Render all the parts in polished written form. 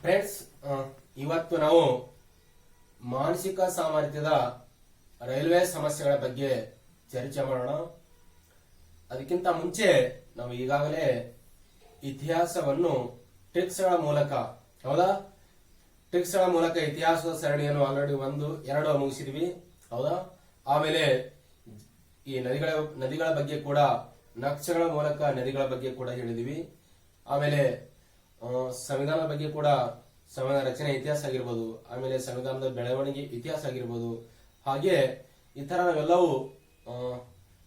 Friends, ಇವತ್ತು ನಾವು ಮಾನಸಿಕ ಸಾಮರ್ಥ್ಯದ ರೈಲ್ವೆ ಸಮಸ್ಯೆಗಳ ಬಗ್ಗೆ ಚರ್ಚೆ ಮಾಡೋಣ. ಅದಕ್ಕಿಂತ ಮುಂಚೆ ನಾವು ಈಗಾಗಲೇ ಇತಿಹಾಸವನ್ನು ಟ್ರಿಕ್ಸ್ಗಳ ಮೂಲಕ ಟ್ರಿಕ್ಸ್ಗಳ ಮೂಲಕ ಇತಿಹಾಸದ ಸರಣಿಯನ್ನು ಆಲ್ರೆಡಿ 1, 2 ಮುಗಿಸಿದ್ವಿ. ಹೌದಾ? ಆಮೇಲೆ ಈ ನದಿಗಳ ಬಗ್ಗೆ ಕೂಡ ನಕ್ಷೆಗಳ ಮೂಲಕ ನದಿಗಳ ಬಗ್ಗೆ ಕೂಡ ಹೇಳಿದ್ವಿ. ಆಮೇಲೆ ಸಂವಿಧಾನದ ಬಗ್ಗೆ ಕೂಡ ಸಂವಿಧಾನ ರಚನೆ ಇತಿಹಾಸ ಆಗಿರ್ಬೋದು, ಆಮೇಲೆ ಸಂವಿಧಾನದ ಬೆಳವಣಿಗೆ ಇತಿಹಾಸ ಆಗಿರ್ಬೋದು, ಹಾಗೆ ಈ ತರ ನಾವೆಲ್ಲವೂ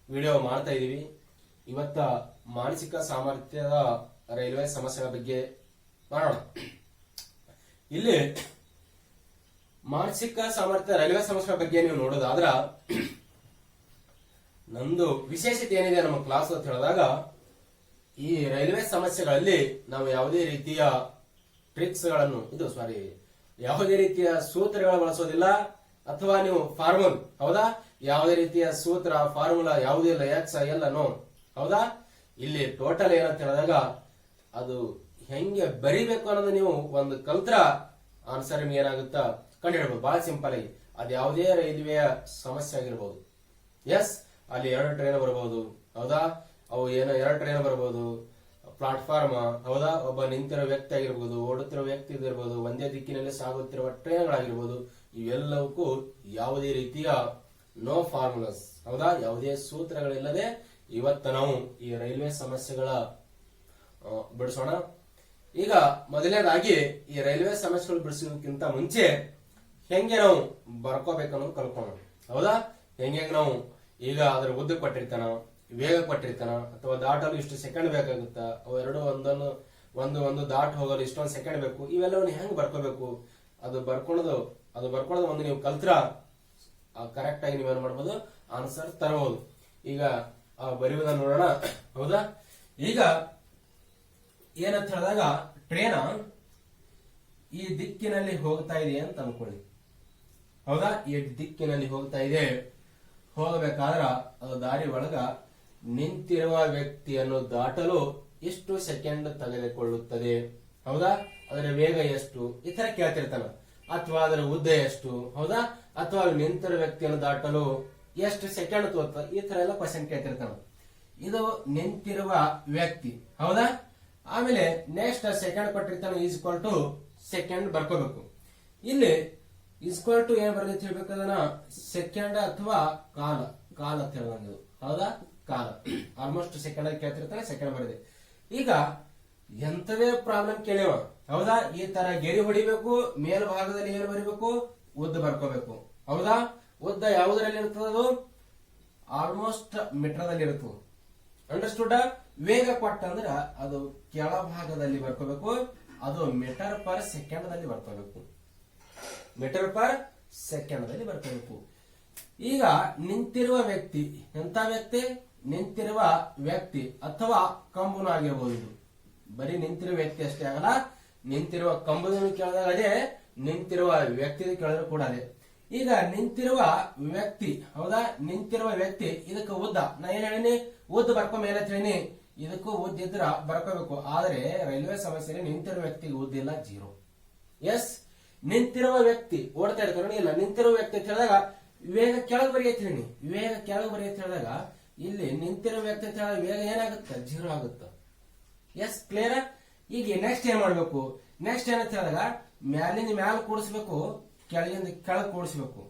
ವಿಡಿಯೋ ಮಾಡ್ತಾ ಇದೀವಿ. ಇವತ್ತ ಮಾನಸಿಕ ಸಾಮರ್ಥ್ಯದ ರೈಲ್ವೆ ಸಮಸ್ಯೆಗಳ ಬಗ್ಗೆ ಮಾಡೋಣ. ಇಲ್ಲಿ ಮಾನಸಿಕ ಸಾಮರ್ಥ್ಯ ರೈಲ್ವೆ ಸಮಸ್ಯೆಗಳ ಬಗ್ಗೆ ನೀವು ನೋಡೋದಾದ್ರ ನಂದು ವಿಶೇಷತೆ ಏನಿದೆ ನಮ್ಮ ಕ್ಲಾಸ್ ಅಂತ ಹೇಳಿದಾಗ, ಈ ರೈಲ್ವೆ ಸಮಸ್ಯೆಗಳಲ್ಲಿ ನಾವು ಯಾವುದೇ ರೀತಿಯ ಟ್ರಿಕ್ಸ್ಗಳನ್ನು ಯಾವುದೇ ರೀತಿಯ ಸೂತ್ರಗಳ ಬಳಸೋದಿಲ್ಲ, ಅಥವಾ ನೀವು ಫಾರ್ಮುಲ್ ಹೌದಾ, ಯಾವುದೇ ರೀತಿಯ ಸೂತ್ರ ಫಾರ್ಮುಲಾ ಯಾವುದೇ ಇಲ್ಲ, ಎಕ್ಸ್ ಎಲ್ಲ ನೋ. ಹೌದಾ? ಇಲ್ಲಿ ಟೋಟಲ್ ಏನಂತ ಹೇಳಿದಾಗ ಅದು ಹೆಂಗೆ ಬರಿಬೇಕು ಅನ್ನೋದು ನೀವು ಒಂದು ಕಲ್ತ್ರ ಆನ್ಸರ್ ನಿಮ್ಗೆ ಏನಾಗುತ್ತಾ ಕಂಡುಹಿಡಬಹುದು. ಬಹಳ ಸಿಂಪಲ್ ಆಗಿ ಅದು ಯಾವುದೇ ರೈಲ್ವೆಯ ಸಮಸ್ಯೆ ಆಗಿರ್ಬೋದು. ಎಸ್, ಅಲ್ಲಿ 2 ಟ್ರೈನ್ ಬರಬಹುದು. ಹೌದಾ? ಅವು ಏನೋ 2 ಟ್ರೈನ್ ಬರಬಹುದು. ಪ್ಲಾಟ್ಫಾರ್ಮ್ ಹೌದಾ, ಒಬ್ಬ ನಿಂತಿರೋ ವ್ಯಕ್ತಿ ಆಗಿರ್ಬೋದು, ಓಡುತ್ತಿರುವ ವ್ಯಕ್ತಿ ಇದಿರ್ಬೋದು, ಒಂದೇ ದಿಕ್ಕಿನಲ್ಲಿ ಸಾಗುತ್ತಿರುವ ಟ್ರೈನ್ಗಳಾಗಿರ್ಬೋದು. ಇವೆಲ್ಲವಕ್ಕೂ ಯಾವುದೇ ರೀತಿಯ ನೋ ಫಾರ್ಮುಲಾಸ್ ಹೌದಾ, ಯಾವುದೇ ಸೂತ್ರಗಳಿಲ್ಲದೆ ಇವತ್ತು ನಾವು ಈ ರೈಲ್ವೆ ಸಮಸ್ಯೆಗಳ ಬಿಡಿಸೋಣ. ಈಗ ಮೊದಲನೇದಾಗಿ ಈ ರೈಲ್ವೆ ಸಮಸ್ಯೆಗಳು ಬಿಡಿಸೋದಕ್ಕಿಂತ ಮುಂಚೆ ಹೆಂಗೆ ನಾವು ಬರ್ಕೋಬೇಕನ್ನೋದು ಕಲ್ಕೋಣ. ಹೌದಾ? ಹೆಂಗೆ ನಾವು ಈಗ ಅದರ ಉದ್ದ ಕೊಟ್ಟಿರ್ತಾನ, ವೇಗ ಕೊಟ್ಟಿರ್ತಾನ, ಅಥವಾ ದಾಟಲು ಇಷ್ಟು ಸೆಕೆಂಡ್ ಬೇಕಾಗುತ್ತಾ, ಅವು ಎರಡು ಒಂದು ದಾಟ್ ಹೋಗಲು ಇಷ್ಟೊಂದು ಸೆಕೆಂಡ್ ಬೇಕು, ಇವೆಲ್ಲವನ್ನು ಹೆಂಗ್ ಬರ್ಕೋಬೇಕು ಅದು ಬರ್ಕೊಳ್ಳೋದು ಒಂದು ನೀವು ಕಲ್ತ್ರ ಕರೆಕ್ಟ್ ಆಗಿ ನೀವೇನ್ ಮಾಡ್ಬೋದು, ಆನ್ಸರ್ ತರಬಹುದು. ಈಗ ಬರೆಯುವುದನ್ನು ನೋಡೋಣ. ಹೌದಾ? ಈಗ ಏನಂತ ಹೇಳಿದಾಗ ಟ್ರೈನ್ ಈ ದಿಕ್ಕಿನಲ್ಲಿ ಹೋಗ್ತಾ ಇದೆ ಅಂತ ಅನ್ಕೊಳ್ಳಿ. ಹೌದಾ? ಈ ದಿಕ್ಕಿನಲ್ಲಿ ಹೋಗ್ತಾ ಇದೆ. ಹೋಗಬೇಕಾದ್ರ ಅದು ದಾರಿ ಒಳಗ ನಿಂತಿರುವ ವ್ಯಕ್ತಿಯನ್ನು ದಾಟಲು ಎಷ್ಟು ಸೆಕೆಂಡ್ ತೆಗೆದುಕೊಳ್ಳುತ್ತದೆ. ಹೌದಾ? ಅದರ ವೇಗ ಎಷ್ಟು, ಈ ತರ ಕೇಳ್ತಿರ್ತಾನ. ಅಥವಾ ಅದರ ಉದ್ದ ಎಷ್ಟು. ಹೌದಾ? ಅಥವಾ ನಿಂತಿರುವ ವ್ಯಕ್ತಿಯನ್ನು ದಾಟಲು ಎಷ್ಟು ಸೆಕೆಂಡ್ ತೋತ, ಈ ತರ ಎಲ್ಲ ಕ್ವಶನ್ ಕೇಳ್ತಿರ್ತಾನ. ಇದು ನಿಂತಿರುವ ವ್ಯಕ್ತಿ. ಹೌದಾ? ಆಮೇಲೆ ನೆಕ್ಸ್ಟ್ ಸೆಕೆಂಡ್ ಕೊಟ್ಟಿರ್ತಾನೆ, ಈಕ್ವಲ್ ಟು ಸೆಕೆಂಡ್ ಬರ್ಕೋಬೇಕು. ಇಲ್ಲಿ ಈಕ್ವಲ್ ಟು ಏನ್ ಬರ್ತೈತಿ ಹೇಳ್ಬೇಕಂದ್ರ ಸೆಕೆಂಡ್ ಅಥವಾ ಕಾಲ ಅಂತ ಹೇಳೋದು. ಹೌದಾ? ಕಾಲ ಆಲ್ಮೋಸ್ಟ್ ಸೆಕೆಂಡ್ ಆಗಿ ಕೇಳ್ತಿರ್ತಾನೆ, ಸೆಕೆಂಡ್ ಬರದೆ. ಈಗ ಎಂತದೇ ಪ್ರಾಬ್ಲಮ್ ಕೇಳಿವ. ಹೌದಾ? ಈ ತರ ಗೆರೆ ಹೊಡಿಬೇಕು, ಮೇಲ್ಭಾಗದಲ್ಲಿ ಏನು ಬರಿಬೇಕು, ಉದ್ದ ಬರ್ಕೋಬೇಕು. ಹೌದಾ? ಉದ್ದ ಯಾವುದರಲ್ಲಿ ಇರ್ತದದು, ಆಲ್ಮೋಸ್ಟ್ ಮೀಟರ್ದಲ್ಲಿ ಇರ್ತದೆ. ಅಂಡರ್ಸ್ಟುಡ್? ವೇಗ ಕೊಟ್ಟಂದ್ರ ಅದು ಕೆಳಭಾಗದಲ್ಲಿ ಬರ್ಕೋಬೇಕು, ಅದು ಮೀಟರ್ ಪರ್ ಸೆಕೆಂಡ್ ದಲ್ಲಿ ಬರ್ಕೋಬೇಕು. ಮೀಟರ್ ಪರ್ ಸೆಕೆಂಡ್ ದಲ್ಲಿ ಬರ್ಕೋಬೇಕು. ಈಗ ನಿಂತಿರುವ ವ್ಯಕ್ತಿ ಎಂತ ವ್ಯಕ್ತಿ, ನಿಂತಿರುವ ವ್ಯಕ್ತಿ ಅಥವಾ ಕಂಬನು ಆಗಿರಬಹುದು. ಇದು ಬರೀ ನಿಂತಿರುವ ವ್ಯಕ್ತಿ ಅಷ್ಟೇ ಆಗಲ್ಲ, ನಿಂತಿರುವ ಕಂಬನು ಕೇಳಿದಾಗ ಅದೇ, ನಿಂತಿರುವ ವ್ಯಕ್ತಿ ಕೇಳಿದ್ರು ಕೂಡ ಅದೇ. ಈಗ ನಿಂತಿರುವ ವ್ಯಕ್ತಿ, ಹೌದಾ, ನಿಂತಿರುವ ವ್ಯಕ್ತಿ ಇದಕ್ಕೆ ಉದ್ದ ನಾ ಏನ್ ಹೇಳಿನಿ, ಉದ್ದ ಬರ್ಕೊ ಮೇಲೆ ಹೇಳಿನಿ. ಇದಕ್ಕೂ ಉದ್ದ ಇದ್ರ ಬರ್ಕೋಬೇಕು. ಆದ್ರೆ ರೈಲ್ವೆ ಸಮಸ್ಯೆಯಲ್ಲಿ ನಿಂತಿರುವ ವ್ಯಕ್ತಿಗೆ ಉದ್ದ ಇಲ್ಲ, 0. ಎಸ್, ನಿಂತಿರುವ ವ್ಯಕ್ತಿ ಓಡ್ತಾ ಇರ್ತಾರೆ, ಇಲ್ಲ ನಿಂತಿರುವ ವ್ಯಕ್ತಿ ಅಂತ ಹೇಳಿದಾಗ ವೇಗ ಕೆಳಗೆ ಬರೆಯತ್ತೆ ಹೇಳಿ. ವೇಗ ಕೆಳಗೆ ಬರೆಯತ್ತೆ ಹೇಳಿದಾಗ ಇಲ್ಲಿ ನಿಂತಿರುವ ವ್ಯಕ್ತಿ ಅಂತ ಹೇಳಿದಾಗ ವೇಗ ಏನಾಗುತ್ತೆ, 0 ಆಗುತ್ತೆ. S, clear? ಈಗ ನೆಕ್ಸ್ಟ್ ಏನ್ ಮಾಡ್ಬೇಕು, ನೆಕ್ಸ್ಟ್ ಏನಂತ ಹೇಳಿದಾಗ ಮ್ಯಾಲಿಂದ ಮ್ಯಾಲ ಕೂಡಿಸ್ಬೇಕು, ಕೆಳಗಿಂದ ಕೆಳಗೆ ಕೂಡಿಸ್ಬೇಕು.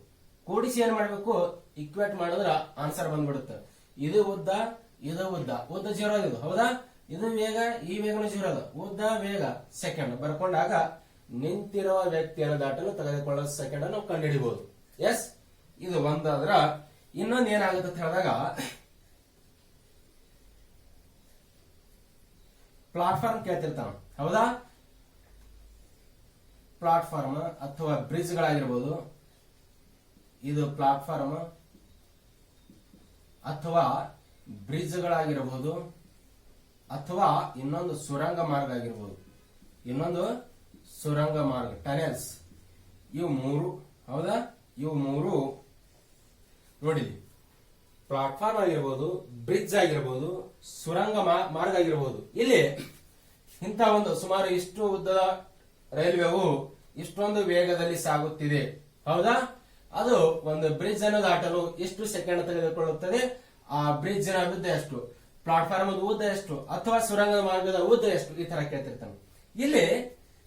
ಕೂಡಿಸಿ ಏನ್ ಮಾಡ್ಬೇಕು, ಇಕ್ವೇಟ್ ಮಾಡಿದ್ರ ಆನ್ಸರ್ ಬಂದ್ಬಿಡುತ್ತೆ. ಇದು ಉದ್ದ, ಇದು ಉದ್ದ 0 ಇದು. ಹೌದಾ? ಇದು ವೇಗ, ಈ ವೇಗನು 0 ಅದು. ಉದ್ದ, ವೇಗ, ಸೆಕೆಂಡ್ ಬರ್ಕೊಂಡಾಗ ನಿಂತಿರುವ ವ್ಯಕ್ತಿಯನ್ನು ದಾಟಲು ತೆಗೆದುಕೊಳ್ಳೋ ಸೆಕೆಂಡ್ ನಾವು ಕಂಡುಹಿಡಿಬಹುದು. ಎಸ್, ಇದು ಒಂದಾದ್ರ ಇನ್ನೊಂದು ಏನಾಗುತ್ತೆ ಅಂತ ಹೇಳಿದಾಗ ಪ್ಲಾಟ್ಫಾರ್ಮ್ ಕೇಳ್ತಿರ್ತಾನ. ಹೌದಾ? ಪ್ಲಾಟ್ಫಾರ್ಮ್ ಅಥವಾ ಬ್ರಿಡ್ಜ್ ಗಳಾಗಿರ್ಬೋದು. ಇದು ಪ್ಲಾಟ್ಫಾರ್ಮ್ ಅಥವಾ ಬ್ರಿಡ್ಜ್ ಗಳಾಗಿರಬಹುದು, ಅಥವಾ ಇನ್ನೊಂದು ಸುರಂಗ ಮಾರ್ಗ ಆಗಿರ್ಬೋದು. ಇನ್ನೊಂದು ಸುರಂಗ ಮಾರ್ಗ, ಟನೆಲ್ಸ್. ಇವು 3. ಹೌದಾ? ಇವು 3 ನೋಡಿ. ಪ್ಲಾಟ್ಫಾರ್ಮ್ ಆಗಿರ್ಬೋದು, ಬ್ರಿಡ್ಜ್ ಆಗಿರ್ಬೋದು, ಸುರಂಗ ಮಾರ್ಗ ಆಗಿರ್ಬೋದು. ಇಲ್ಲಿ ಇಂಥ ಒಂದು ಸುಮಾರು ಇಷ್ಟು ಉದ್ದದ ರೈಲ್ವೆವು ಇಷ್ಟೊಂದು ವೇಗದಲ್ಲಿ ಸಾಗುತ್ತಿದೆ. ಹೌದಾ? ಅದು ಒಂದು ಬ್ರಿಡ್ಜ್ ಅನ್ನು ದಾಟಲು ಎಷ್ಟು ಸೆಕೆಂಡ್ ತೆಗೆದುಕೊಳ್ಳುತ್ತದೆ, ಆ ಬ್ರಿಡ್ಜ್ ನ ಉದ್ದ ಎಷ್ಟು, ಪ್ಲಾಟ್ಫಾರ್ಮ್ ಉದ್ದ ಎಷ್ಟು, ಅಥವಾ ಸುರಂಗ ಮಾರ್ಗದ ಉದ್ದ ಎಷ್ಟು, ಈ ತರ ಕೇಳ್ತಿರ್ತಾನೆ. ಇಲ್ಲಿ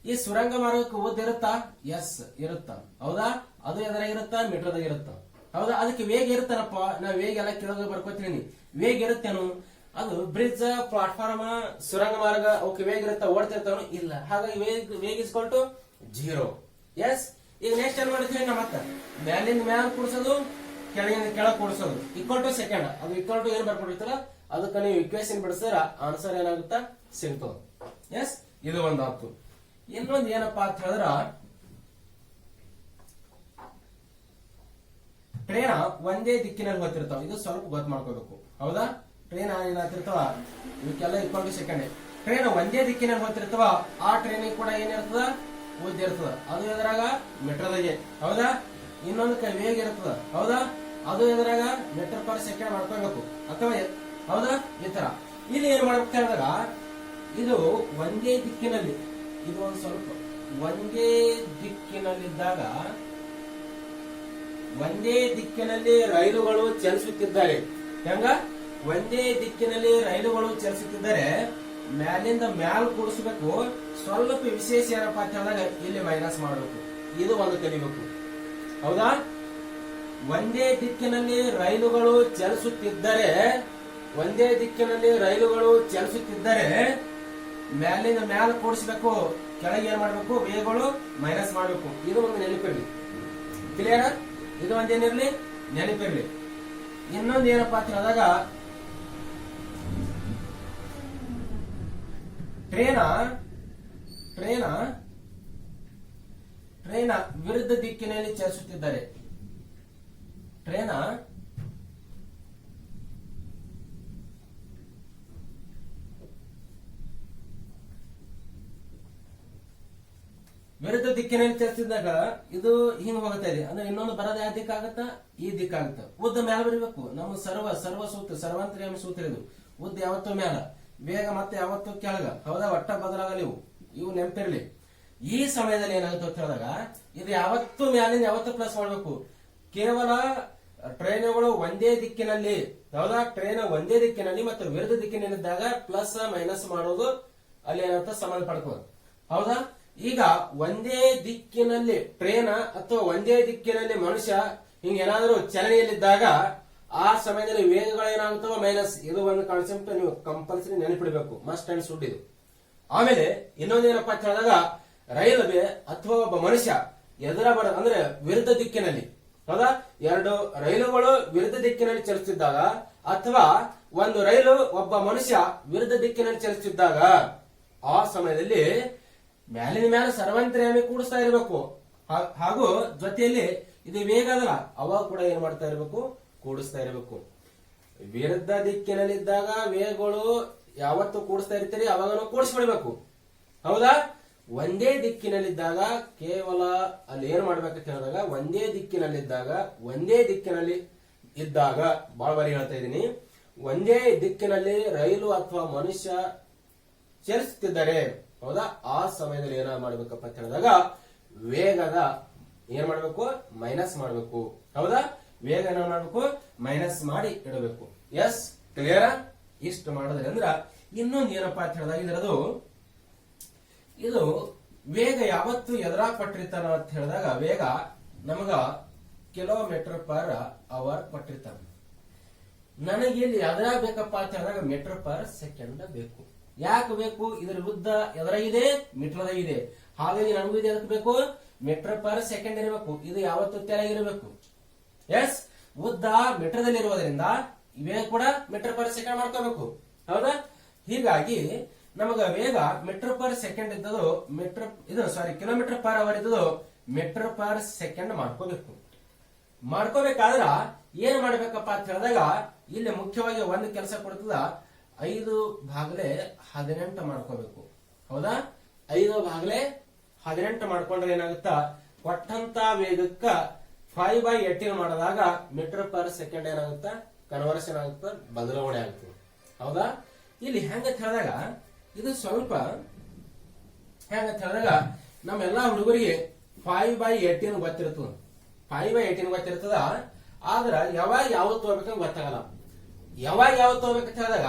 ಈ ಸುರಂಗ ಮಾರ್ಗಕ್ಕೆ ಉದ್ದ ಇರುತ್ತಾ? ಎಸ್ ಇರುತ್ತಾ. ಹೌದಾ? ಅದು ಎದರಾಗಿರುತ್ತಾ? ಮೀಟರ್ದಾಗ ಇರುತ್ತಾ. ಹೌದಾ? ಅದಕ್ಕೆ ವೇಗ ಇರುತ್ತಾನಪ್ಪ. ನಾವು ವೇಗ ಎಲ್ಲ ಕೆಳಗೆ ಬರ್ಕೋತೀನಿ. ವೇಗ ಇರುತ್ತೇನು? ಅದು ಬ್ರಿಡ್ಜ್, ಪ್ಲಾಟ್ಫಾರ್ಮ್, ಸುರಂಗ ಮಾರ್ಗ ಅವಕ್ಕೆ ವೇಗ ಇರುತ್ತಾ? ಓಡ್ತಿರ್ತಾವ? ಇಲ್ಲ. ಹಾಗಾಗಿ ವೇಗ ಇಸ್ಕೊಲ್ ಟು 0. ಎಸ್. ಈಗ ನೆಕ್ಸ್ಟ್ ಏನ್ ಮಾಡ್ತೀವಿ? ನಮ್ಮ ಮತ್ತೆ ಮ್ಯಾಲಿಂದ ಮ್ಯಾಲ ಕೂಡಿಸೋದು, ಕೆಳಗಿಂದ ಕೆಳಗೆ ಕೂಡಿಸೋದು. Equal to second. ಅದು ಈಕ್ವಲ್ ಟು ಏನ್ ಬರ್ಕೊಂಡಿರ್ತಾರ ಅದಕ್ಕೆ ನೀವು ಇಕ್ವೇಶನ್ ಬಿಡಿಸಿದ್ರ ಆನ್ಸರ್ ಏನಾಗುತ್ತಾ? ಸಿಗ್ತದ. ಎಸ್. ಇದು ಒಂದು ಆಯ್ತು. ಇನ್ನೊಂದು ಏನಪ್ಪಾ ಅಂತ ಹೇಳಿದ್ರ, ಟ್ರೈನ್ ಒಂದೇ ದಿಕ್ಕಿನಲ್ಲಿ ಹೋಗ್ತಿರ್ತಾವ. ಇದು ಸ್ವಲ್ಪ ಗೊತ್ತು ಮಾಡ್ಕೋಬೇಕು. ಹೌದಾ? ಟ್ರೈನ್ ಏನಾಗ್ತಿರ್ತಾವ ಇವಕ್ಕೆಲ್ಲ ಈಕ್ವಲ್ ಟು ಸೆಕೆಂಡ್. ಟ್ರೈನ್ ಒಂದೇ ದಿಕ್ಕಿನಲ್ಲಿ ಹೋಗ್ತಿರ್ತಾವ. ಆ ಟ್ರೈನಿಗೆ ಕೂಡ ಏನಿರ್ತದ? ಉದ್ದ ಇರ್ತದ. ಅದು ಎದುರಾಗ ಮೀಟರ್ದಾಗೆ. ಹೌದಾ? ಇನ್ನೊಂದು ವೇಗ ಇರ್ತದ. ಹೌದಾ? ಅದು ಎದುರಾಗ ಮೀಟರ್ ಪರ್ ಸೆಕೆಂಡ್ ಮಾಡ್ಕೋಬೇಕು. ಅಥವಾ ಹೌದಾ? ಈ ತರ ಇಲ್ಲಿ ಏನ್ ಮಾಡ್ಬೇಕು ಹೇಳಿದಾಗ, ಇದು ಒಂದೇ ದಿಕ್ಕಿನಲ್ಲಿ, ಇದು ಒಂದು ಸ್ವಲ್ಪ ಒಂದೇ ದಿಕ್ಕಿನಲ್ಲಿದ್ದಾಗ, ಒಂದೇ ದಿಕ್ಕಿನಲ್ಲಿ ರೈಲುಗಳು ಚಲಿಸುತ್ತಿದ್ದಾರೆ. ಹೆಂಗ? ಒಂದೇ ದಿಕ್ಕಿನಲ್ಲಿ ರೈಲುಗಳು ಚಲಿಸುತ್ತಿದ್ದಾರೆ. ಮ್ಯಾಲಿಂದ ಮ್ಯಾಲ್ ಕೂಡಿಸಬೇಕು. ಸ್ವಲ್ಪ ವಿಶೇಷ ಏನಪ್ಪಾ ಅಂತ ಹೇಳಿದಾಗ ಇಲ್ಲಿ ಮೈನಸ್ ಮಾಡಬೇಕು. ಇದು ಒಂದು ಕಲಿಬೇಕು. ಹೌದಾ? ಒಂದೇ ದಿಕ್ಕಿನಲ್ಲಿ ರೈಲುಗಳು ಚಲಿಸುತ್ತಿದ್ದರೆ, ಒಂದೇ ದಿಕ್ಕಿನಲ್ಲಿ ರೈಲುಗಳು ಚಲಿಸುತ್ತಿದ್ದರೆ ಮ್ಯಾಲಿಂದ ಮ್ಯಾಲ ಕೂಡಿಸಬೇಕು. ಕೆಳಗೆ ಏನ್ ಮಾಡ್ಬೇಕು? ವೇಗಗಳು ಮೈನಸ್ ಮಾಡಬೇಕು. ಇದು ಒಂದು ನೆನಪಿರ್ಲಿ. ಕ್ಲಿಯರ್? ಇದು ಒಂದೇನಿರ್ಲಿ, ನೆನಪಿರ್ಲಿ. ಇನ್ನೊಂದು ಏನಪ್ಪಾ ಅಂತ ಹೇಳಿದಾಗ, ಟ್ರೈನ ವಿರುದ್ಧ ದಿಕ್ಕಿನಲ್ಲಿ ಚಲಿಸುತ್ತಿದ್ದಾರೆ. ಟ್ರೈನ ವಿರುದ್ಧ ದಿಕ್ಕಿನಲ್ಲಿ ಚಲಿಸಿದಾಗ ಇದು ಹಿಂಗ್ ಹೋಗ್ತಾ ಇದೆ ಅಂದ್ರೆ ಇನ್ನೊಂದು ಬರೋದು ಯಾವ ದಿಕ್ಕಾಗತ್ತಾ? ಈ ದಿಕ್ಕಾಗತ್ತ. ಉದ್ದ ಮ್ಯಾಲ ಬರಬೇಕು. ನಮ್ಮ ಸರ್ವ ಸೂತ್ರ, ಸರ್ವಾಂತರ್ಯಾಮಿ ಸೂತ್ರ ಇದು. ಉದ್ದ ಯಾವತ್ತೂ ಮ್ಯಾಲ, ವೇಗ ಮತ್ತೆ ಯಾವತ್ತೂ ಕೆಳಗ. ಹೌದಾ? ಒಟ್ಟ ಬದಲಾಗಲಿ ಇವು ನೆನಪಿರ್ಲಿ. ಈ ಸಮಯದಲ್ಲಿ ಏನಾಗುತ್ತೆ ಅಂತ ಹೇಳಿದಾಗ, ಇದು ಯಾವತ್ತೂ ಮ್ಯಾಲಿಂದ ಯಾವತ್ತೂ ಪ್ಲಸ್ ಮಾಡ್ಬೇಕು. ಕೇವಲ ಟ್ರೈನುಗಳು ಒಂದೇ ದಿಕ್ಕಿನಲ್ಲಿ, ಹೌದಾ? ಟ್ರೈನ್ ಒಂದೇ ದಿಕ್ಕಿನಲ್ಲಿ ಮತ್ತು ವಿರುದ್ಧ ದಿಕ್ಕಿನಲ್ಲಿದ್ದಾಗ ಪ್ಲಸ್ ಮೈನಸ್ ಮಾಡೋದು ಅಲ್ಲಿ ಏನಾಗುತ್ತೆ? ಸಂಬಂಧ ಪಡ್ಕೋದು. ಹೌದಾ? ಈಗ ಒಂದೇ ದಿಕ್ಕಿನಲ್ಲಿ ಟ್ರೈನ್ ಅಥವಾ ಒಂದೇ ದಿಕ್ಕಿನಲ್ಲಿ ಮನುಷ್ಯ ಹಿಂಗ ಏನಾದರೂ ಚಲನೆಯಲ್ಲಿದ್ದಾಗ ಆ ಸಮಯದಲ್ಲಿ ವೇಗಗಳು ಏನಾಗುತ್ತವ? ಮೈನಸ್. ಇದು ಒಂದು ಕಾನ್ಸೆಪ್ಟ್ ನೀವು ಕಂಪಲ್ಸರಿ ನೆನಪಿಡಬೇಕು. ಮಸ್ಟ್ ಅಂಡ್ ಶುಡ್ ಇದು. ಆಮೇಲೆ ಇನ್ನೊಂದೇನಪ್ಪ ಅಂತ ಹೇಳಿದಾಗ, ರೈಲ್ವೆ ಅಥವಾ ಒಬ್ಬ ಮನುಷ್ಯ ಎದುರ ಅಂದ್ರೆ ವಿರುದ್ಧ ದಿಕ್ಕಿನಲ್ಲಿ, ಹೌದಾ? ಎರಡು ರೈಲುಗಳು ವಿರುದ್ಧ ದಿಕ್ಕಿನಲ್ಲಿ ಚಲಿಸುತ್ತಿದ್ದಾಗ ಅಥವಾ ಒಂದು ರೈಲು ಒಬ್ಬ ಮನುಷ್ಯ ವಿರುದ್ಧ ದಿಕ್ಕಿನಲ್ಲಿ ಚಲಿಸುತ್ತಿದ್ದಾಗ ಆ ಸಮಯದಲ್ಲಿ ಮ್ಯಾಲಿನ ಮ್ಯಾಲ ಸರ್ವಾಂತರ್ಯಾಮಿ ಕೂಡಿಸ್ತಾ ಇರಬೇಕು. ಹಾಗೂ ಜೊತೆಯಲ್ಲಿ ಇದು ವೇಗ ಅದಲ್ಲ, ಅವಾಗ ಕೂಡ ಏನ್ ಮಾಡ್ತಾ ಇರಬೇಕು? ಕೂಡಿಸ್ತಾ ಇರಬೇಕು. ವಿರುದ್ಧ ದಿಕ್ಕಿನಲ್ಲಿದ್ದಾಗ ವೇಗಗಳು ಯಾವತ್ತು ಕೂಡಿಸ್ತಾ ಇರ್ತೀರಿ, ಅವಾಗನು ಕೂಡಿಸ್ಬಿಡ್ಬೇಕು. ಹೌದಾ? ಒಂದೇ ದಿಕ್ಕಿನಲ್ಲಿದ್ದಾಗ ಕೇವಲ ಅಲ್ಲಿ ಏನ್ ಮಾಡ್ಬೇಕಂತ ಹೇಳಿದಾಗ, ಒಂದೇ ದಿಕ್ಕಿನಲ್ಲಿ ಇದ್ದಾಗ, ಬಾಳ ಬಾರಿ ಹೇಳ್ತಾ ಇದ್ದೀನಿ, ಒಂದೇ ದಿಕ್ಕಿನಲ್ಲಿ ರೈಲು ಅಥವಾ ಮನುಷ್ಯ ಚಲಿಸುತ್ತಿದ್ದಾರೆ. ಹೌದಾ? ಆ ಸಮಯದಲ್ಲಿ ಏನ ಮಾಡ್ಬೇಕಪ್ಪ ಅಂತ ಹೇಳಿದಾಗ, ವೇಗದ ಏನ್ ಮಾಡ್ಬೇಕು? ಮೈನಸ್ ಮಾಡ್ಬೇಕು. ಹೌದಾ? ವೇಗ ಏನ ಮಾಡ್ಬೇಕು? ಮೈನಸ್ ಮಾಡಿ ಇಡಬೇಕು. ಎಸ್. ಕ್ಲಿಯರ್? ಇಷ್ಟು ಮಾಡಿದ್ರೆ ಅಂದ್ರ ಇನ್ನೊಂದು ಏನಪ್ಪಾ ಅಂತ ಹೇಳಿದಾಗ, ಇದು ವೇಗ ಯಾವತ್ತು ಎದುರಾಗ ಕೊಟ್ಟಿರ್ತಾನ ಅಂತ ಹೇಳಿದಾಗ, ವೇಗ ನಮಗ ಕಿಲೋಮೀಟರ್ ಪರ್ ಅವರ್ ಕೊಟ್ಟಿರ್ತಾನ. ನನಗೆ ಇಲ್ಲಿ ಎದುರಾಗ ಬೇಕಪ್ಪ ಅಂತ ಹೇಳಿದಾಗ ಮೀಟರ್ ಪರ್ ಸೆಕೆಂಡ್ ಬೇಕು. ಯಾಕೆ ಬೇಕು? ಇದರ ಉದ್ದ ಎದುರಾಗಿದೆ, ಮೀಟರ್ದಾಗಿದೆ. ಹಾಗಾಗಿ ನನಗೂ ಇದು ಎದಕ್ಕೆ ಬೇಕು? ಮೀಟರ್ ಪರ್ ಸೆಕೆಂಡ್ ಇರಬೇಕು. ಇದು ಯಾವತ್ತು ತೆಳಗಿರಬೇಕು. ಎಸ್. ಉದ್ದ ಮೀಟರ್ದಲ್ಲಿ ಇರುವುದರಿಂದ ವೇಗ ಕೂಡ ಮೀಟರ್ ಪರ್ ಸೆಕೆಂಡ್ ಮಾಡ್ಕೋಬೇಕು. ಹೌದಾ? ಹೀಗಾಗಿ ನಮಗ ವೇಗ ಮೀಟರ್ ಪರ್ ಸೆಕೆಂಡ್ ಇದ್ದದು ಕಿಲೋಮೀಟರ್ ಪರ್ ಅವರ್ ಇದ್ದದು ಮೀಟರ್ ಪರ್ ಸೆಕೆಂಡ್ ಮಾಡ್ಕೋಬೇಕಾದ್ರ ಏನ್ ಮಾಡ್ಬೇಕಪ್ಪ ಅಂತ ಹೇಳಿದಾಗ, ಇಲ್ಲಿ ಮುಖ್ಯವಾಗಿ ಒಂದು ಕೆಲಸ ಕೊಡ್ತದ, 5/18 ಮಾಡ್ಕೋಬೇಕು. ಹೌದಾ? 5/18 ಮಾಡ್ಕೊಂಡ್ರೆ ಏನಾಗುತ್ತಾ? ಕೊಟ್ಟಂತ ವೇಗಕ್ಕ 5/18 ಮಾಡಿದಾಗ ಮೀಟರ್ ಪರ್ ಸೆಕೆಂಡ್ ಏನಾಗುತ್ತಾ? ಕನ್ವರ್ಷನ್ ಆಗುತ್ತ, ಬದಲಾವಣೆ ಆಗುತ್ತೆ. ಹೌದಾ? ಇಲ್ಲಿ ಹೆಂಗಂತ ಹೇಳಿದಾಗ, ಇದು ಸ್ವಲ್ಪ ಹೆಂಗಂತ ಹೇಳಿದಾಗ, ನಮ್ಮೆಲ್ಲಾ ಹುಡುಗರಿಗೆ 5/18 ಗೊತ್ತಿರ್ತದ. 5/18 ಗೊತ್ತಿರ್ತದ. ಆದ್ರ ಯಾವಾಗ ಯಾವತ್ತು ತಗೋಬೇಕಂತ ಗೊತ್ತಾಗಲ್ಲ. ಯಾವಾಗ ಯಾವತ್ತು ತಗೋಬೇಕಂತ ಹೇಳಿದಾಗ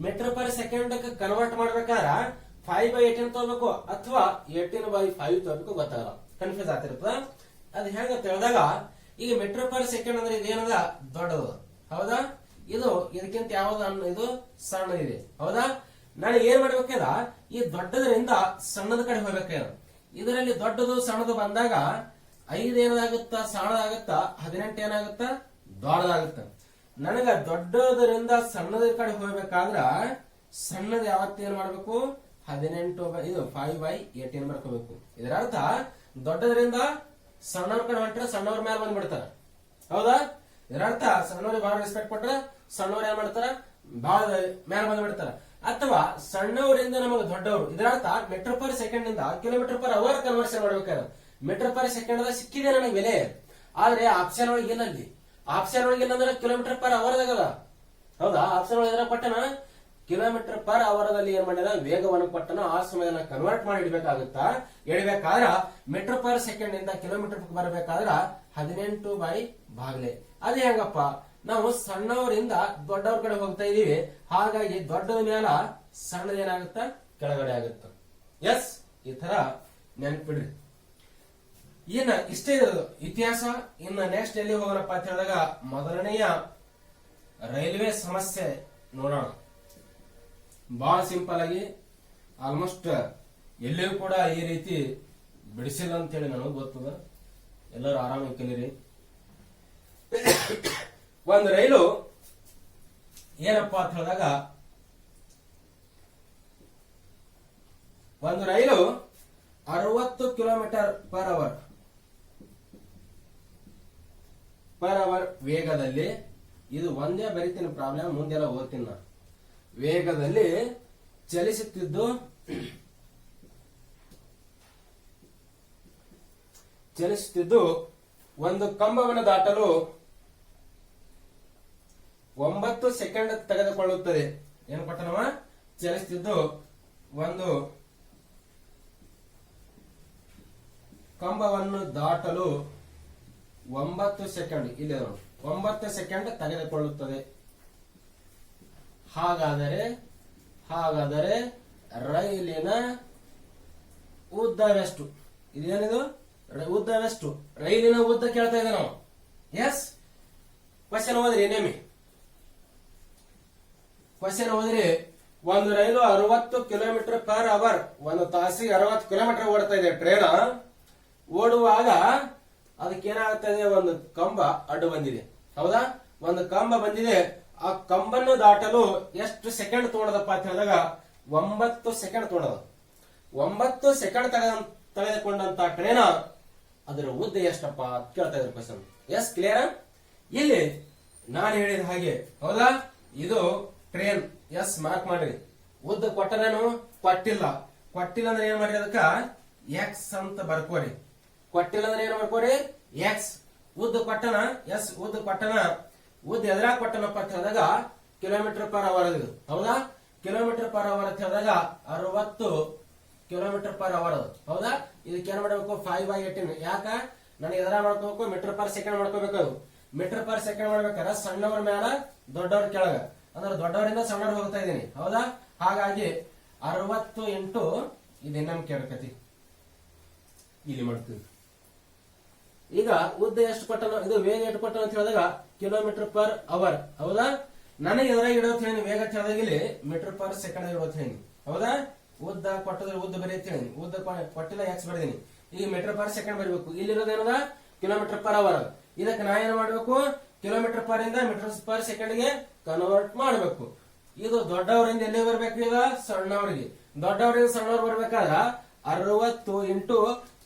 ಮೀಟರ್ ಪರ್ ಸೆಕೆಂಡ್ ಕನ್ವರ್ಟ್ ಮಾಡ್ಬೇಕಾದ್ರ 5/18 ತಗೋಬೇಕು ಅಥವಾ 18/5 ತಗೋಬೇಕು ಗೊತ್ತಾಗಲ್ಲ. ಕನ್ಫ್ಯೂಸ್ ಆಗ್ತಿರ್ತದ. ಅದು ಹೆಂಗಂತ ಹೇಳಿದಾಗ ಈಗ ಮೀಟರ್ ಪರ್ ಸೆಕೆಂಡ್ ಅಂದ್ರೆ ಇದೇನದ ದೊಡ್ಡದು, ಹೌದಾ? ಇದು ಇದಕ್ಕಿಂತ ಯಾವ್ದು ಇದು ಸಣ್ಣದಿದೆ, ಹೌದಾ? ನಾನು ಏನ್ ಮಾಡ್ಬೇಕದ ಈ ದೊಡ್ಡದರಿಂದ ಸಣ್ಣದ ಕಡೆ ಹೋಗ್ಬೇಕ. ಇದರಲ್ಲಿ ದೊಡ್ಡದು ಸಣ್ಣದು ಬಂದಾಗ 5 ಏನಾಗುತ್ತ ಸಣ್ಣದಾಗುತ್ತ, 18 ಏನಾಗುತ್ತ ದೊಡ್ಡದಾಗುತ್ತ. ನನಗ ದೊಡ್ಡದರಿಂದ ಸಣ್ಣದ ಕಡೆ ಹೋಗ್ಬೇಕಾದ್ರ ಸಣ್ಣದ ಯಾವತ್ತೇನ್ ಮಾಡ್ಬೇಕು 18 ಇದು 5/18 ಮಾಡ್ಕೋಬೇಕು. ಇದರ ಅರ್ಥ ದೊಡ್ಡದರಿಂದ ಸಣ್ಣವ್ರ ಕಡೆ ಹೊಂಟ್ರೆ ಸಣ್ಣವ್ರ ಮೇಲೆ ಬಂದ್ಬಿಡ್ತಾರ, ಹೌದಾ? ಇದರ ಅರ್ಥ ಸಣ್ಣವ್ರಿಗೆ ಬಹಳ ರೆಸ್ಪೆಕ್ಟ್ ಕೊಟ್ರೆ ಸಣ್ಣವ್ರು ಏನ್ ಮಾಡ್ತಾರ ಬಹಳ ಮೇಲೆ ಬಂದ್ಬಿಡ್ತಾರ. ಅಥವಾ ಸಣ್ಣವರಿಂದ ನಮಗೆ ದೊಡ್ಡವರು, ಇದರರ್ಥ ಮೀಟರ್ ಪರ್ ಸೆಕೆಂಡ್ ಇಂದ ಕಿಲೋಮೀಟರ್ ಪರ್ ಅವರ್ ಕನ್ವರ್ಷನ್ ಮಾಡ್ಬೇಕಾದ್ರೆ ಮೀಟರ್ ಪರ್ ಸೆಕೆಂಡ್ ಸಿಕ್ಕಿದೆ ನನಗೆ ಬೆಲೆ. ಆದ್ರೆ ಆಪ್ಷನ್ ಒಳಗೆ ಇಲ್ಲ. ಅಲ್ಲಿ ಆಪ್ಷನ್ ಒಳಗೆ ಇಲ್ಲ ಅಂದ್ರೆ ಕಿಲೋಮೀಟರ್ ಪರ್ ಅವರ್ ಆಗದ, ಹೌದಾ? ಆಪ್ಷನ್ ಒಳಗೆ ಕೊಟ್ಟನ ಕಿಲೋಮೀಟರ್ ಪರ್ ಅವರದಲ್ಲಿ ಏನ್ ಮಾಡಿದ ವೇಗವನ್ನು ಕೊಟ್ಟನ. ಆ ಸಮಯನ ಕನ್ವರ್ಟ್ ಮಾಡಿ ಇಡಬೇಕಾಗುತ್ತಾ. ಇಡಬೇಕಾದ್ರ ಮೀಟರ್ ಪರ್ ಸೆಕೆಂಡ್ ಇಂದ ಕಿಲೋಮೀಟರ್ ಬರಬೇಕಾದ್ರ 18/ಭಾಗಲೆ. ಅದೇ ಹೆಂಗಪ್ಪ, ನಾವು ಸಣ್ಣವರಿಂದ ದೊಡ್ಡವ್ರ ಕಡೆ ಹೋಗ್ತಾ ಇದೀವಿ. ಹಾಗಾಗಿ ದೊಡ್ಡದ ಮೇಲ ಸಣ್ಣದೇನಾಗುತ್ತ ಕೆಳಗಡೆ ಆಗುತ್ತ. ಎಸ್, ಈ ತರ ನೆನ್ಪಿಡ್ರಿ. ಇನ್ನ ಇಷ್ಟೇ ಇರೋದು ಇತಿಹಾಸ. ಇನ್ನ ನೆಕ್ಸ್ಟ್ ಎಲ್ಲಿ ಹೋಗೋಣಪ್ಪ ಅಂತ ಹೇಳಿದಾಗ ಮೊದಲನೆಯ ರೈಲ್ವೆ ಸಮಸ್ಯೆ ನೋಡೋಣ. ಬಹಳ ಸಿಂಪಲ್ ಆಗಿ, ಆಲ್ಮೋಸ್ಟ್ ಎಲ್ಲಿಯೂ ಕೂಡ ಈ ರೀತಿ ಬಿಡಿಸಿಲ್ಲ ಅಂತ ಹೇಳಿ ನನಗೆ ಗೊತ್ತದ. ಎಲ್ಲರೂ ಆರಾಮಾಗಿ ಕಲೀರಿ. ಒಂದು ರೈಲು ಏನಪ್ಪಾ ಅಂತ ಹೇಳಿದಾಗ ಒಂದು ರೈಲು 60 ಕಿಲೋಮೀಟರ್ ಪರ್ ಅವರ್ ವೇಗದಲ್ಲಿ, ಇದು ಒಂದೇ ಬರೀತೀನಿ ಪ್ರಾಬ್ಲಮ್, ಮುಂದೆಲ್ಲ ಓದ್ತೀನಿ ನಾನು. ವೇಗದಲ್ಲಿ ಚಲಿಸುತ್ತಿದ್ದು ಒಂದು ಕಂಬವನ್ನು ದಾಟಲು 9 ಸೆಕೆಂಡ್ ತೆಗೆದುಕೊಳ್ಳುತ್ತದೆ. ಏನು ಕೊಟ್ಟನವ? ಚಲಿಸುತ್ತಿದ್ದು ಒಂದು ಕಂಬವನ್ನು ದಾಟಲು 9 ಸೆಕೆಂಡ್, ಇಲ್ಲಿ 9 ಸೆಕೆಂಡ್ ತೆಗೆದುಕೊಳ್ಳುತ್ತದೆ. ಹಾಗಾದರೆ ರೈಲಿನ ಉದ್ದವೆಷ್ಟು? ಇದೇನಿದು ಉದ್ದವೆಷ್ಟು? ರೈಲಿನ ಉದ್ದ ಕೇಳ್ತಾ ಇದ್ದೆ ನಾವು. ಎಸ್, ಕ್ವಶನ್ ಓದ್ರಿ. ನೇಮಿ ಕ್ವಶನ್ ಓದ್ರಿ. ಒಂದು ರೈಲು 60 ಕಿಲೋಮೀಟರ್ ಪರ್ ಅವರ್, ಒಂದು ತಾಸಿಗೆ 60 ಕಿಲೋಮೀಟರ್ ಓಡ್ತಾ ಇದೆ ಟ್ರೈನ್. ಓಡುವಾಗ ಅದಕ್ಕೇನಾಗ್ತದೆ, ಒಂದು ಕಂಬ ಅಡ್ಡು ಬಂದಿದೆ, ಹೌದಾ? ಒಂದು ಕಂಬ ಬಂದಿದೆ. ಆ ಕಂಬನ್ನು ದಾಟಲು ಎಷ್ಟು ಸೆಕೆಂಡ್ ತಗೊಂಡದಪ್ಪ ಅಂತ ಹೇಳಿದಾಗ 9 ಸೆಕೆಂಡ್ ತಗೊಂಡದ. 9 ಸೆಕೆಂಡ್ ತೆಗೆದುಕೊಂಡಂತ ಟ್ರೈನ್ ಅದರ ಉದ್ದ ಎಷ್ಟಪ್ಪ ಅಂತ ಕೇಳ್ತಾ ಇದ್ರು ಕ್ವಶನ್. S, clear? ಇಲ್ಲಿ ನಾನು ಹೇಳಿದ ಹಾಗೆ, ಹೌದಾ? ಇದು ಟ್ರೈನ್. ಎಸ್, ಮಾರ್ಕ್ ಮಾಡ್ರಿ. ಉದ್ದ ಕೊಟ್ಟನೇನು? ಕೊಟ್ಟಿಲ್ಲ ಅಂದ್ರೆ ಏನ್ ಮಾಡ್ರಿ, ಅದಕ್ಕ ಎಕ್ಸ್ ಅಂತ ಬರ್ಕೋರಿ. ಕೊಟ್ಟಿಲ್ಲ ಅಂದ್ರೆ ಏನ್ ಬರ್ಕೋರಿ? ಎಕ್ಸ್. ಉದ್ದ ಕೊಟ್ಟನ. ಎಸ್, ಉದ್ದ ಕೊಟ್ಟನ. ಉದ್ದ ಎದ್ರಾಗ ಕೊಟ್ಟನಪ್ಪ ಅಂತ ಹೇಳಿದಾಗ ಕಿಲೋಮೀಟರ್ ಪರ್ ಅವರ್ ಅದು, ಹೌದಾ? ಕಿಲೋಮೀಟರ್ ಪರ್ ಅವರ್ ಅಂತ ಹೇಳಿದಾಗ 60 ಕಿಲೋಮೀಟರ್ ಪರ್ ಅವರ್ ಅದು, ಹೌದಾ? ಇದಕ್ಕೆ ಏನ್ ಮಾಡಬೇಕು? 5/18. ಯಾಕ? ನನಗೆ ಎದ್ರ ಮಾಡ್ಕೋಬೇಕು? ಮೀಟರ್ ಪರ್ ಸೆಕೆಂಡ್ ಮಾಡ್ಕೋಬೇಕು. ಅದು ಮೀಟರ್ ಪರ್ ಸೆಕೆಂಡ್ ಮಾಡ್ಬೇಕಾದ್ರೆ ಸಣ್ಣವ್ರ ಮೇಲ ದೊಡ್ಡವ್ರ ಕೆಳಗ, ಅಂದ್ರೆ ದೊಡ್ಡವರಿಂದ ಸಣ್ಣವ್ರ ಹೋಗ್ತಾ ಇದ್ದೀನಿ, ಹೌದಾ? ಹಾಗಾಗಿ 60 ಇಂಟು ಇದು ನಮ್ ಕೇಳಕತಿ ಇಲ್ಲಿ ಮಾಡ್ತೀವಿ. ಈಗ ಉದ್ದ ಎಷ್ಟು ಕೊಟ್ಟನ, ಇದು ವೇಗ ಎಷ್ಟು ಕೊಟ್ಟನ ಅಂತ ಹೇಳಿದಾಗ ಕಿಲೋಮೀಟರ್ ಪರ್ ಅವರ್, ಹೌದಾ? ನನಗೆ ಎದುರಾಗಿ ಇಡೋತ್ ಹೇಳಿ ವೇಗ ಹೇಳಿದಾಗ ಇಲ್ಲಿ ಮೀಟರ್ ಪರ್ ಸೆಕೆಂಡ್ ಇಡೋತ್ ಹೇಳಿ, ಹೌದಾ? ಉದ್ದ ಕೊಟ್ಟದ್ರೆ ಉದ್ದ ಬರೀತ್ ಹೇಳಿ, ಉದ್ದ ಕೊಟ್ಟಿಲ್ಲ ಎಕ್ಸ್ ಬರೀದೀನಿ. ಈಗ ಮೀಟರ್ ಪರ್ ಸೆಕೆಂಡ್ ಬರೀಬೇಕು. ಇಲ್ಲಿರೋದೇನದ ಕಿಲೋಮೀಟರ್ ಪರ್ ಅವರ್. ಇದಕ್ಕೆ ನಾ ಏನ್ ಮಾಡ್ಬೇಕು? ಕಿಲೋಮೀಟರ್ ಪರ್ ಇಂದ ಮೀಟರ್ ಪರ್ ಸೆಕೆಂಡ್ ಗೆ ಕನ್ವರ್ಟ್ ಮಾಡಬೇಕು. ಇದು ದೊಡ್ಡವರಿಂದ ಎಲ್ಲಿ ಬರ್ಬೇಕು? ಈಗ ಸಣ್ಣವರಿಗೆ. ದೊಡ್ಡವರಿಂದ ಸಣ್ಣವ್ರು ಬರ್ಬೇಕಾದ್ರ 60 ಇಂಟು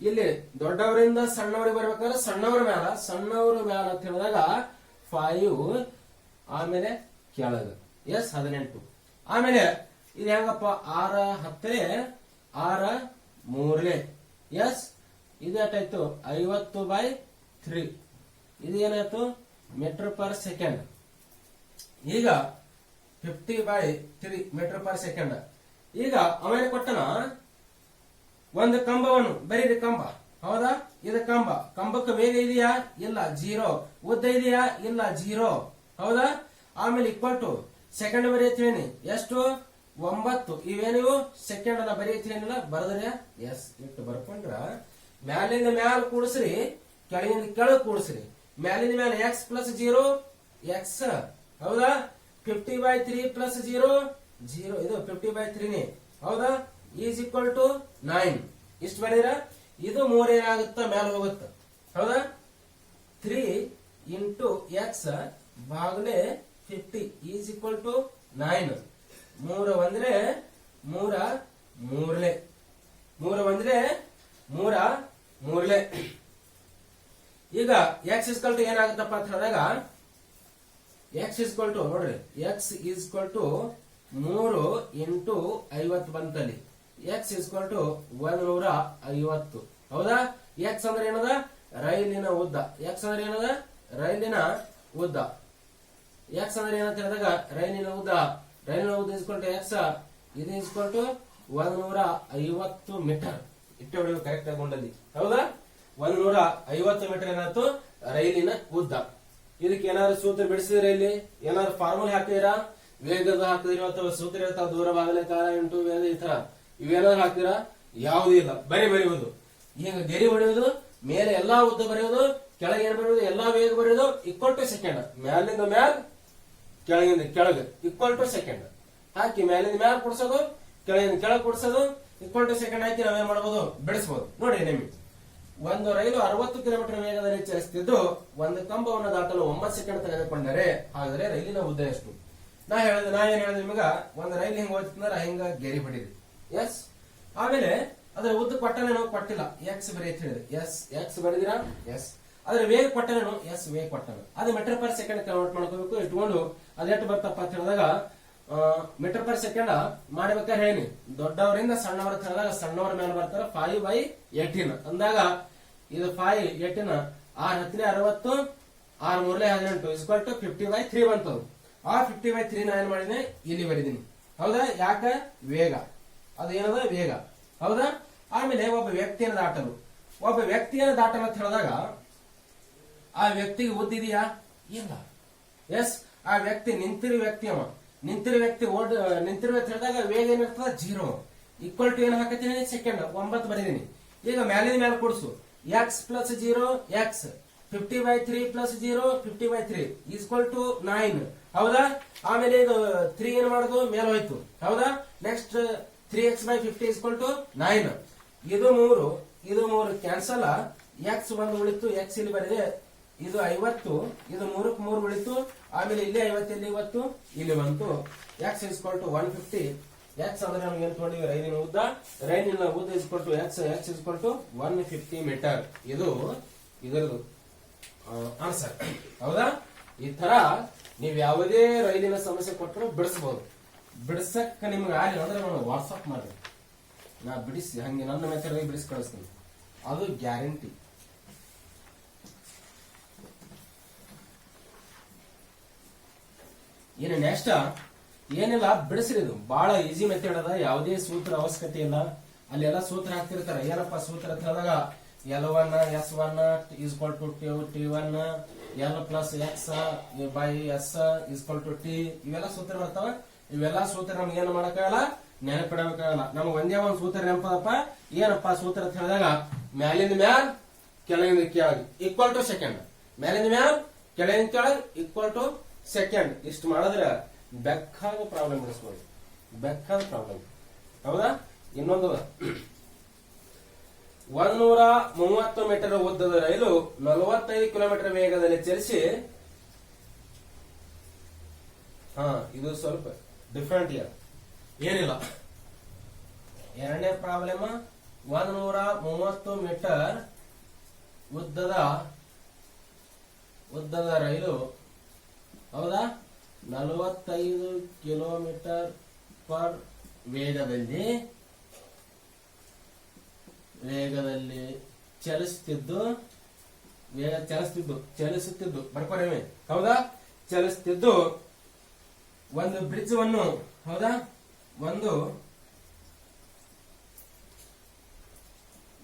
ಇಲ್ಲಿ ದೊಡ್ಡವರಿಂದ ಸಣ್ಣವರಿಗೆ ಬರ್ಬೇಕಾದ್ರೆ ಸಣ್ಣವ್ರ ಮ್ಯಾಲ ಅಂತ ಹೇಳಿದಾಗ 5, ಆಮೇಲೆ ಕೆಳಗ. ಎಸ್, 18. ಆಮೇಲೆ ಇದು ಹೆಂಗಪ್ಪ? 6 10 6 3. ಎಸ್, ಇದು ಎಷ್ಟಾಯ್ತು? 50/3. ಇದು ಏನಾಯ್ತು? Metre per second. ಈಗ 50/3 ಮೀಟರ್ ಪರ್ ಸೆಕೆಂಡ್. ಈಗ ಆಮೇಲೆ ಕೊಟ್ಟನ ಒಂದು ಕಂಬವನ್ನು ಬರೀರಿ, ಕಂಬ ಹೌದಾ, ಇದು ಕಂಬ. ಕಂಬಕ್ಕೆ ವೇಗ ಇದೆಯಾ? ಇಲ್ಲ, 0. ಉದ್ದ ಇದೆಯಾ? ಇಲ್ಲ, 0. ಹೌದಾ. ಆಮೇಲೆ ಈಕ್ವಲ್ ಟು ಸೆಕೆಂಡ್ ಬರೆಯುತ್ತೀನಿ ಎಷ್ಟು? 9. ಇವೇನಿವು ಸೆಕೆಂಡ್ ಅನ್ನ ಬರೆಯುತ್ತೀನಿಲ್ಲ, ಬರದ್ರೆ ಎಸ್ ಇಟ್ಟು ಬರ್ಕೊಂಡ್ರ ಮ್ಯಾಲಿಂದ ಮ್ಯಾಲ ಕೂಡಿಸ್ರಿ, ಕೆಳಗಿಂದ ಕೆಳಗೆ ಕೂಡಿಸ್ರಿ. ಮ್ಯಾಲಿಂದ ಮ್ಯಾಲ ಎಕ್ಸ್ ಪ್ಲಸ್ 0 ಎಕ್ಸ್, ಹೌದಾ. 50/3 ಪ್ಲಸ್ 0 0, ಇದು 50/3 ಹೌದಾ, ಈಸ್ ಈಕ್ವಲ್ ಟು 9. ಇಷ್ಟು ಬರೀರ. ಇದು 3 ಏನಾಗುತ್ತ ಮೇಲೆ ಹೋಗುತ್ತ, ಹೌದಾ. 3 ಇಂಟು ಎಕ್ಸ್ ಬಾಗಲೆ 50 ಈಸ್ ಈಕ್ವಲ್ ಟು 9. 3 ಒಂದ್ರೆ 3 ಮೂರ್ಲೆ, 3 ಒಂದ್ರೆ 3 ಮೂರ್ಲೆ. ಈಗ ಎಕ್ಸ್ ಇಸ್ಕಲ್ ಟು ಏನಾಗುತ್ತಪ್ಪ ಅಂತ ಹೇಳಿದಾಗ, ಎಕ್ಸ್ ಇಸ್ಕಲ್ ಟು ನೋಡ್ರಿ, ಎಕ್ಸ್ ಇಸ್ಕಲ್ ಟು 3 ಇಂಟು 50 ಬಂತಲ್ಲಿ. ಎಕ್ಸ್ ಇಸ್ಕಲ್ ಟು 150, ಹೌದಾ. ಎಕ್ಸ್ ಅಂದ್ರೆ ಏನದ? ರೈಲಿನ ಉದ್ದ. ಎಕ್ಸ್ ಅಂದ್ರೆ ಏನದ? ರೈಲಿನ ಉದ್ದ. ಎಕ್ಸ್ ಅಂದ್ರೆ ಏನಂತ ಹೇಳಿದಾಗ ರೈಲಿನ ಉದ್ದ. ರೈಲಿನ ಉದ್ದ ಇಸ್ಕಲ್ ಟು ಎಕ್ಸ್, ಇದು ಇಸ್ಕಲ್ ಟು 150 ಮೀಟರ್. ಇಟ್ಟೆ ಹೊಡೆಯುವ ಕರೆಕ್ಟ್ ಆಗಿ, ಹೌದಾ. 150 ಮೀಟರ್ ಏನಾಯ್ತು ರೈಲಿನ ಉದ್ದ. ಇದಕ್ಕೆ ಏನಾದ್ರು ಸೂತ್ರ ಬಿಡಿಸಿದ್ರೆ, ಇಲ್ಲಿ ಏನಾದ್ರು ಫಾರ್ಮುಲಾ ಹಾಕಿದಿರಾ? ವೇಗದ ಹಾಕಿದಿರೋ ಅಥವಾ ಸೂತ್ರ ಇರ್ತಾವ, ದೂರ ಬಾಗಲೆ ಕಾಲ ಇಂಟು ವೇಗ, ಈ ತರ ಇವೇನಾದ್ರು ಹಾಕ್ತೀರಾ? ಯಾವುದೂ ಇಲ್ಲ, ಬರೆಯುವುದು. ಈಗ ಗೆರೆ ಹೊಡೆಯುವುದು, ಮೇಲೆ ಎಲ್ಲಾ ಉದ್ದ ಬರೆಯುವುದು, ಕೆಳಗೆ ಏನ್ ಬರೆಯುವುದು? ಎಲ್ಲಾ ವೇಗ ಬರೆಯುವುದು. ಈಕ್ವಲ್ ಟು ಸೆಕೆಂಡ್, ಮ್ಯಾಲಿಂದ ಮ್ಯಾಲ್ ಕೆಳಗಿಂದ ಕೆಳಗೆ ಈಕ್ವಲ್ ಟು ಸೆಕೆಂಡ್ ಹಾಕಿ, ಮ್ಯಾಲಿಂದ ಮ್ಯಾಲ್ ಕೊಡ್ಸೋದು, ಕೆಳಗಿಂದ ಕೆಳಗೆ ಕೊಡ್ಸೋದು, ಈಕ್ವಲ್ ಟು ಸೆಕೆಂಡ್ ಹಾಕಿ ನಾವೇನ್ ಮಾಡಬಹುದು? ಬೆಳೆಸಬಹುದು. ನೋಡಿ ನಿಮಗೆ ಒಂದು ರೈಲು 60 ಕಿಲೋಮೀಟರ್ ವೇಗದಲ್ಲಿ ಚಲಿಸುತ್ತಿದ್ದು ಒಂದು ಕಂಬವನ್ನು ದಾಟಲು 9 ಸೆಕೆಂಡ್ ತೆಗೆದುಕೊಂಡರೆ ಹಾಗಾದ್ರೆ ರೈಲಿನ ಉದ್ದ ಎಷ್ಟು? ನಾ ಏನ್ ಹೇಳಿದೆ ನಿಮಗ, ಒಂದು ರೈಲ್ ಹಿಂಗ ಹೋಗ್ತಂದ್ರೆ ಹಿಂಗ ಗೆರಿ ಹೊಡಿದ್ರಿ, ಎಸ್. ಆಮೇಲೆ ಅದ್ರ ಉದ್ದ ಕೊಟ್ಟನೇನು? ಕೊಟ್ಟಿಲ್ಲ, ಎಕ್ಸ್ ಬರೀತ್ ಹೇಳಿದ್ರಿ, ಎಸ್ ಎಕ್ಸ್ ಬರೆದಿರಾ, ಎಸ್. ಅದ್ರ ವೇಗ ಕೊಟ್ಟನೇನು? ಎಸ್ ವೇಗ ಕೊಟ್ಟನ. ಅದು ಮೀಟರ್ ಪರ್ ಸೆಕೆಂಡ್ ಕನ್ವರ್ಟ್ ಮಾಡ್ಕೋಬೇಕು. ಇಟ್ಕೊಂಡು ಅದೆಷ್ಟು ಬರ್ತಪ್ಪ ಅಂತ ಹೇಳಿದಾಗ, ಮೀಟರ್ ಪರ್ ಸೆಕೆಂಡ್ ಮಾಡ್ಬೇಕಾದ್ರೆ ಹೇಳಿ, ದೊಡ್ಡವರಿಂದ ಸಣ್ಣವರ ಹೇಳಿದಾಗ ಸಣ್ಣವರ ಮೇಲೆ ಬರ್ತಾರ 5/18 ಅಂದಾಗ, ಇದು 5/18 6×10 = 6 × 3 = 18 ಇಸ್ಕ್ವಲ್ ಟು 50/3 ಬಂತು. ಆ 50/3 ನಾ ಏನ್ ಮಾಡಿದೀನಿ? ಇಲ್ಲಿ ಬರೀದೀನಿ, ಹೌದಾ. ಯಾಕ? ವೇಗ, ಅದು ಏನದ? ವೇಗ, ಹೌದಾ. ಆಮೇಲೆ ಒಬ್ಬ ವ್ಯಕ್ತಿಯನ್ನು ದಾಟಲು ಅಂತ ಹೇಳಿದಾಗ, ಆ ವ್ಯಕ್ತಿಗೆ ಉದ್ದಿದೆಯಾ? ಇಲ್ಲ, ಎಸ್. ಆ ವ್ಯಕ್ತಿ ನಿಂತಿರೋ ವ್ಯಕ್ತಿ, ಅವ ನಿಂತಿರೋ ವ್ಯಕ್ತಿ ಹೇಳಿದಾಗ ವೇಗ ಏನಿರ್ತದ? 0. ಈಕ್ವಲ್ ಟು ಏನ್ ಹಾಕತ್ತೀನಿ? ಸೆಕೆಂಡ್. 9 ಬರೀದೀನಿ. ಈಗ ಮ್ಯಾಲಿನ ಮೇಲೆ ಕೊಡಿಸು, x plus 0 x, 50/3 plus 0 50/3 equal to 9, ಹೌದಾ. ಆಮೇಲೆ ಇದು 3 ಏನ್ ಮಾಡುದು? ಮೇಲೆ ಹೋಯ್ತು, ಹೌದಾ. Next 3x/50 equal to 9. ಇದು 3 ಕ್ಯಾನ್ಸಲ್. ಎಕ್ಸ್ ಒಂದು ಉಳಿತು, ಎಕ್ಸ್ ಇಲ್ಲಿ ಬರಿದೆ. ಇದು 50, ಇದು 3ಕ್ಕೆ 3 ಉಳಿತು. ಆಮೇಲೆ ಇಲ್ಲಿ 50, ಇಲ್ಲಿ 50, ಇಲ್ಲಿ ಬಂತು. X equal to 150. ಎಕ್ಸ್ ಅಂದ್ರೆ ನಮ್ಗೆ ಏನ್ ತಗೊಂಡಿವಿ? ರೈಲಿನ ಉದ್ದ. ರೈಲಿನ ಉದ್ದ equal to x equal to 150 metre. ಇದು ಇದರದು ಆನ್ಸರ್, ಹೌದಾ. ಈ ತರ ನೀವ್ ಯಾವುದೇ ರೈಲಿನ ಸಮಸ್ಯೆ ಕೊಟ್ಟರು ಬಿಡಿಸಬಹುದು. ಬಿಡಿಸಕ್ ನಿಮ್ಗೆ ಆಗಲಿ ಅಂದ್ರೆ ನಾನು ವಾಟ್ಸಪ್ ಮಾಡಿ, ನಾ ಬಿಡಿಸಿ ಹಂಗೆ ನನ್ನ ಮೆಥಡ್ ಬಿಡಿಸಿ ಕಳಿಸ್ತೀನಿ, ಅದು ಗ್ಯಾರಂಟಿ. ಇನ್ನು ನೆಕ್ಸ್ಟ್ ಏನಿಲ್ಲ, ಬಿಡಿಸ್ರಿ. ಇದು ಬಹಳ ಈಸಿ ಮೆಥಡ್ ಅದ, ಯಾವುದೇ ಸೂತ್ರ ಅವಶ್ಯಕತೆ ಇಲ್ಲ. ಅಲ್ಲೆಲ್ಲ ಸೂತ್ರ ಹಾಕ್ತಿರ್ತಾರ. ಏನಪ್ಪಾ ಸೂತ್ರ ಅಂತ ಹೇಳಿದಾಗ, L1 S1 equal to T1 L plus x by s equal to t, ಇವೆಲ್ಲ ಸೂತ್ರ ಬರ್ತಾವ. ಇವೆಲ್ಲ ಸೂತ್ರ ನಮ್ಗೆ ಏನು ಮಾಡಕ್ಕಾಗಲ್ಲ, ನೆನಪಿಡಬೇಕಾಗಲ್ಲ. ನಮ್ಗೆ ಒಂದೇ ಒಂದು ಸೂತ್ರ ನೆನಪದಪ್ಪ. ಏನಪ್ಪಾ ಸೂತ್ರ ಅಂತ ಹೇಳಿದಾಗ, ಮ್ಯಾಲಿಂದ ಮ್ಯಾಲ್ ಕೆಳಗಿಂದ ಕೆಳಗೆ ಈಕ್ವಲ್ ಟು ಸೆಕೆಂಡ್, ಮ್ಯಾಲಿಂದ ಮ್ಯಾಲ್ ಕೆಳಗಿಂದ ಕೆಳಗೆ ಈಕ್ವಲ್ ಟು ಸೆಕೆಂಡ್. ಇಷ್ಟು ಮಾಡಿದ್ರೆ ಬೆಕ್ಕಾಗ ಪ್ರಾಬ್ಲಮ್ ಬಿಡಿಸ್ಬೋದು, ಬೆಕ್ಕಾಗ ಪ್ರಾಬ್ಲಮ್, ಹೌದಾ. ಇನ್ನೊಂದು 130 ಮೀಟರ್ ಉದ್ದದ ರೈಲು 45 ಕಿಲೋಮೀಟರ್ ವೇಗದಲ್ಲಿ ಚಲಿಸಿ, ಇದು ಸ್ವಲ್ಪ ಡಿಫ್ರೆಂಟ್ ಇಯರ್, ಏನಿಲ್ಲ. ಎರಡನೇ ಪ್ರಾಬ್ಲಮ್, 130 ಮೀಟರ್ ಉದ್ದದ ರೈಲು, ಹೌದಾ, 45 ಕಿಲೋಮೀಟರ್ ಪರ್ ವೇಗದಲ್ಲಿ ಚಲಿಸುತ್ತಿದ್ದು ಬರ್ಕೋರೇವೆ, ಹೌದಾ. ಚಲಿಸುತ್ತಿದ್ದು ಒಂದು ಬ್ರಿಡ್ಜ್ ವನ್ನು, ಹೌದಾ, ಒಂದು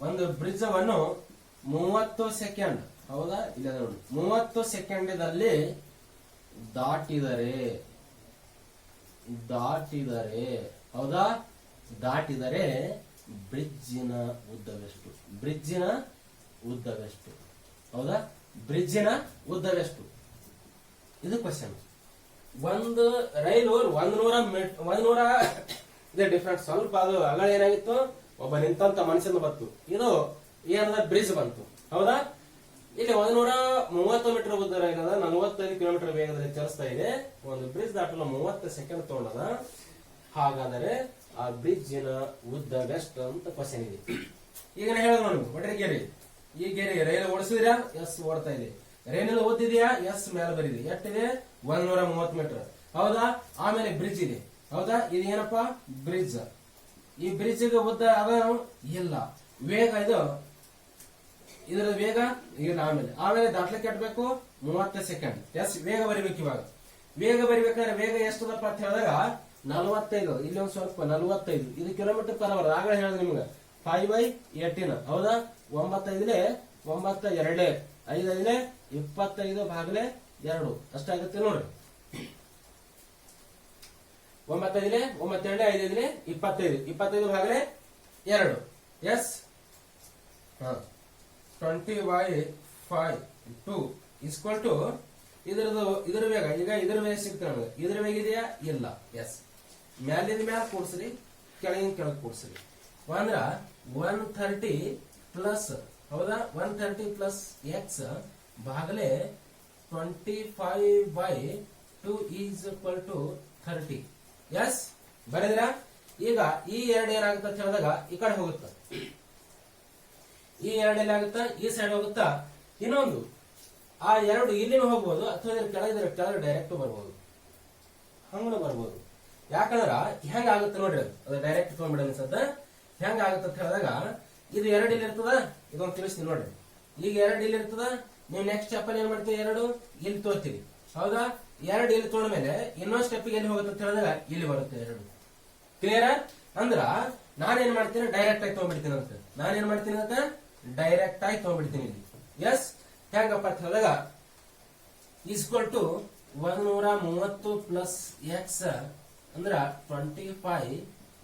ಒಂದು ಬ್ರಿಡ್ಜ್ ಅನ್ನು 30 ಸೆಕೆಂಡ್, ಹೌದಾ, ಇಲ್ಲ ನೋಡಿ, 30 ಸೆಕೆಂಡದಲ್ಲಿ ದಾಟಿದರೆ, ಹೌದಾ, ದಾಟಿದರೆ ಬ್ರಿಡ್ಜಿನ ಉದ್ದವೆಷ್ಟು? ಬ್ರಿಡ್ಜಿನ ಉದ್ದವೆಷ್ಟು? ಹೌದಾ, ಬ್ರಿಡ್ಜಿನ ಉದ್ದವೆಷ್ಟು? ಇದು ಕ್ವಶನ್. ಒಂದು ರೈಲು 100 ಇದೆ ಡಿಫ್ರೆಂಟ್. ಸ್ವಲ್ಪ ಅದು ಅಗಳ ಏನಾಗಿತ್ತು, ಒಬ್ಬ ನಿಂತಂತ ಮನುಷ್ಯನ ಬಂತು, ಇದು ಏನದ ಬ್ರಿಡ್ಜ್ ಬಂತು, ಹೌದಾ. ಇಲ್ಲಿ 130 ಮೀಟರ್ ಉದ್ದ ರೈಲ್ ಅದ, 45 ಕಿಲೋಮೀಟರ್ ವೇಗದಲ್ಲಿ ಚಲಿಸ್ತಾ ಇದೆ. ಒಂದು ಬ್ರಿಡ್ಜ್ ದಾಟಲು 30 ಸೆಕೆಂಡ್ ತಗೊಂಡದ. ಹಾಗಾದರೆ ಆ ಬ್ರಿಡ್ಜಿನ ಉದ್ದವೆಷ್ಟು ಅಂತ ಕ್ವಶನ್ ಇದೆ. ಈಗ ಹೇಳೋದು ನೋಡಿ, ಒಟ್ಟರೆ ಗೆರೆ, ಈ ಗೆರೆ ರೈಲು ಓಡಿಸಿದ್ರಾ? ಎಸ್, ಓಡ್ತಾ ಇದೆ. ರೈಲ್ ಓದಿದ್ಯಾ? ಎಸ್, ಮೇಲೆ ಬರೀರಿ. ಎಷ್ಟಿದೆ? 130 ಮೀಟರ್, ಹೌದಾ. ಆಮೇಲೆ ಬ್ರಿಡ್ಜ್ ಇದೆ, ಹೌದಾ. ಇದು ಏನಪ್ಪಾ? ಬ್ರಿಡ್ಜ್. ಈ ಬ್ರಿಡ್ಜ್ ಉದ್ದ ಅದ ಇಲ್ಲ, ವೇಗ ಇದು, ಇದರ ವೇಗ ಇಲ್ಲ. ಆಮೇಲೆ ದಾಟ್ಲಿಕ್ಕೆ ಎಟ್ಬೇಕು? 30 ಸೆಕೆಂಡ್. ಎಸ್, ವೇಗ ಬರಿಬೇಕು. ಇವಾಗ ವೇಗ ಬರಿಬೇಕಾದ್ರೆ ವೇಗ ಎಷ್ಟದಪ್ಪ ಅಂತ ಹೇಳಿದಾಗ 45, ಇಲ್ಲಿ ಒಂದು ಸ್ವಲ್ಪ 45, ಇದು ಕಿಲೋಮೀಟರ್ ಪರ್ ಅವರ್. ಆಗಲೇ ಹೇಳಿದ್ರೆ ನಿಮ್ಗೆ 5/18, ಹೌದಾ. 9 9 2 5 25 ಭಾಗಲೆ 2 ಅಷ್ಟಾಗುತ್ತೆ ನೋಡ್ರಿ. 9 9 2 5 25 ಭಾಗಲೆ 2. ಎಸ್, 20/5 ಇಸ್ಕ್ವಲ್ ಟು ಇದರ ವೇಗ. ಈಗ ಇದರ ವೇಗ ಸಿಗ್ತದೆ ನಮಗೆ. ಇದರ ವೇಗ ಇದೆಯಾ? ಇಲ್ಲ. ಎಸ್, ಮ್ಯಾಲಿಂದ ಮ್ಯಾಲ ಕೂಡ್ಸ್ರಿ, ಕೆಳಗಿನ ಕೆಳಗೆ ಕೂಡ್ಸ್ರಿ. ಅಂದ್ರ 130 ಪ್ಲಸ್, ಹೌದಾ, 130 ಪ್ಲಸ್ ಎಕ್ಸ್ ಭಾಗಲೆ 25/2 ಈಸ್ ಈಕ್ವಲ್ ಟು 30. ಎಸ್, ಬರೆದಿರಾ? ಈಗ ಈ ಎರಡು ಏನಾಗುತ್ತೆ ಅಂತ ಹೇಳಿದಾಗ ಈ ಕಡೆ ಹೋಗುತ್ತಾ, ಈ ಎರಡು ಏನಾಗುತ್ತಾ, ಈ ಸೈಡ್ ಹೋಗುತ್ತಾ. ಇನ್ನೊಂದು ಆ ಎರಡು ಇಲ್ಲಿನೂ ಹೋಗ್ಬೋದು, ಅಥವಾ ಕೆಳಗೆ ಡೈರೆಕ್ಟ್ ಬರ್ಬೋದು, ಹಂಗೂ ಬರ್ಬೋದು. ಯಾಕಂದ್ರ ಹೆಂಗಾಗುತ್ತೆ ನೋಡ್ರಿ, ಅದು ಡೈರೆಕ್ಟ್ ತಗೊಂಡ್ಬಿಡ ಅನ್ಸತ್ತ. ಹೆಂಗಾಗುತ್ತೆ ಅಂತ ಹೇಳಿದಾಗ ಇದು 2 ಇಲ್ಲಿ ಇರ್ತದ, ಇದೊಂದು ತಿಳಿಸ್ತೀನಿ ನೋಡ್ರಿ. ಈಗ 2 ಇಲ್ಲಿ ಇರ್ತದ, ನೀವು ನೆಕ್ಸ್ಟ್ ಸ್ಟೆಪ್ ಅಲ್ಲಿ ಏನ್ ಮಾಡ್ತೀವಿ? 2 ಇಲ್ಲಿ ತೋರ್ತೀವಿ, ಹೌದಾ. 2 ಇಲ್ಲಿ ತೊಗೊಂಡ್ಮೇಲೆ ಇನ್ನೊಂದು ಸ್ಟೆಪ್ ಎಲ್ಲಿ ಹೋಗುತ್ತೆ ಅಂತ ಹೇಳಿದಾಗ ಇಲ್ಲಿ ಬರುತ್ತೆ 2. ಕ್ಲಿಯರ್? ಅಂದ್ರ ನಾನೇನ್ ಮಾಡ್ತೀನಿ? ಡೈರೆಕ್ಟ್ ಆಗಿ ತಗೊಂಡ್ಬಿಡ್ತೀನಿ ಅಂತ. ನಾನೇನ್ ಮಾಡ್ತೀನಿ ಅಂತ? ಡೈರೆಕ್ಟ್ ಆಗಿ ತಗೊಂಡ್ಬಿಡ್ತೀನಿ ಇಲ್ಲಿ. ಎಸ್, ಹೆಂಗಪ್ಪ ಅಂತ ಹೇಳಿದಾಗ ಈಕ್ವಲ್ ಟು 130 ಪ್ಲಸ್ ಎಕ್ಸ್ ಅಂದ್ರ 25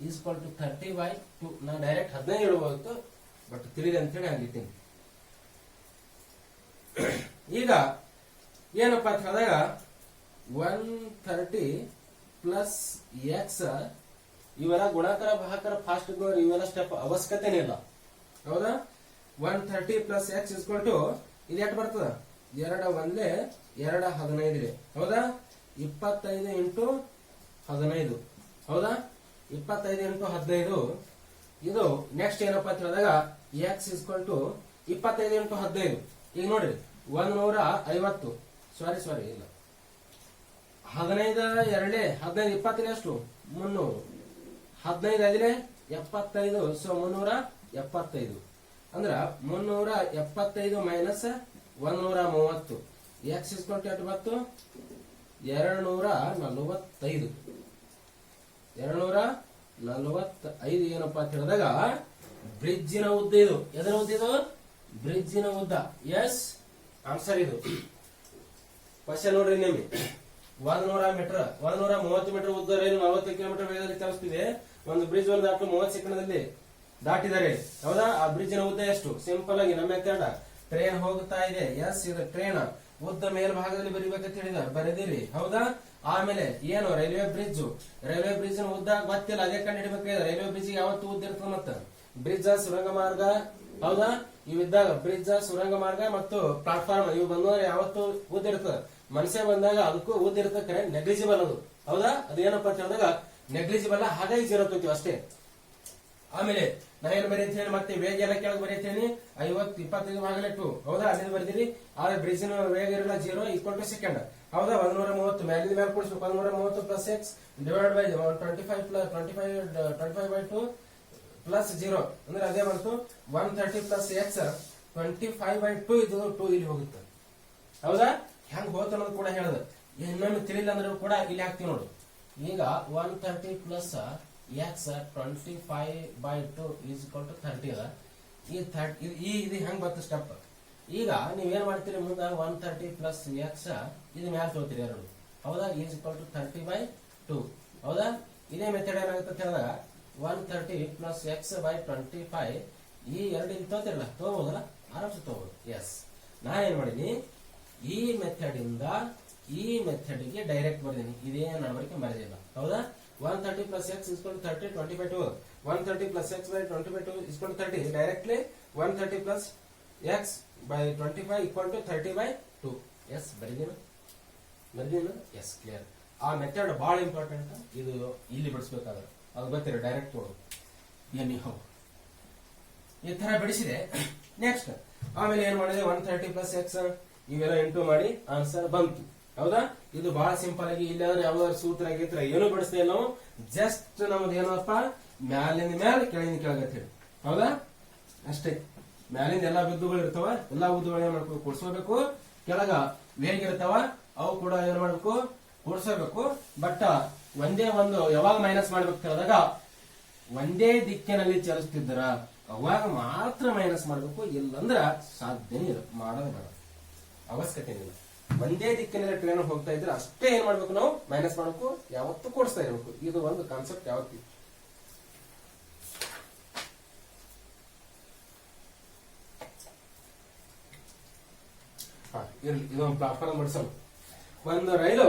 ಈಕ್ವಲ್ ಟು 30/2. ನಾ ಡೈರೆಕ್ಟ್ 15 ಇಡಬಹುದು, ಬಟ್ ತಿಳಿದೆ ಅಂತ ಹೇಳಿ ಹಂಗಿದ್ದೀನಿ. ಈಗ ಏನಪ್ಪಾ ಅಂತ ಹೇಳಿದಾಗ 130 ಪ್ಲಸ್ ಎಕ್ಸ್, ಇವೆಲ್ಲ ಗುಣಾಕಾರ ಭಾಗಾಕಾರ ಫಾಸ್ಟ್ ಇದ್ದವ್ರು ಇವೆಲ್ಲ ಸ್ಟೆಪ್ ಅವಶ್ಯಕತೆನೇ ಇಲ್ಲ, ಹೌದಾ. 130 ಪ್ಲಸ್ ಎಕ್ಸ್ ಇಸ್ಕೊಲ್ ಟು ಇದು ಎಷ್ಟು ಬರ್ತದ? 2 1 2 15, ಹೌದಾ. 25 ಇಂಟು 15, ಹೌದಾ. 25 ಇಂಟು 15. ಇದು ನೆಕ್ಸ್ಟ್ ಏನಪ್ಪಾ ಅಂತ ಹೇಳಿದಾಗ ಎಕ್ಸ್ ಇಸ್ಕೊಲ್ ಟು 25 ಇಂಟು 15. ಈಗ ನೋಡ್ರಿ 150, ಸಾರಿ ಇಲ್ಲ, 15 2 15 20 ಎಷ್ಟು? 300. 15 75, ಸೊ 375. ಅಂದ್ರ 375 ಮೈನಸ್ 130. ಎಕ್ಸ್ ಇಸ್ಕೊಲ್ ಟು ಎಷ್ಟು ಬಂತು? 245. 245 ಏನಪ್ಪಾ ಅಂತ ಹೇಳಿದಾಗ ಬ್ರಿಡ್ಜಿನ ಉದ್ದ ಇದು. ಎದರ ಉದ್ದ ಇದು? ಬ್ರಿಡ್ಜಿನ ಉದ್ದ. ಎಸ್, ಆನ್ಸರ್ ಇದು. ಕ್ವಶನ್ ನೋಡ್ರಿ ನಿಮಗೆ. 130 ಮೀಟರ್ ಉದ್ದ ರೈಲು 40 ಕಿಲೋಮೀಟರ್ ವೇಗದಲ್ಲಿ ಚಲಿಸುತ್ತಿದೆ. ಒಂದು ಬ್ರಿಡ್ಜ್ ಒಂದು ದಾಟಲು 30 ಸೆಕೆಂಡ್ನಲ್ಲಿ ದಾಟಿದರೆ, ಹೌದಾ. ಆ ಬ್ರಿಡ್ಜಿನ ಉದ್ದ ಎಷ್ಟು? ಸಿಂಪಲ್ ಆಗಿ ನಮ್ಮ ಮೆಥಡ್. ಟ್ರೈನ್ ಹೋಗ್ತಾ ಇದೆ. ಎಸ್, ಇದು ಟ್ರೈನ್ ಉದ್ದ ಮೇಲ್ಭಾಗದಲ್ಲಿ ಬರಿಬೇಕಂತ ಹೇಳಿದ, ಬರೆದಿರಿ, ಹೌದಾ. ಆಮೇಲೆ ಏನು? ರೈಲ್ವೆ ಬ್ರಿಡ್ಜ್ ಉದ್ದ ಗೊತ್ತಿಲ್ಲ, ಅದೇ ಕಂಡು ಹಿಡಿಬೇಕಾಗಿದೆ. ರೈಲ್ವೆ ಬ್ರಿಡ್ಜ್ ಯಾವತ್ತು ಉದ್ದ ಇರ್ತದೆ? ಮತ್ತ ಬ್ರಿಡ್ಜ್, ಸುರಂಗ ಮಾರ್ಗ, ಹೌದಾ. ಇವಿದ್ದಾಗ ಬ್ರಿಡ್ಜ್, ಸುರಂಗ ಮಾರ್ಗ ಮತ್ತು ಪ್ಲಾಟ್ಫಾರ್ಮ್ ಇವು ಬಂದವ್ರೆ ಯಾವತ್ತು ಉದ್ದ ಇರ್ತದೆ. ಮನುಷ್ಯ ಬಂದಾಗ ಅದಕ್ಕೂ ಉದ್ದ ಇರ್ತದೆ, ನೆಗ್ಲಿಜಿಬಲ್ ಅದು, ಹೌದಾ. ಅದೇನಪ್ಪ ಅಂತ ಹೇಳಿದಾಗ ನೆಗ್ಲಿಜಿಬಲ್, ಹಾಗಾಗಿ 0 ತಗೋತೀವಿ ಅಷ್ಟೇ. ಆಮೇಲೆ ನಾವೇನು ಬರೀತೀನಿ? ಮತ್ತೆ ವೇಗ ಎಲ್ಲ ಕೆಳಗೆ ಬರೀತೀನಿ 50 25 ಭಾಗಲೆ 2, ಹೌದಾ. ಅಲ್ಲಿಂದ ಬರೀತೀರಿ. ಆದ್ರೆ ಬ್ರಿಡ್ಜಿನ ವೇಗ ಇರಲ್ಲ 0 ಈಕ್ವಲ್ ಟು ಸೆಕೆಂಡ್, ಹೌದಾ. 130 ಮ್ಯಾಲಿಂದ ಮೇಲೆ ಕೊಡಿಸ್ಬೇಕು. 130 plus X divide by 25/2 plus 0 ಅಂದ್ರೆ ಅದೇ ಬಂತು 130 ಪ್ಲಸ್ ಎಕ್ಸ್ 25/2. ಇದು 2 ಇಲ್ಲಿ ಹೋಗುತ್ತೆ, ಹೌದಾ. ಹೆಂಗ್ ಹೋತ ಅನ್ನೋದು ಕೂಡ ಹೇಳದ. ಇನ್ನೊಮ್ಮೆ ತಿಳಿಲ್ಲ ಅಂದ್ರೆ ಕೂಡ ಇಲ್ಲಿ ಹಾಕ್ತಿವಿ ನೋಡಿ. ಈಗ 130 plus x 25/2 is equal to 30 ಅದ. ಇದು ಹೆಂಗ್ ಬರ್ತದೆ ಸ್ಟೆಪ್. ಈಗ ನೀವೇನ್ ಮಾಡ್ತೀರಿ ಮುಂದೆ 130 ಪ್ಲಸ್ ಎಕ್ಸ್ ಇದು ಮ್ಯಾಲ ತಗೋತೀರಿ ಎರಡು. ಹೌದಾ, ಈಸ್ ಈಕ್ವಲ್ ಟು 30/2. ಹೌದಾ, ಇದೇ ಮೆಥಡ್ ಏನಾಗುತ್ತೆ ಅಂತ ಹೇಳಿದಾಗ 130 ಪ್ಲಸ್ ಎಕ್ಸ್ ಬೈ 25 ಈ ಎರಡು ಇಲ್ಲಿ ತಗೋತಿರಲ್ಲ, ತಗೋಬಹುದಲ್ಲ, ಆರಾಮ್ಸೆ ತಗೋಬಹುದು. ಎಸ್, ನಾ ಏನ್ ಮಾಡೀನಿ, ಈ ಮೆಥಡ್ ಇಂದ ಈ ಮೆಥಡ್ ಗೆ ಡೈರೆಕ್ಟ್ ಬರ್ದೀನಿ, ಇದೇ ನಡವಳಿಕೆ ಮರೆದಿಲ್ಲ. ಹೌದಾ, 130 ಪ್ಲಸ್ ಎಕ್ಸ್ ಇಸ್ಕೊಂಡು 30 20/2, 130 ಪ್ಲಸ್ ಎಕ್ಸ್ ಬೈ 20/2 ಇಸ್ಕೊಂಡು 30, directly 130 plus x by 25 equal to 30/2. Yes, ಬರೀದೇನು. Yes, clear. ಆ ಮೆಥಡ್ ಬಹಳ ಇಂಪಾರ್ಟೆಂಟ್. ಇದು ಇಲ್ಲಿ ಬಿಡಿಸ್ಬೇಕಾದ್ರೆ ಅದು ಗೊತ್ತಿರ ಡೈರೆಕ್ಟ್ ಕೊಡು ಏನಿ ಹೋ ಈ ತರ ಬಿಡಿಸಿದೆ. ನೆಕ್ಸ್ಟ್ ಆಮೇಲೆ ಏನ್ ಮಾಡಿದೆ, 130 ಪ್ಲಸ್ ಎಕ್ಸ್ ಇವೆಲ್ಲ ಇಂಟು ಮಾಡಿ ಆನ್ಸರ್ ಬಂತು. ಹೌದಾ, ಇದು ಬಹಳ ಸಿಂಪಲ್ ಆಗಿ. ಇಲ್ಲಾಂದ್ರೆ ಯಾವ್ದಾದ್ರು ಸೂತ್ರ ಗೀತ್ರ ಏನು ಬಿಡಿಸ್ತೇವೆ ನಾವು, ಜಸ್ಟ್ ನಮ್ದು ಏನಪ್ಪ ಮ್ಯಾಲಿಂದ ಮ್ಯಾಲ ಕೆಳಗಿಂದ ಕೆಳಗತ್ತೆ. ಹೌದಾ, ಅಷ್ಟೇ. ಮ್ಯಾಲಿಂದ ಎಲ್ಲಾ ಬಿದ್ದುಗಳು ಇರ್ತಾವ, ಎಲ್ಲಾ ಉದ್ದುಗಳು ಏನ್ ಮಾಡ್ಬೇಕು, ಕೂಡ್ಸ್ಕೋಬೇಕು. ಕೆಳಗ ವೇಗ ಇರ್ತಾವ, ಅವು ಕೂಡ ಏನ್ ಮಾಡ್ಬೇಕು, ಕೂಡ್ಸೋಬೇಕು. ಬಟ್ ಒಂದೇ ಒಂದು ಯಾವಾಗ ಮೈನಸ್ ಮಾಡ್ಬೇಕು ಕೇಳಿದಾಗ ಒಂದೇ ದಿಕ್ಕಿನಲ್ಲಿ ಚಲಿಸ್ತಿದ್ದರ ಅವಾಗ ಮಾತ್ರ ಮೈನಸ್ ಮಾಡ್ಬೇಕು, ಇಲ್ಲಂದ್ರ ಸಾಧ್ಯನೇ ಇಲ್ಲ, ಮಾಡೋದು ಬೇಡ, ಅವಶ್ಯಕತೆ ಇಲ್ಲ. ಒಂದೇ ದಿಕ್ಕಿನಲ್ಲಿ ಟ್ರೈನ್ ಹೋಗ್ತಾ ಇದ್ರೆ ಅಷ್ಟೇ ಏನ್ ಮಾಡ್ಬೇಕು, ನಾವು ಮೈನಸ್ ಮಾಡ್ಬೇಕು, ಯಾವತ್ತೂ ಕೂಡಿಸ್ತಾ ಇರ್ಬೇಕು. ಇದು ಒಂದು ಕಾನ್ಸೆಪ್ಟ್ ಯಾವತ್ತಿ. ಇರ್ಲಿ, ಇದೊಂದು ಪ್ಲಾಟ್ಫಾರ್ಮ್ ಬಿಡಿಸೋಣ. ಒಂದು ರೈಲು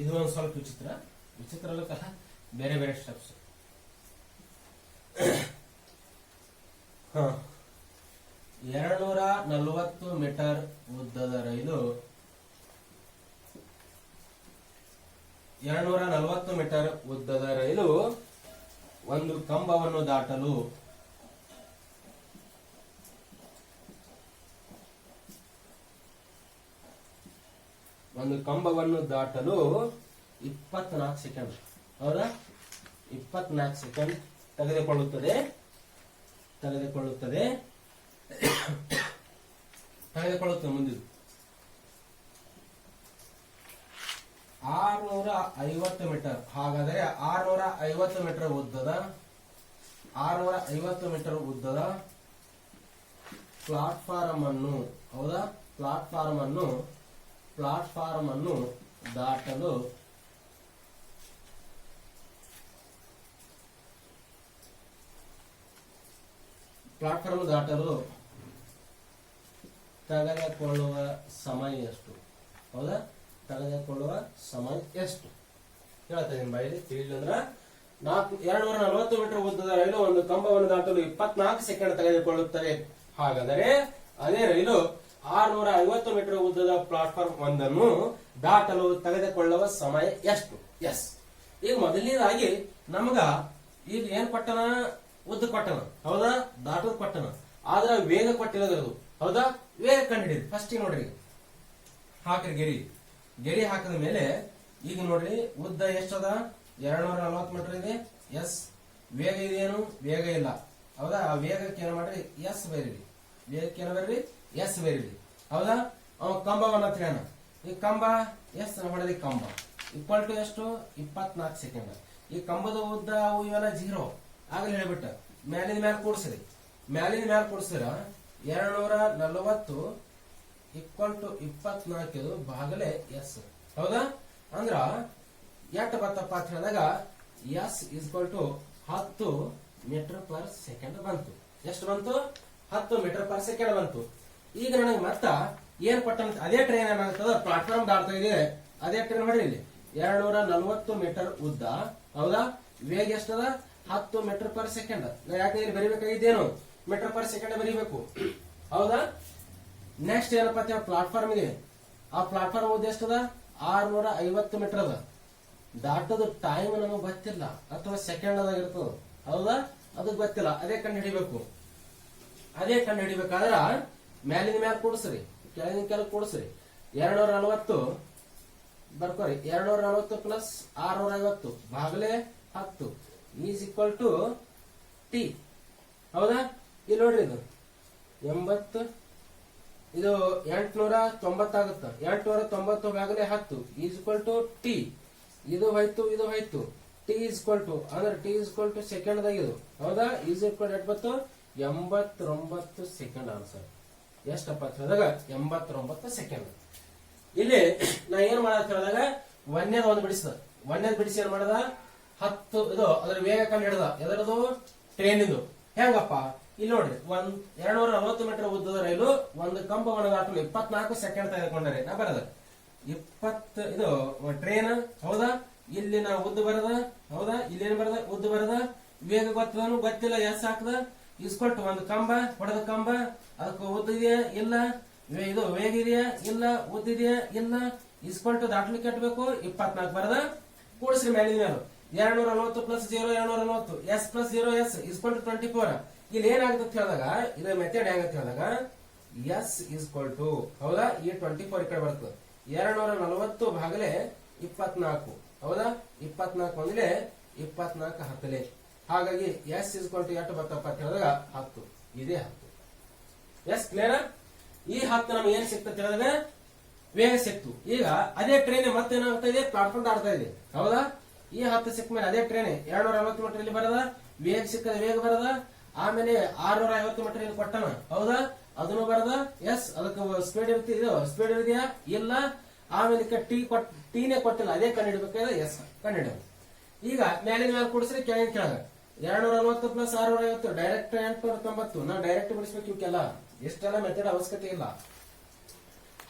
ಇದು ಒಂದು ಸ್ವಲ್ಪ ವಿಚಿತ್ರ ಅಲ್ಲಕ್ಕಲ್ಲ, ಬೇರೆ ಬೇರೆ ಸ್ಟೆಪ್ಸ್. 240 ಮೀಟರ್ ಉದ್ದದ ರೈಲು 240 ಮೀಟರ್ ಉದ್ದದ ರೈಲು ಒಂದು ಕಂಬವನ್ನು ದಾಟಲು 24 ಸೆಕೆಂಡ್. ಹೌದಾ, 24 ಸೆಕೆಂಡ್ ತೆಗೆದುಕೊಳ್ಳುತ್ತದೆ. ಮುಂದಿದ್ದು 650 ಮೀಟರ್. ಹಾಗಾದರೆ 650 ಮೀಟರ್ ಉದ್ದದ ಪ್ಲಾಟ್ಫಾರ್ಮ್ ಅನ್ನು, ಹೌದಾ, ಪ್ಲಾಟ್ಫಾರ್ಮ್ ಅನ್ನು ದಾಟಲು ತೆಗೆದುಕೊಳ್ಳುವ ಸಮಯ ಎಷ್ಟು? ಹೌದಾ, ತೆಗೆದುಕೊಳ್ಳುವ ಸಮಯ ಎಷ್ಟು ಹೇಳ್ತಾ ಇದೀನಿ ಬಾಯಿಲಿ, ತಿಳಿಲಿಲ್ಲ. 240 ಮೀಟರ್ ಉದ್ದದ ರೈಲು ಒಂದು ಕಂಬವನ್ನು ದಾಟಲು 24 ಸೆಕೆಂಡ್ ತೆಗೆದುಕೊಳ್ಳುತ್ತದೆ. ಹಾಗಾದರೆ ಅದೇ ರೈಲು 650 ಮೀಟರ್ ಉದ್ದದ ಪ್ಲಾಟ್ಫಾರ್ಮ್ ಒಂದನ್ನು ದಾಟಲು ತೆಗೆದುಕೊಳ್ಳುವ ಸಮಯ ಎಷ್ಟು? ಎಸ್, ಈಗ ಮೊದಲನೇದಾಗಿ ನಮಗ ಈಗ ಏನ್ ಕೊಟ್ಟನ, ಉದ್ದ ಕೊಟ್ಟನ. ಹೌದಾ, ದಾಟೋದ್ ಕೊಟ್ಟನ, ಆದ್ರ ವೇಗ ಕೊಟ್ಟಿರೋದು. ಹೌದಾ, ವೇಗ ಕಂಡಿಡಿದ್ರಿ. ಫಸ್ಟ್ ನೋಡ್ರಿ, ಹಾಕ್ರಿ ಗೆರಿ ಹಾಕಿದ ಮೇಲೆ ಈಗ ನೋಡ್ರಿ ಉದ್ದ ಎಷ್ಟದ, 240 ಮೀಟರ್ ಇದೆ. ಎಸ್, ವೇಗ ಇದೇನು, ವೇಗ ಇಲ್ಲ. ಹೌದಾ, ಆ ವೇಗಕ್ಕೆ ಏನ್ ಮಾಡ್ರಿ, ಎಸ್ ಬರೀರಿ. ವೇಗಕ್ಕೆ ಏನ ಬರೀರಿ, ಎಸ್ ಬರೀರಿ. ಹೌದಾ, ಅವ ಕಂಬವನ್ನ ತಿಳೋಣ. ಈ ಕಂಬ ಎಸ್ ಹೊಡೆದಿ, ಕಂಬ ಈಕ್ವಲ್ ಟು ಎಷ್ಟು, 24 ಸೆಕೆಂಡ್. ಈ ಕಂಬದ ಉದ್ದ ಅವು ಇವೆಲ್ಲ 0 ಆಗಲಿ ಹೇಳ್ಬಿಟ್ಟ. ಮ್ಯಾಲಿನ ಮ್ಯಾಲ ಕೂಡಿಸ್ರಿ. 240 ಈಕ್ವಲ್ ಟು 24 ಭಾಗಲೆ ಎಸ್. ಹೌದಾ, ಅಂದ್ರ ಎಷ್ಟು ಬರ್ತಪ್ಪ ಅಂತ ಹೇಳಿದಾಗ s equal to 10 metre per second ಬಂತು. ಎಷ್ಟು ಬಂತು, 10 ಮೀಟರ್ ಪರ್ ಸೆಕೆಂಡ್ ಬಂತು. ಈಗ ನನಗೆ ಮತ್ತ ಏನ್ ಕೊಟ್ಟಂತ ಅದೇ ಟ್ರೈನ್ ಏನಾಗ್ತದ, ಪ್ಲಾಟ್ಫಾರ್ಮ್ ದಾಟ್ತಾ ಇದೆ. ಅದೇ ಟ್ರೈನ್ ಹೊಡಿ, 240 ಮೀಟರ್ ಉದ್ದ. ಹೌದಾ, ವೇಗ ಎಷ್ಟದ, 10 ಮೀಟರ್ ಪರ್ ಸೆಕೆಂಡ್. ಯಾಕೆ ಇಲ್ಲಿ ಬರೀಬೇಕಾಗಿದ್ದೇನು, ಮೀಟರ್ ಪರ್ ಸೆಕೆಂಡ್ ಬರೀಬೇಕು. ಹೌದಾ, ನೆಕ್ಸ್ಟ್ ಏನಪ್ಪ ಪ್ಲಾಟ್ಫಾರ್ಮ್ ಇದೆ. ಆ ಪ್ಲಾಟ್ಫಾರ್ಮ್ ಉದ್ದ ಎಷ್ಟದ, 650 ಮೀಟರ್ ಅದ. ದಾಟದ ಟೈಮ್ ನಮಗೆ ಗೊತ್ತಿಲ್ಲ, ಅಥವಾ ಸೆಕೆಂಡ್ ಅದಾಗ ಇರ್ತದ. ಹೌದಾ, ಅದು ಗೊತ್ತಿಲ್ಲ. ಅದೇ ಕಂಡು ಹಿಡಿಬೇಕು. ಅದೇ ಕಂಡು ಹಿಡಿಬೇಕಾದ್ರ ಮ್ಯಾಲಿನ ಮ್ಯಾಲ ಕೂಡಿಸ್ರಿ, ಕೆಳಗಿನ ಕೆಳಗೆ ಕೂಡಿಸ್ರಿ. 240 ಬರ್ಕೋರಿ. 240 ಪ್ಲಸ್ 650 ಭಾಗಲೆ 10 ಈಸ್ ಈಕ್ವಲ್ ಟು ಟಿ. ಹೌದಾ, ಇಲ್ಲಿ ನೋಡ್ರಿ ಇದು 80 ಇದು 890 ಆಗುತ್ತೆ. 890 ಭಾಗಲೆ 10 ಈಸ್ ಈಕ್ವಲ್ ಟು ಟಿ. ಇದು ಹೋಯ್ತು ಇದು ಹೋಯ್ತು. ಟಿ ಈಸ್ ಈಕ್ವಲ್ ಟು ಅಂದ್ರೆ t is equal to second ದಾಗ ಇದು ಹೌದಾ. Is equal to 89 second answer. ಎಷ್ಟಪ್ಪ ಅಂತ ಹೇಳಿದಾಗ 89 ಸೆಕೆಂಡ್. ಇಲ್ಲಿ ನಾ ಏನ್ ಮಾಡತ್ ಹೇಳಿದಾಗ ಒಂದೇದ್ ಒಂದು ಬಿಡಿಸಿದ. ಒಂದೇದ್ ಬಿಡಿಸಿ ಏನ್ ಮಾಡದ 10 ಇದು ಅದ್ರ ವೇಗ ಕಂಡು ಹಿಡ್ದ. ಎದರದು ಟ್ರೈನ್ ಇದು. ಹೆಂಗಪ್ಪ ಇಲ್ಲಿ ನೋಡ್ರಿ 240 ಮೀಟರ್ ಉದ್ದದ ರೈಲು ಒಂದು ಕಂಬವನ್ನು ದಾಟಲು 24 ಸೆಕೆಂಡ್ ತೆಗೆದುಕೊಂಡರೆ ನಾ ಬರದ 20 ಇದು ಟ್ರೈನ್ ಹೌದಾ. ಇಲ್ಲಿ ನಾ ಉದ್ದ ಬರದ ಹೌದಾ. ಇಲ್ಲೇನು ಬರದ ಉದ್ದ ಬರದ. ವೇಗ ಗೊತ್ತದನು ಗೊತ್ತಿಲ್ಲ ಎಸ್ ಹಾಕದ ಇಸ್ಕೊಟ್ಟು ಒಂದು ಕಂಬ ಹೊಡೆದ ಕಂಬ ಅದಕ್ಕೆ ಉದ್ದ ಇದೆಯಾ ಇಲ್ಲ. ಇದು ವೇಗ ಇದೆಯಾ ಇಲ್ಲ. ಉದ್ದ ಇದೆಯಾ ಇಲ್ಲ. ಇಸ್ಕೊಟ್ಟು ದಾಟ್ಲಿಕ್ಕೆ ಕಟ್ಟಬೇಕು 24 ಬರದ ಕೂಡಿಸ್ರಿ ಮೇಲಿನ ಮೇಲೆ 240 ಪ್ಲಸ್ 0 240 ಎಸ್ ಪ್ಲಸ್ 0 ಎಸ್ ಇಸ್ಕೊಟ್ಟು 24. ಇಲ್ಲಿ ಏನಾಗುತ್ತೆ ಹೇಳಿದಾಗ ಇದು ಮೆಥಡ್ ಹೆಂಗಂತ ಹೇಳಿದಾಗ ಎಸ್ ಇಸ್ಕೊಲ್ ಟು ಹೌದಾ. ಈ 24 ಈ ಕಡೆ ಬರ್ತದೆ 240 ಭಾಗಲೆ 24 ಹೌದಾ. 24 ಒಂದ್ಲೆ 24 ಹತ್ತಲೆ. ಹಾಗಾಗಿ ಎಸ್ ಇಸ್ಕೊಲ್ ಟು ಎಷ್ಟು ಬರ್ತಪ್ಪ ಅಂತ ಹೇಳಿದಾಗ 10. ಇದೇ 10. Yes clear. ಈ 10 ನಮ್ಗೆ ಏನ್ ಸಿಕ್ತಂತ ಹೇಳಿದಾಗ ವೇಗ ಸಿಕ್ತು. ಈಗ ಅದೇ ಟ್ರೈನ್ ಮತ್ತೇನಾಗ್ತಾ ಇದೆ ಪ್ಲಾಟ್ಫಾರ್ಮ್ ದಾಡ್ತಾ ಇದೆ ಹೌದಾ. ಈ 10 ಸಿಕ್ಕ ಮೇಲೆ ಅದೇ ಟ್ರೈನ್ 240 ಮೀಟರ್ ಇಲ್ಲಿ ಬರದ ವೇಗ ಸಿಕ್ಕದ ವೇಗ ಬರದ. ಆಮೇಲೆ 650 ಮೀಟರ್ ಇಲ್ಲಿ ಕೊಟ್ಟನ ಹೌದಾ. ಅದನ್ನು ಬರದ ಎಸ್ ಅದಕ್ಕೆ ಸ್ಪೀಡ್ ಇರ್ತಿದೆ ಸ್ಪೀಡ್ ಇದೆಯಾ ಇಲ್ಲ. ಆಮೇಲೆ ಟೀನೇ ಕೊಟ್ಟಿಲ್ಲ ಅದೇ ಕಂಡುಹಿಡಬೇಕಾದ್ರೆ ಎಸ್ ಕಂಡುಹಿಡ. ಈಗ ಮೇಲಿನ ಮೇಲೆ ಕೂಡಿಸ್ರಿ ಕೆಳಗಿನ ಕೆಳಗ 240 ಪ್ಲಸ್ 650 ಡೈರೆಕ್ಟ್ 890. ನಾವು ಡೈರೆಕ್ಟ್ ಬಿಡಿಸ್ಬೇಕು ಇವಕ್ಕೆಲ್ಲ. ಎಷ್ಟೆಲ್ಲ ಮೆಥಡ್ ಅವಶ್ಯಕತೆ ಇಲ್ಲ.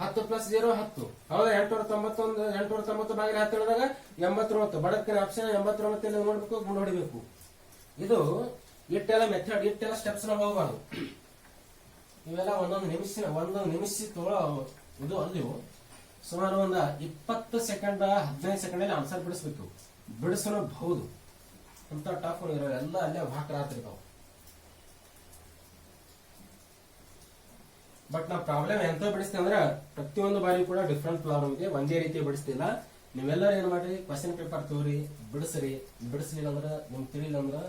10 ಪ್ಲಸ್ 0 10 ಹೌದಾ. 890 ಭಾಗ 10 ಹೇಳಿದಾಗ 89 ಬಡಕಿನ ಆಪ್ಷನ್ 89 ನೋಡ್ಬೇಕು ಗುಂಡು ಹೊಡಿಬೇಕು. ಇದು ಇಟ್ಟೆಲ್ಲ ಮೆಥಡ್ ಇಟ್ಟೆಲ್ಲ ಸ್ಟೆಪ್ಸ್ ನಾವು ಹೋಗಬಾರ್ದು. ಇವೆಲ್ಲ ಒಂದೊಂದು ನಿಮಿಷ ತೊಗೊಳ್ಳೋ ಇದು ಅಲ್ಲಿವು ಸುಮಾರು ಒಂದು 20 ಸೆಕೆಂಡ್ 15 ಸೆಕೆಂಡ್ ಅಲ್ಲಿ ಆನ್ಸರ್ ಬಿಡಿಸ್ಬೇಕು. ಬಿಡಿಸಬಹುದು ಅಂತ ಟಫ್ ಇರೋ ಎಲ್ಲ ಅಲ್ಲೇ ಹಾಕರಾತಿರ್ತಾವ. ಬಟ್ ನಾವು ಪ್ರಾಬ್ಲಮ್ ಎಂತ ಬಿಡಿಸ್ತೇವೆ ಅಂದ್ರೆ ಪ್ರತಿಯೊಂದು ಬಾರಿ ಕೂಡ ಡಿಫ್ರೆಂಟ್ ಪ್ರಾಬ್ಲಮ್ ಇದೆ. ಒಂದೇ ರೀತಿ ಬಿಡಿಸ್ತಿಲ್ಲ. ನೀವೆಲ್ಲರೂ ಏನ್ ಮಾಡ್ರಿ ಕ್ವಶನ್ ಪೇಪರ್ ತಗೋರಿ ಬಿಡಿಸ್ರಿ. ಬಿಡಿಸ್ಲಿಲ್ಲ ಅಂದ್ರ ನಿಮ್ಗೆ ತಿಳಿಲಿಲ್ಲ ಅಂದ್ರ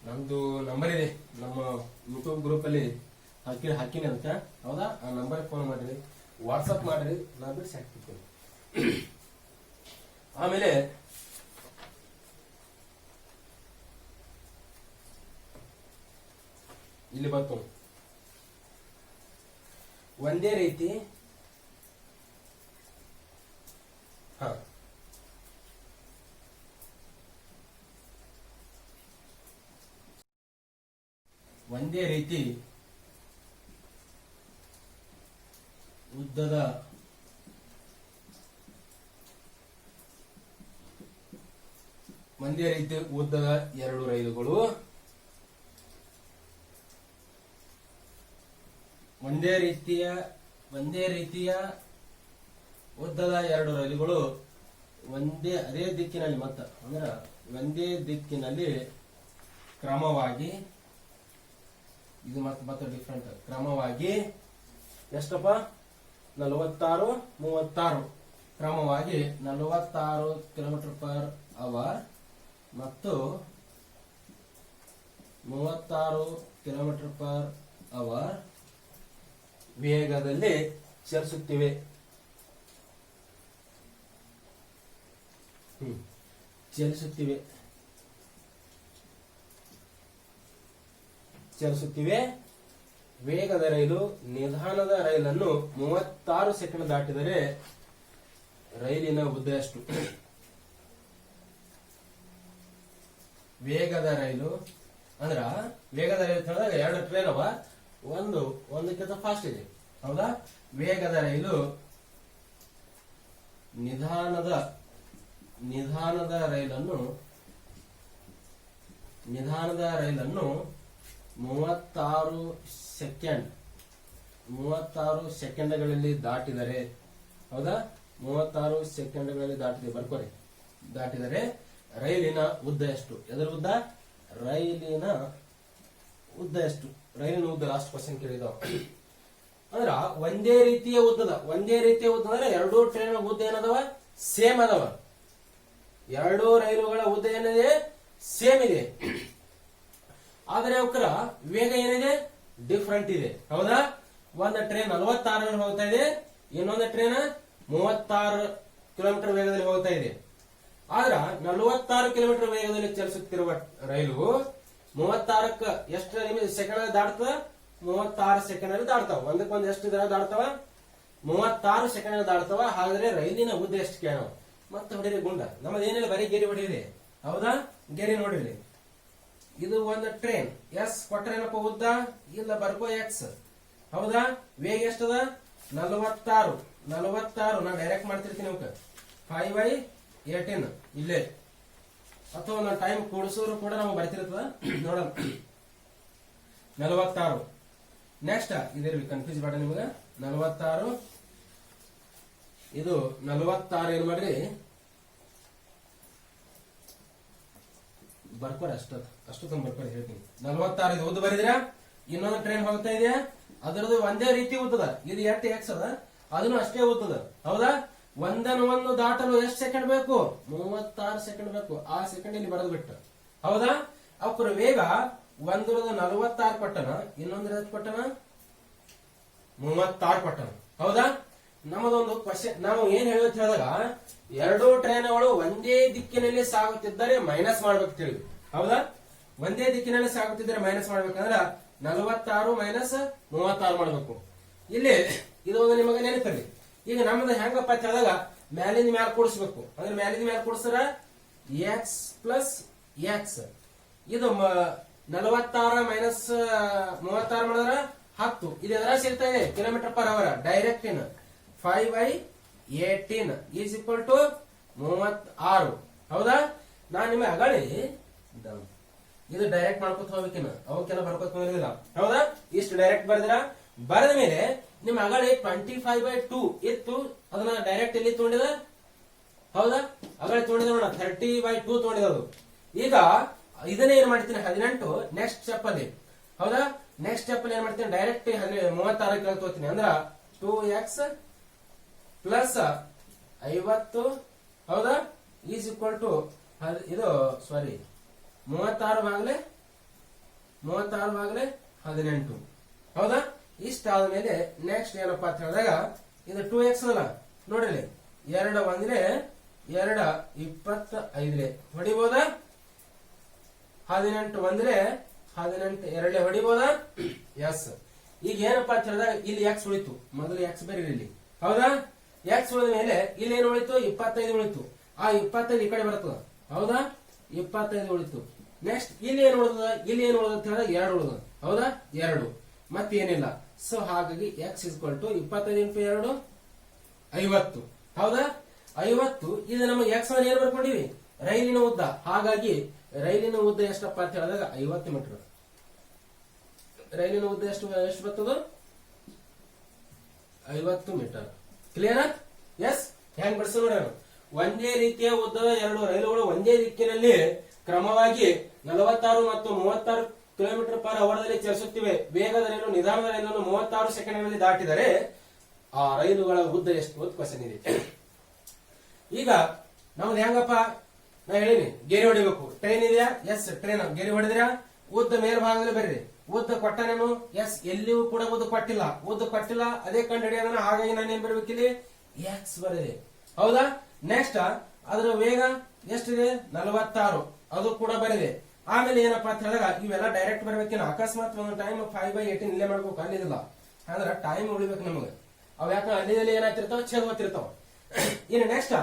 ನಮ್ದು ನಂಬರ್ ಇದೆ ನಮ್ಮ ಯೂಟ್ಯೂಬ್ ಗ್ರೂಪ್ ಅಲ್ಲಿ ಹಾಕಿನಿ ಅಂತ ಹೌದಾ. ಆ ನಂಬರ್ ಫೋನ್ ಮಾಡ್ರಿ ವಾಟ್ಸಪ್ ಮಾಡ್ರಿ ನಾ ಬಿಡಿಸಿ ಹಾಕ್ತಿರ್ತೇನೆ. ಆಮೇಲೆ ಇಲ್ಲಿ ಬಂತು ಒಂದೇ ರೀತಿ ಒಂದೇ ರೀತಿ ಉದ್ದದ ಎರಡು ರೈಲುಗಳು ಒಂದೇ ರೀತಿಯ ಉದ್ದದ ಎರಡು ರೈಲುಗಳು ಅದೇ ದಿಕ್ಕಿನಲ್ಲಿ ಅಂದ್ರೆ ಒಂದೇ ದಿಕ್ಕಿನಲ್ಲಿ ಕ್ರಮವಾಗಿ ಇದು ಮತ್ತೆ ಡಿಫ್ರೆಂಟ್ ಕ್ರಮವಾಗಿ ಎಷ್ಟಪ್ಪ 46 36 ಕ್ರಮವಾಗಿ 46 ಕಿಲೋಮೀಟರ್ ಪರ್ ಅವರ್ ಮತ್ತು 36 ಕಿಲೋಮೀಟರ್ ಪರ್ ಅವರ್ ವೇಗದಲ್ಲಿ ಚಲಿಸುತ್ತಿವೆ. ಚಲಿಸುತ್ತಿವೆ. ವೇಗದ ರೈಲು ನಿಧಾನದ ರೈಲನ್ನು 36 ಸೆಕೆಂಡ್ ದಾಟಿದರೆ ರೈಲಿನ ಉದ್ದ ಎಷ್ಟು? ವೇಗದ ರೈಲು ಹೇಳಿದಾಗ ಎರಡು ಟ್ರೈನ್ ಅವ, ಒಂದಕ್ಕಿಂತ ಫಾಸ್ಟ್ ಇದೆ ಹೌದಾ. ವೇಗದ ರೈಲು ನಿಧಾನದ ರೈಲನ್ನು 36 ಸೆಕೆಂಡ್ಗಳಲ್ಲಿ ದಾಟಿದರೆ ಹೌದಾ. 36 ಸೆಕೆಂಡ್ಗಳಲ್ಲಿ ದಾಟಿದರೆ ರೈಲಿನ ಉದ್ದ ಎಷ್ಟು? ಎದರ ಉದ್ದ? ರೈಲಿನ ಉದ್ದ ಎಷ್ಟು? ರೈಲಿನ ಉದ್ದ ಲಾಸ್ಟ್ ಕ್ವಶನ್ ಕೇಳಿದಾವ. ಅಂದ್ರ ಒಂದೇ ರೀತಿಯ ಉದ್ದ ಅಂದ್ರೆ ಎರಡೂ ಟ್ರೈನ್ ಉದ್ದ ಏನದವ? ಸೇಮ್ ಅದಾವ. ಎರಡೂ ರೈಲುಗಳ ಉದ್ದ ಏನಿದೆ? ಸೇಮ್ ಇದೆ. ಆದ್ರೆ ಅವಕ್ಕರ ವೇಗ ಏನಿದೆ ಡಿಫ್ರೆಂಟ್ ಇದೆ. ಹೌದಾ? ಒಂದು ಟ್ರೈನ್ 46 ಹೋಗ್ತಾ ಇದೆ, ಇನ್ನೊಂದು ಟ್ರೈನ್ 36 ಕಿಲೋಮೀಟರ್ ವೇಗದಲ್ಲಿ ಹೋಗ್ತಾ ಇದೆ. ಆದ್ರ 46 ಕಿಲೋಮೀಟರ್ ವೇಗದಲ್ಲಿ ಚಲಿಸುತ್ತಿರುವ ರೈಲು 36ಕ್ಕ ಎಷ್ಟು ಸೆಕೆಂಡ್ ದಾಟ್ತದ? 36 ಸೆಕೆಂಡ್ ಅಲ್ಲಿ ದಾಡ್ತಾವ. ಒಂದಕ್ಕೊಂದು ಎಷ್ಟು ದರ ದಾಡ್ತಾವ? 36 ಸೆಕೆಂಡ್ ದಾಡ್ತಾವ. ಹಾಗಾದ್ರೆ ರೈಲಿನ ಉದ್ದ ಎಷ್ಟು ಕೇಳೋ ಮತ್ತೆ ಹೊಡಿರಿ ಗುಂಡ. ನಮ್ಮದು ಏನಿಲ್ಲ, ಬರೀ ಗೆರೆ ಹೊಡಿರಿ. ಹೌದಾ? ಗೆರೆ ನೋಡಿರಿ. ಇದು ಒಂದು ಟ್ರೈನ್ ಎಸ್ ಕೊಟ್ರೇನಪ್ಪ, ಉದ್ದ ಇಲ್ಲ ಬರ್ಕೋ ಎಕ್ಸ್. ಹೌದಾ? ವೇಗ ಎಷ್ಟದ? 46. ನಾ ಡೈರೆಕ್ಟ್ ಮಾಡ್ತಿರ್ತೀನಿ. 5/18 ಇಲ್ಲೇ, ಅಥವಾ ನಾವು ಟೈಮ್ ಕೂಡಿಸೋರು ಕೂಡ ನಾವು ಬರ್ತಿರ್ತದ ನೋಡೋಣ. 46. ನೆಕ್ಸ್ಟ್ ಇದಿರ್ಲಿ, ಕನ್ಫ್ಯೂಸ್ ಬೇಡ ನಿಮ್ಗೆ. 46 ಇದು 46 ಏನ್ ಮಾಡ್ರಿ ಬರ್ಕೋರಿ, ಅಷ್ಟೊತ್ತಂಗ್ ಬರ್ಕೋರಿ ಹೇಳ್ತೀನಿ. 46 ಇದು ಉದ್ದ ಬರಿದಿರಾ? ಇನ್ನೊಂದು ಟ್ರೈನ್ ಹೋಗ್ತಾ ಇದೆಯಾ? ಅದರದ್ದು ಒಂದೇ ರೀತಿ ಉದ್ದದ. ಇದು ಎಷ್ಟು ಎಕ್ಸ್ ಅದ, ಅದನ್ನು ಅಷ್ಟೇ ಉದ್ದದ. ಹೌದಾ? ಒಂದನ್ನು ದಾಟಲು ಎಷ್ಟು ಸೆಕೆಂಡ್ ಬೇಕು? 36 ಸೆಕೆಂಡ್ ಬೇಕು. ಆ ಸೆಕೆಂಡ್ ಇಲ್ಲಿ ಬರೆದು ಬಿಟ್ಟು. ಹೌದಾ? ಅವ್ರ ವೇಗ ಒಂದರದ್ದು 46 ಕೊಟ್ಟನ, ಇನ್ನೊಂದ್ರ ಕೊಟ್ಟನ 36 ಕೊಟ್ಟನ. ಹೌದಾ? ನಮ್ಮದೊಂದು ಕ್ವಶನ್, ನಾವು ಏನ್ ಹೇಳಿದಾಗ ಎರಡೂ ಟ್ರೈನ್ಗಳು ಒಂದೇ ದಿಕ್ಕಿನಲ್ಲಿ ಸಾಗುತ್ತಿದ್ದರೆ ಮೈನಸ್ ಮಾಡ್ಬೇಕು ತಿಳಿದು. ಹೌದಾ? ಒಂದೇ ದಿಕ್ಕಿನಲ್ಲಿ ಸಾಗುತ್ತಿದ್ದರೆ ಮೈನಸ್ ಮಾಡ್ಬೇಕಂದ್ರ 46 ಮೈನಸ್ 36 ಮಾಡ್ಬೇಕು. ಇಲ್ಲಿ ಇದು ಒಂದು ನಿಮಗೆ ನೆನಪಲ್ಲಿ. ಈಗ ನಮ್ಮದು ಹೆಂಗಪ್ಪ ಅಂತ ಹೇಳಿದಾಗ ಮ್ಯಾಲಿಂದ ಮ್ಯಾಲ ಕೂಡಿಸ್ಬೇಕು. ಅಂದ್ರೆ ಮ್ಯಾಲಿಂದ ಮ್ಯಾಲ ಕೂಡಿಸ್ತಾರ ಎಕ್ಸ್ ಪ್ಲಸ್ ಎಕ್ಸ್. ಇದು 46 ಮೈನಸ್ 36 ಮಾಡಿದ್ರ 10. ಇದು ಎದರ ಸಿಗ್ತಾ ಇದೆ? Kilometre per hour. Direct in 5/18 is equal to 36. ಹೌದಾ? ನಾನ್ ನಿಮಗೆ ಅಗಳಿ ಇದು ಡೈರೆಕ್ಟ್ ಮಾಡ್ಕೊತ ಹೋಗ್ಬೇಕಿನ, ಅವಕ್ಕೆಲ್ಲ ಬರ್ಕೋತ ಹೋಗಿಲ್ಲ. ಹೌದಾ? ಇಷ್ಟು ಡೈರೆಕ್ಟ್ ಬರೆದಿರ. ಬರೆದ ಮೇಲೆ ನಿಮ್ ಅಗಳಿ 25/2 ಇತ್ತು, ಅದನ್ನ ಡೈರೆಕ್ಟ್ ಎಲ್ಲಿ ತಗೊಂಡಿದ? ಹೌದಾ? ಅಗಳಿ ತಗೊಂಡಿದ ನೋಡ 30/2 ತಗೊಂಡಿದ್ದು. ಈಗ ಇದನ್ನ ಏನ್ ಮಾಡ್ತೀನಿ 18 ನೆಕ್ಸ್ಟ್ ಸ್ಟೆಪ್ ಅಲ್ಲಿ. ಹೌದಾ? ನೆಕ್ಸ್ಟ್ ಸ್ಟೆಪ್ ಅಲ್ಲಿ ಏನ್ ಮಾಡ್ತೀನಿ, ಡೈರೆಕ್ಟ್ 36 ಕೇಳ್ತೋತೀನಿ. ಅಂದ್ರ 2x ಪ್ಲಸ್ 50. ಹೌದಾ? ಈಸ್ ಈಕ್ವಲ್ ಟು ಇದು 36 ಭಾಗಲೆ 18. ಹೌದಾ? ಇಷ್ಟ ಆದ್ಮೇಲೆ ನೆಕ್ಸ್ಟ್ ಏನಪ್ಪಾ ಅಂತ ಹೇಳಿದಾಗ ಇದು 2x ಅಲ್ಲ ನೋಡ್ರಿ, 2 1 2 25 ಹೊಡಿಬೋದಾ? 18 1 18 2 ಹೊಡಿಬೋದಾ? ಎಸ್. ಈಗ ಏನಪ್ಪಾ ಅಂತ ಹೇಳಿದಾಗ ಇಲ್ಲಿ ಎಕ್ಸ್ ಉಳಿತು. ಮೊದಲು ಎಕ್ಸ್ ಬೇರೆ ಇಲ್ಲಿ. ಹೌದಾ? ಎಕ್ಸ್ ಉಳಿದ ಮೇಲೆ ಇಲ್ಲಿ ಏನು ಉಳಿತು? 25 ಉಳಿತು. ಆ 25 ಈ ಕಡೆ ಬರ್ತದ. ಹೌದಾ? 25 ಉಳಿತು. ನೆಕ್ಸ್ಟ್ ಇಲ್ಲಿ ಏನು ಉಳಿದ? ಇಲ್ಲಿ ಏನು ಉಳಿದ ಅಂತ ಹೇಳಿದಾಗ 2 ಉಳಿದ. ಹೌದಾ? 2 ಮತ್ತೇನಿಲ್ಲ. ಸೊ ಹಾಗಾಗಿ ಎಕ್ಸ್ ಇಸ್ಕ್ವಲ್ ಟು 25 × 2 50. ಹೌದಾ? 50. ಇದು ನಮಗೆ ಎಕ್ಸ್ ಏನ್ ಬರ್ಕೊಂಡಿವಿ? ರೈಲಿನ ಉದ್ದ. ಹಾಗಾಗಿ ರೈಲಿನ ಉದ್ದ ಎಷ್ಟಪ್ಪ ಅಂತ ಹೇಳಿದಾಗ 50 ಮೀಟರ್. ರೈಲಿನ ಉದ್ದ ಎಷ್ಟು ಬರ್ತದ? 50 ಮೀಟರ್. ಕ್ಲಿಯರ್? ಎಸ್. ಹೆಂಗ್ ಬಿಡಿಸ ನೋಡೋಣ. ಒಂದೇ ರೀತಿಯ ಉದ್ದದ ಎರಡು ರೈಲುಗಳು ಒಂದೇ ದಿಕ್ಕಿನಲ್ಲಿ ಕ್ರಮವಾಗಿ 46 ಮತ್ತು 36 ಕಿಲೋಮೀಟರ್ ಪರ್ ಅವರ್ದಲ್ಲಿ ಚಲಿಸುತ್ತಿವೆ. ವೇಗದ ರೈಲು ನಿಧಾನದ ರೈಲನ್ನು 36 ಸೆಕೆಂಡ್ನಲ್ಲಿ ದಾಟಿದರೆ ಆ ರೈಲುಗಳ ಉದ್ದ ಎಷ್ಟು ಅಂತ ಕ್ವಶನ್ ಇದೆ. ಈಗ ನಮ್ದು ಹೆಂಗಪ್ಪ ನಾ ಹೇಳಿನಿ, ಗೆರೆ ಹೊಡಿಬೇಕು. ಟ್ರೈನ್ ಇದೆಯಾ? ಎಸ್. ಟ್ರೈನ್ ಗೆರೆ ಹೊಡೆದಿರಾ? ಉದ್ದ ಮೇಲ್ಭಾಗದಲ್ಲಿ ಬರ್ರಿ. ಉದ್ದ ಕೊಟ್ಟನೇನು? ಎಸ್. ಎಲ್ಲಿಯೂ ಕೂಡ ಉದ್ದ ಕೊಟ್ಟಿಲ್ಲ. ಉದ್ದ ಕೊಟ್ಟಿಲ್ಲ, ಅದೇ ಕಂಡು ಹಿಡಿಯೋದನ್ನ. ಹಾಗಾಗಿ ನಾನು ಏನ್ ಬರ್ಬೇಕಿಲ್ಲಿ? ಎಕ್ಸ್ ಬರೆದೆ. ಹೌದಾ? ನೆಕ್ಸ್ಟ್ ಅದರ ವೇಗ ಎಷ್ಟಿದೆ? 46. ಅದು ಕೂಡ ಬರಿದೆ. ಆಮೇಲೆ ಏನಪ್ಪಾ ಅಂತ ಹೇಳಿದಾಗ ಇವೆಲ್ಲ ಡೈರೆಕ್ಟ್ ಬರ್ಬೇಕೇನು? ಅಕಸ್ಮಾತ್ ಒಂದು ಟೈಮ್ 5/18 ಇಲ್ಲೇ ಮಾಡ್ಬೇಕು, ಅಲ್ಲಿದಿಲ್ಲ. ಅಂದ್ರೆ ಟೈಮ್ ಉಳಿಬೇಕು ನಮಗೆ. ಅವ್ ಯಾಕಂದ್ರೆ ಅಲ್ಲಿದಲ್ಲಿ ಏನಾಗ್ತಿರ್ತಾವ? ಛೇದ್ ಹೋಗ್ತಿರ್ತಾವ. ಇನ್ನು ನೆಕ್ಸ್ಟ್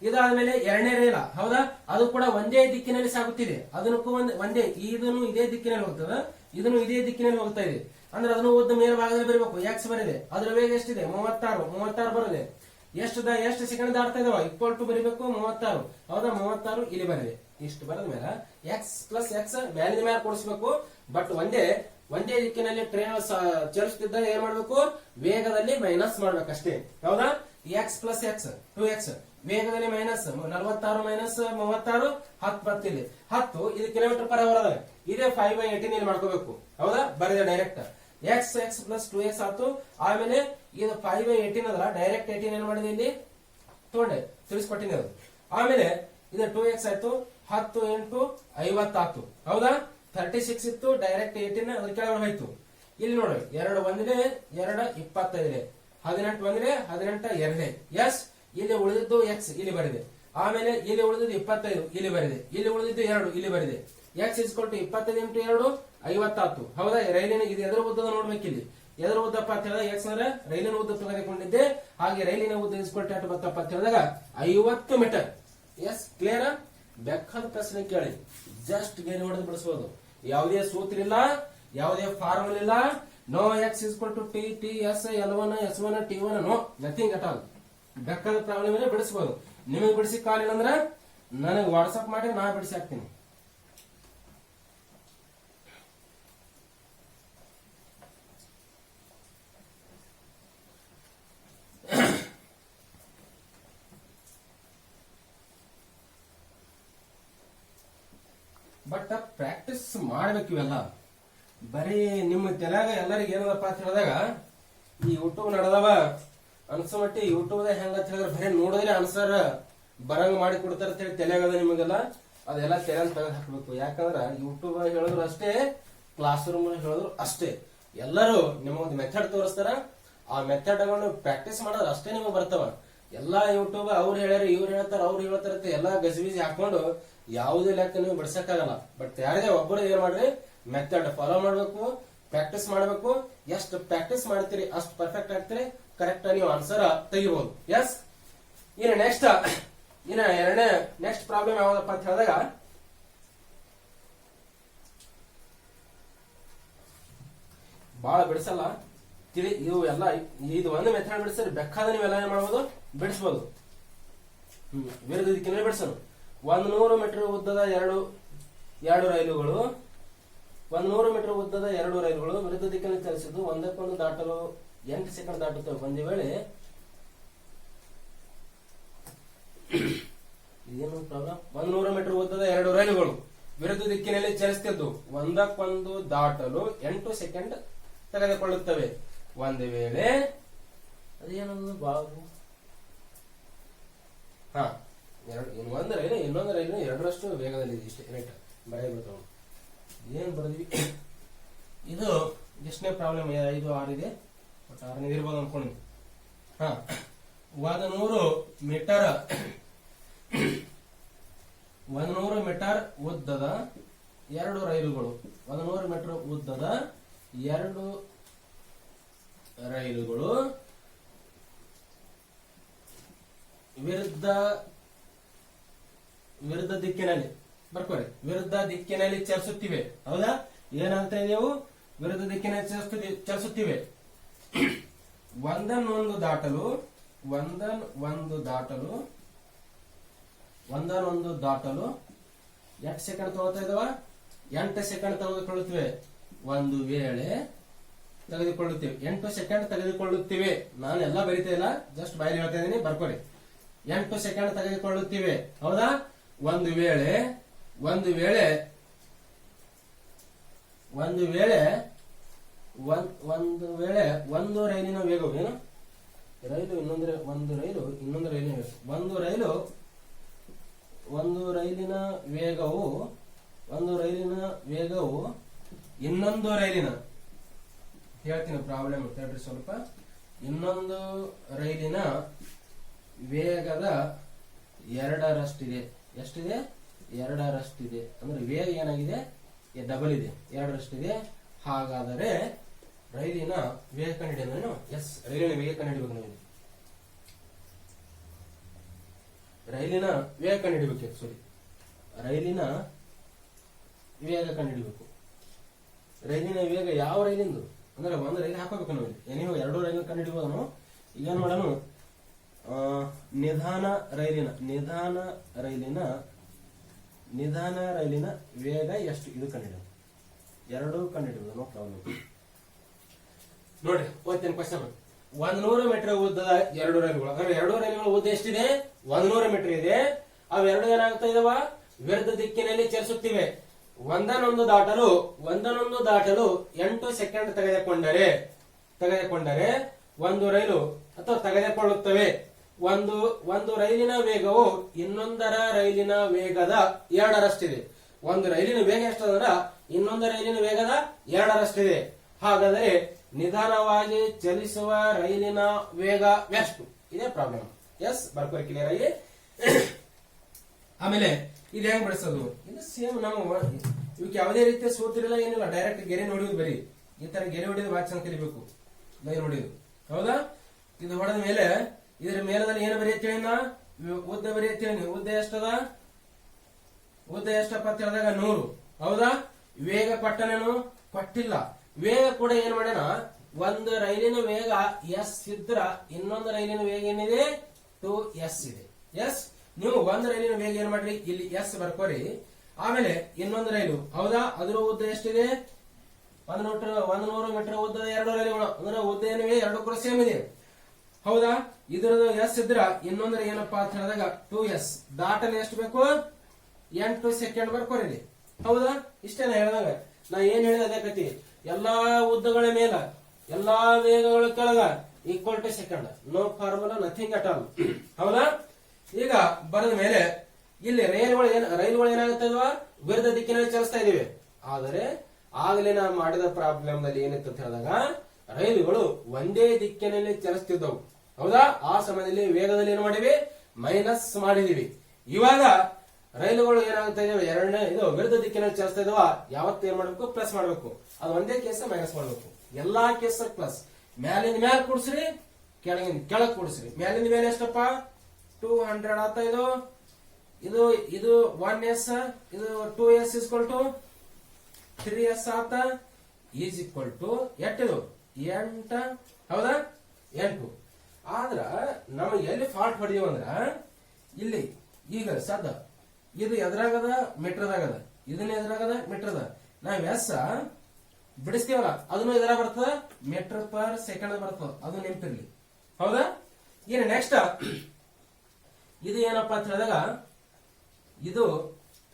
ಇದಾದ್ಮೇಲೆ ಎರಡನೇ ರೈಲ. ಹೌದಾ? ಅದು ಕೂಡ ಒಂದೇ ದಿಕ್ಕಿನಲ್ಲಿ ಸಾಗುತ್ತಿದೆ. ಅದಕ್ಕೂ ಒಂದೇ, ಇದನ್ನು ಇದೇ ದಿಕ್ಕಿನಲ್ಲಿ ಹೋಗ್ತದ, ಇದನ್ನು ಇದೇ ದಿಕ್ಕಿನಲ್ಲಿ ಹೋಗ್ತಾ ಇದೆ. ಅಂದ್ರೆ ಅದನ್ನು ಉದ್ದ ಮೇಲ್ಭಾಗದಲ್ಲಿ ಬರಬೇಕು. ಎಕ್ಸ್ ಬರಿದೆ. ಅದರ ವೇಗ ಎಷ್ಟಿದೆ? 36 ಬರದೆ. ಎಷ್ಟು ಸೆಕೆಂಡ್ ದಾಡ್ತಾ ಇದಾವ? ಈಕ್ವಲ್ ಟು ಬರೀಬೇಕು 36. ಹೌದಾ? 36 ಇಲ್ಲಿ ಬರದೆ. ಇಷ್ಟು ಬರದ ಮೇಲೆ ಎಕ್ಸ್ ಪ್ಲಸ್ ಎಕ್ಸ್ ಮ್ಯಾಲಿನ ಮೇಲೆ ಕೊಡಿಸ್ಬೇಕು. ಬಟ್ ಒಂದೇ ದಿಕ್ಕಿನಲ್ಲಿ ಟ್ರೈನ್ ಚಲಿಸುತ್ತಿದ್ದಾಗ ಏನ್ ಮಾಡ್ಬೇಕು? ವೇಗದಲ್ಲಿ ಮೈನಸ್ ಮಾಡ್ಬೇಕಷ್ಟೇ. ಹೌದಾ? X plus X 2x. ವೇಗದಲ್ಲಿ ಮೈನಸ್ 46 ಮೈನಸ್ 36 10 ಬರ್ತಿಲ್ಲಿ 10. ಇದು ಕಿಲೋಮೀಟರ್ ಪರ್ ಅವರ್ ಅದ. ಇದೇ 5/18 ಇಲ್ಲಿ ಮಾಡ್ಕೋಬೇಕು. ಹೌದಾ? ಬರೆದ direct X X plus 2x ಆಯ್ತು. ಆಮೇಲೆ ಇದು 5/18 ಅದಲ್ಲ, ಡೈರೆಕ್ಟ್ 18 ಏನ್ ಮಾಡಿದೆ ಇಲ್ಲಿ ತಗೊಂಡೆ, ತಿಳಿಸ್ಕೊಟ್ಟಿನಿ ಅದು. ಆಮೇಲೆ ಇದು 2x ಆಯ್ತು. 10 × 50 ಆಯ್ತು. ಹೌದಾ? 36 ಇತ್ತು, ಡೈರೆಕ್ಟ್ 18 ಅದ್ರ ಕೆಳಗಡೆ ಹೋಯ್ತು. ಇಲ್ಲಿ ನೋಡ್ರಿ 2 ಒಂದಿದೆ 2 25 18 ಒಂದಿದೆ 18 ಎರಡೇ. ಎಸ್, ಇಲ್ಲಿ ಉಳಿದಿದ್ದು ಎಕ್ಸ್ ಇಲ್ಲಿ ಬರಿದೆ. ಆಮೇಲೆ ಇಲ್ಲಿ ಉಳಿದಿದ್ದು 25 ಇಲ್ಲಿ ಬರಿದೆ. ಇಲ್ಲಿ ಉಳಿದಿದ್ದು 2 ಇಲ್ಲಿ ಬರಿದೆ. ಎಕ್ಸ್ ಇಸ್ ಕೊಟ್ಟು 25 ಇಂಟು 2 50. ಹೌದಾ? ರೈಲಿನ ಇದು ಎದುರು ಉದ್ದದ ನೋಡ್ಬೇಕು. ಇಲ್ಲಿ ಎದುರು ಉದ್ದಪ್ಪ ಅಂತ ಹೇಳಿದಾಗ ಎಕ್ಸ್ ಅಂದ್ರೆ ರೈಲಿನ ಉದ್ದ ತೆಗೆದುಕೊಂಡಿದ್ದೆ. ಹಾಗೆ ರೈಲಿನ ಉದ್ದ ಇಸ್ ಕೊಟ್ಟು ಎಷ್ಟು ಬತ್ತಪ್ಪ ಅಂತ ಹೇಳಿದಾಗ 50 ಮೀಟರ್. S, clear? ಬೇಕಾದ ಪ್ರಶ್ನೆ ಕೇಳಿ, ಜಸ್ಟ್ ಗೇನ್ ಹೊಡೆದು ಬಿಡಿಸಬಹುದು. ಯಾವುದೇ ಸೂತ್ರ ಇಲ್ಲ, ಯಾವುದೇ ಫಾರ್ಮುಲ್ ಇಲ್ಲ. No x is to t t s L1 S1 T1 no nothing at all. ಬೇಕಾದ ಪ್ರಾಬ್ಲಮ್ ಇದೆ ಬಿಡಿಸಬಹುದು. ನಿಮಗೆ ಬಿಡಿಸಿ ಕಾಲಿಲ್ಲ ಅಂದ್ರೆ ನನಗೆ ವಾಟ್ಸ್ಆಪ್ ಮಾಡಿ ನಾ ಬಿಡಿಸಿ ಹಾಕ್ತೀನಿ. ಬಟ್ ಪ್ರಾಕ್ಟೀಸ್ ಮಾಡ್ಬೇಕು ಇವೆಲ್ಲ. ಬರೀ ನಿಮ್ಮ ತಲೆಯಾಗ ಎಲ್ಲರಿಗೂ ಏನದಪ್ಪ ಅಂತ ಹೇಳಿದಾಗ ಈ ಯೂಟ್ಯೂಬ್ ನಡೆದವ ಅನ್ಸಮಟ್ಟಿ ಯೂಟ್ಯೂಬ್ ಹೆಂಗ ಅಂತ ಹೇಳಿದ್ರೆ ಬರೀ ನೋಡಿದ್ರೆ ಆನ್ಸರ್ ಬರಂಗ್ ಮಾಡಿ ಕೊಡ್ತಾರ ಅಂತ ಹೇಳಿ ತಲೆಯಾಗದ ನಿಮಗೆಲ್ಲ. ಅದೆಲ್ಲ ತಲೆ ತೆಗೆದು ಹಾಕ್ಬೇಕು. ಯಾಕಂದ್ರ ಯೂಟ್ಯೂಬ್ ಹೇಳಿದ್ರು ಅಷ್ಟೇ, ಕ್ಲಾಸ್ ರೂಮ್ ಹೇಳಿದ್ರು ಅಷ್ಟೇ. ಎಲ್ಲರೂ ನಿಮಗೊಂದು ಮೆಥಡ್ ತೋರಿಸ್ತಾರ. ಆ ಮೆಥಡ್ ಪ್ರಾಕ್ಟೀಸ್ ಮಾಡೋದು ಅಷ್ಟೇ ನಿಮಗೆ ಬರ್ತಾವ. ಎಲ್ಲಾ ಯೂಟ್ಯೂಬ್ ಅವ್ರು ಹೇಳ್ಯಾರ ಇವ್ರು ಹೇಳ್ತಾರ ಅವ್ರು ಹೇಳ್ತಾರ ಎಲ್ಲಾ ಗಜಿಬಿಜಿ ಹಾಕೊಂಡು ಯಾವುದೇ ಲೆಕ್ಕ ನೀವು ಬಿಡ್ಸಕ್ಕಾಗಲ್ಲ. ಬಟ್ ಯಾರದೇ ಒಬ್ಬರು ಏನ್ ಮಾಡ್ರಿ, ಮೆಥಡ್ ಫಾಲೋ ಮಾಡ್ಬೇಕು, ಪ್ರಾಕ್ಟೀಸ್ ಮಾಡ್ಬೇಕು. ಎಷ್ಟು ಪ್ರಾಕ್ಟೀಸ್ ಮಾಡ್ತೀರಿ ಅಷ್ಟು ಪರ್ಫೆಕ್ಟ್ ಆಗ್ತೀರಿ, ಕರೆಕ್ಟ್ ನೀವು ಆನ್ಸರ್ ತೆಗಿಬಹುದು. ಎಸ್, ಇನ್ನು ನೆಕ್ಸ್ಟ್ ಪ್ರಾಬ್ಲಮ್ ಯಾವ್ದಪ್ಪ ಅಂತ ಹೇಳಿದಾಗ ಬಹಳ ಬಿಡಿಸಲ್ಲ ತಿಳಿ. ಇವು ಎಲ್ಲ ಇದು ಒಂದು ಮೆಥಡ್ ಬಿಡಿಸಿದ್ರೆ ಬೇಕಾದ ನೀವೆಲ್ಲ ಏನ್ ಮಾಡ್ಬೋದು, ಬಿಡಿಸಬಹುದು. ವಿರುದ್ಧ ದಿಕ್ಕಿನಲ್ಲಿ ಬಿಡಿಸೋದು. 100 ಮೀಟರ್ ಉದ್ದದ ಎರಡು ರೈಲುಗಳು 100 ಮೀಟರ್ ಉದ್ದದ 2 ರೈಲುಗಳು ವಿರುದ್ಧ ದಿಕ್ಕಿನಲ್ಲಿ ಚಲಿಸಿದ್ದು ಒಂದಕ್ಕೊಂದು ದಾಟಲು 8 ಸೆಕೆಂಡ್ ದಾಟುತ್ತವೆ. ಒಂದು ವೇಳೆ ಇದೇನು ಪ್ರಾಬ್ಲಮ್? 100 ಮೀಟರ್ ಉದ್ದದ 2 ರೈಲುಗಳು ವಿರುದ್ಧ ದಿಕ್ಕಿನಲ್ಲಿ ಚಲಿಸುತ್ತಿದ್ದು ಒಂದಕ್ಕೊಂದು ದಾಟಲು 8 ಸೆಕೆಂಡ್ ತೆಗೆದುಕೊಳ್ಳುತ್ತವೆ. ಒಂದು ವೇಳೆ ಅದೇನದು ಬಾಬು, ಒಂದು ರೈಲು ಇನ್ನೊಂದು ರೈಲು 2ರಷ್ಟು ವೇಗದಲ್ಲಿ ಇಷ್ಟೇ ರೈಟ್ ಬರೆ ಬರ್ತಾವ. ಏನ್ ಬರೆದ್ವಿ? ಇದು ಎಷ್ಟನೇ ಪ್ರಾಬ್ಲಮ್? 5, 6 ಇದೆ. ಬಟ್ 6ನೇ ಇರ್ಬೋದು ಅನ್ಕೊಂಡು. 100 ಮೀಟರ್ ಉದ್ದದ 2 ರೈಲುಗಳು 100 ಮೀಟರ್ ಉದ್ದದ 2 ರೈಲುಗಳು ವಿರುದ್ಧ ದಿಕ್ಕಿನಲ್ಲಿ ಬರ್ಕೋರಿ. ವಿರುದ್ಧ ದಿಕ್ಕಿನಲ್ಲಿ ಚಲಿಸುತ್ತಿವೆ. ಹೌದಾ? ಏನಂತ ಇದೆಯವು? ವಿರುದ್ಧ ದಿಕ್ಕಿನಲ್ಲಿ ಚಲಿಸುತ್ತಿವೆ. ಒಂದನ್ನೊಂದು ದಾಟಲು 8 ಸೆಕೆಂಡ್ ತಗೋತಾ ಇದಾವ. 8 ಸೆಕೆಂಡ್ ತೆಗೆದುಕೊಳ್ಳುತ್ತಿವೆ. ಒಂದು ವೇಳೆ ತೆಗೆದುಕೊಳ್ಳುತ್ತಿವೆ 8 ಸೆಕೆಂಡ್ ತೆಗೆದುಕೊಳ್ಳುತ್ತಿವೆ. ನಾನು ಎಲ್ಲ ಬರೀತಾ ಇಲ್ಲ, ಜಸ್ಟ್ ಬಾಯಲ್ಲಿ ಹೇಳ್ತಾ ಇದ್ದೀನಿ, ಬರ್ಕೊಳ್ಳಿ. 8 ಸೆಕೆಂಡ್ ತೆಗೆದುಕೊಳ್ಳುತ್ತಿವೆ. ಹೌದಾ? ಒಂದು ವೇಳೆ ಒಂದು ರೈಲಿನ ವೇಗವು ಏನು? ಒಂದು ರೈಲಿನ ವೇಗವು ಇನ್ನೊಂದು ರೈಲಿನ, ಹೇಳ್ತೀನಿ ಪ್ರಾಬ್ಲಮ್ ತಡ್ರಿ ಸ್ವಲ್ಪ. ಇನ್ನೊಂದು ರೈಲಿನ ವೇಗದ 2ರಷ್ಟಿದೆ. ಎಷ್ಟಿದೆ? 2ರಷ್ಟಿದೆ. ಅಂದ್ರೆ ವೇಗ ಏನಾಗಿದೆ? ಡಬಲ್ ಇದೆ, 2ರಷ್ಟಿದೆ. ಹಾಗಾದರೆ ರೈಲಿನ ವೇಗ ಕಂಡುಹಿಡಿಯೋಣ. ಎಸ್, ರೈಲಿನ ವೇಗ ಕಂಡುಹಿಡಿಬೇಕು. ನಾವು ರೈಲಿನ ವೇಗ ಕಂಡುಹಿಡಿಬೇಕು. ರೈಲಿನ ವೇಗ ಯಾವ ರೈಲಿಂದು ಅಂದ್ರೆ ಒಂದು ರೈಲು ಹಾಕೋಬೇಕು ನಾವು. ನೀವು 2 ರೈಲಿನ ಕಂಡುಹಿಡಿಬೋದು ನಾವು. ಈಗ ನೋಡೋಣ. ನಿಧಾನ ರೈಲಿನ ವೇಗ ಎಷ್ಟು ಇದು ಕಂಡುಹಿಡಿಯೋದು. 2 ಕಂಡುಹಿಡಿಯೋದು, ನೋ ಪ್ರಾಬ್ಲಮ್. ನೋಡಿ ಓದ್ತೇನೆ ಕ್ವಶನ್. 100 ಮೀಟರ್ ಉದ್ದದ 2 ರೈಲುಗಳು. ಅಂದ್ರೆ 2 ರೈಲುಗಳ ಉದ್ದ ಎಷ್ಟಿದೆ? 100 ಮೀಟರ್ ಇದೆ. ಅವೆರಡು ಏನಾಗ್ತಾ ಇದಾವ? ವಿರುದ್ಧ ದಿಕ್ಕಿನಲ್ಲಿ ಚಲಿಸುತ್ತಿವೆ. ಒಂದನ್ನೊಂದು ದಾಟಲು 8 ಸೆಕೆಂಡ್ ತೆಗೆದುಕೊಂಡರೆ ಒಂದು ರೈಲು ಅಥವಾ ತೆಗೆದುಕೊಳ್ಳುತ್ತವೆ. ಒಂದು ರೈಲಿನ ವೇಗವು ಇನ್ನೊಂದರ ರೈಲಿನ ವೇಗದ 2ರಷ್ಟಿದೆ. ಒಂದು ರೈಲಿನ ವೇಗ ಎಷ್ಟಂದ್ರ ಇನ್ನೊಂದು ರೈಲಿನ ವೇಗದ 2ರಷ್ಟಿದೆ. ಹಾಗಾದರೆ ನಿಧಾನವಾಗಿ ಚಲಿಸುವ ರೈಲಿನ ವೇಗ ಎಷ್ಟು? ಇದೇ ಪ್ರಾಬ್ಲಮ್. ಎಸ್, ಬರ್ಕೋರಿ ಕ್ಲಿಯರ್ ಆಗಿ. ಆಮೇಲೆ ಇದು ಹೆಂಗ್ ಬಿಡಿಸೋದು? ಇದು ಸೇಮ್ ನಾವು ಇವಕ್ಕೆ ಯಾವುದೇ ರೀತಿಯ ಸೂತ್ರ ಇಲ್ಲ, ಏನಿಲ್ಲ. ಡೈರೆಕ್ಟ್ ಗೆರೆ ನೋಡಿದ್ ಬರೀ ಈ ತರ ಗೆರೆ ಹೊಡೆದು ಬಹಳ ಚೆನ್ನಾಗಿ ಕಲಿಬೇಕು. ಲೈನ್ ಹೊಡೆಯುದು, ಹೌದಾ? ಇದು ಹೊಡೆದ ಮೇಲೆ ಇದರ ಮೇಲದಲ್ಲಿ ಏನು ಬರೆಯುತ್ತೇವೆ? ಉದ್ದ ಬರೆಯುತ್ತೇವೆ. ಉದ್ದ ಎಷ್ಟದ? ಉದ್ದ ಎಷ್ಟಪ್ಪ ಅಂತ ಹೇಳಿದಾಗ 100. ಹೌದಾ? ವೇಗ ಕೊಟ್ಟನೇನು? ಕೊಟ್ಟಿಲ್ಲ. ವೇಗ ಕೂಡ ಏನ್ ಮಾಡ್ಯಾನ? ಒಂದು ರೈಲಿನ ವೇಗ ಎಸ್ ಇದ್ರ ಇನ್ನೊಂದು ರೈಲಿನ ವೇಗ ಏನಿದೆ? 2s ಇದೆ. ಎಸ್, ನೀವು ಒಂದು ರೈಲಿನ ವೇಗ ಏನ್ ಮಾಡ್ರಿ? ಇಲ್ಲಿ ಎಸ್ ಬರ್ಕೋರಿ. ಆಮೇಲೆ ಇನ್ನೊಂದು ರೈಲು, ಹೌದಾ? ಅದರ ಉದ್ದ ಎಷ್ಟಿದೆ? 100 ಮೀಟರ್ ಉದ್ದದ 2 ರೈಲುಗಳು. ಅಂದ್ರೆ ಉದ್ದ ಏನಿವೆ? 2 ಕೂಡ ಸೇಮ್ ಇದೆ. ಹೌದಾ? ಇದ್ರದ್ದು ಎಸ್ ಇದ್ರ ಇನ್ನೊಂದ್ರೆ ಏನಪ್ಪಾ ಅಂತ ಹೇಳಿದಾಗ 2s. ದಾಟಲು ಎಷ್ಟು ಬೇಕು? 8 ಸೆಕೆಂಡ್ ಬರ್ಕೋರಿ. ಹೌದಾ? ಇಷ್ಟೇನ ಹೇಳಿದಾಗ ನಾ ಏನ್ ಹೇಳಿದ ಅದೇ ಕತಿ. ಎಲ್ಲಾ ಉದ್ದಗಳ ಮೇಲ ಎಲ್ಲಾ ವೇಗಗಳ ಕೆಳಗ equal to second. No formula, nothing at all. ಹೌದಾ? ಈಗ ಬರೆದ ಮೇಲೆ ಇಲ್ಲಿ ರೈಲುಗಳು ಏನಾಗುತ್ತೆ ಅಲ್ವಾ? ವಿರುದ್ಧ ದಿಕ್ಕಿನಲ್ಲಿ ಚಲಿಸ್ತಾ ಇದೀವಿ. ಆದರೆ ಆಗಲೇ ನಾವು ಮಾಡಿದ ಪ್ರಾಬ್ಲಮ್ ನಲ್ಲಿ ಏನಿತ್ತು ಅಂತ ಹೇಳಿದಾಗ ರೈಲುಗಳು ಒಂದೇ ದಿಕ್ಕಿನಲ್ಲಿ ಚಲಿಸ್ತಿದ್ದವು. ಹೌದಾ? ಆ ಸಮಯದಲ್ಲಿ ವೇಗದಲ್ಲಿ ಏನು ಮಾಡಿವಿ? ಮೈನಸ್ ಮಾಡಿದೀವಿ. ಇವಾಗ ರೈಲುಗಳು ಏನಾಗ್ತಾ ಇದಾವೆ? ಇದು ವಿರುದ್ಧ ದಿಕ್ಕಿನಲ್ಲಿ ಚಲಿಸ್ತಾ ಇದಾವ. ಯಾವತ್ತು ಏನ್ ಮಾಡ್ಬೇಕು? ಪ್ಲಸ್ ಮಾಡ್ಬೇಕು. ಅದು ಒಂದೇ ಕೇಸ ಮೈನಸ್ ಮಾಡ್ಬೇಕು. ಎಲ್ಲಾ ಕೇಸ ಪ್ಲಸ್. ಮ್ಯಾಲಿಂದ ಮ್ಯಾಲ ಕೂಡಿಸ್ರಿ, ಕೆಳಗಿಂದ ಕೆಳಗ್ ಕೂಡಿಸ್ರಿ. ಮ್ಯಾಲಿಂದ ಮೇಲೆ ಎಷ್ಟಪ್ಪ? 200 ಆತ. ಇದು ಇದು 1s, ಇದು 2s ಇಸ್ಕೊಲ್ ಟು 3s ಆತ. ಈಸ್ ಈಕ್ವಲ್ ಟು ಎಷ್ಟಿದು? 8. ಹೌದಾ? 8. ಆದ್ರ ನಮಗೆ ಎಲ್ಲಿ ಫಾಲ್ಟ್ ಹೊಡೆದಿವ ಅಂದ್ರ ಇಲ್ಲಿ. ಈಗ ಸದ ಇದು ಎದ್ರಾಗದ? ಮೀಟರ್ದಾಗದ. ಇದನ್ನ ಎದ್ರಾಗದ? ಮೀಟರ್ದ. ನಾವ್ ಎಸ್ ಬಿಡಿಸ್ತೀವಲ್ಲ, ಅದನ್ನು ಎದ್ರ ಬರ್ತದ? ಮೀಟರ್ ಪರ್ ಸೆಕೆಂಡ್ ಬರ್ತದ. ಅದು ನೆನಪಿರ್ಲಿ. ಹೌದಾ? ಇನ್ನು ನೆಕ್ಸ್ಟ್ ಇದು ಏನಪ್ಪಾ ಅಂತ ಹೇಳಿದಾಗ ಇದು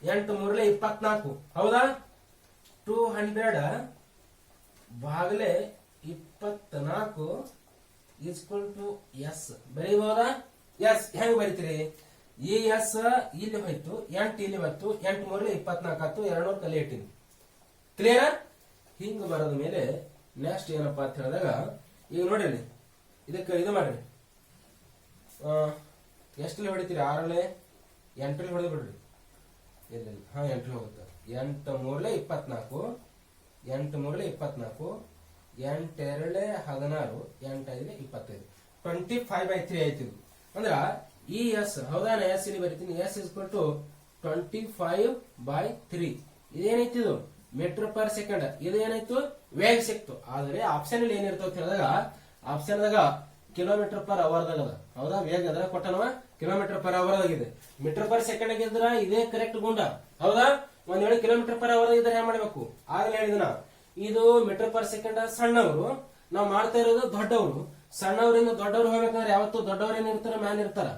8 3 24. ಹೌದಾ? 200 ಭಾಗಲೆ 24 ಈಕ್ವಲ್ ಟು ಎಸ್. ಬರೀಬಹುದಾ? ಎಸ್. ಹೆಂಗ್ ಬರೀತೀರಿ? ಈ ಎಸ್ ಇಲ್ಲಿ ಹೋಯ್ತು, 8 ಇಲ್ಲಿ ಬಂತು. 8 3 24 ಆಯ್ತು. 200 ಕಲೆ ಇಟ್ಟಿನಿ. ಕ್ಲಿಯರ್? ಹಿಂಗ ಬರೋದ ಮೇಲೆ ನೆಕ್ಸ್ಟ್ ಏನಪ್ಪಾ ಅಂತ ಹೇಳಿದಾಗ ಈಗ ನೋಡಿರಿ, ಇದಕ್ಕೆ ಇದು ಮಾಡ್ರಿ. ಎಷ್ಟಲ್ಲಿ ಹೊಡಿತೀರಿ? 6ರಲ್ಲಿ 8ರಲ್ಲಿ ಹೊಡೆದು ಬಿಡ್ರಿ. ಇಲ್ಲ, 8ರಲ್ಲಿ ಹೋಗುತ್ತೆ. 8 3 24, 8 3 24, 8 2 16, 8 5 25. 25/3 ಆಯ್ತು. ಅಂದ್ರ ಈ ಎಸ್, ಹೌದಾ? ಎಸ್ ಇಲ್ಲಿ ಬರೀತೀನಿ. S is equal to 25/3. ಇದೇನೈತಿ? ಇದು ಮೀಟರ್ ಪರ್ ಸೆಕೆಂಡ್. ಇದು ಏನಾಯ್ತು? ವೇಗ ಸಿಕ್ತು. ಆದರೆ ಆಪ್ಷನ್ ಅಲ್ಲಿ ಏನಿರ್ತದೆ ಅಂತ ಹೇಳಿದಾಗ ಆಪ್ಷನ್ ದಾಗ ಕಿಲೋಮೀಟರ್ ಪರ್ ಅವರ್ ದಾಗ. ಹೌದಾ? ವೇಗ ಅದ್ರ ಕೊಟ್ಟನವ ಕಿಲೋಮೀಟರ್ ಪರ್ ಅವರ್ ಆಗಿದೆ. ಮೀಟರ್ ಪರ್ ಸೆಕೆಂಡ್ ಆಗಿದ್ರ ಇದೇ ಕರೆಕ್ಟ್ ಗುಂಡ. ಹೌದಾ? ಒಂದ್ ವೇಳೆ ಕಿಲೋಮೀಟರ್ ಪರ್ ಅವರ್ ಇದ್ರೆ ಏನ್ ಮಾಡ್ಬೇಕು? ಆಗ್ಲೇ ಹೇಳಿದನ. ಇದು ಮೀಟರ್ ಪರ್ ಸೆಕೆಂಡ್ ಸಣ್ಣವರು, ನಾವು ಮಾಡ್ತಾ ಇರೋದು ದೊಡ್ಡವರು. ಸಣ್ಣವರಿಂದ ದೊಡ್ಡವ್ರು ಹೋಗ್ಬೇಕಂದ್ರೆ ಯಾವತ್ತು ದೊಡ್ಡವ್ರು ಏನಿರ್ತಾರ? ಮ್ಯಾನ್ ಇರ್ತಾರ.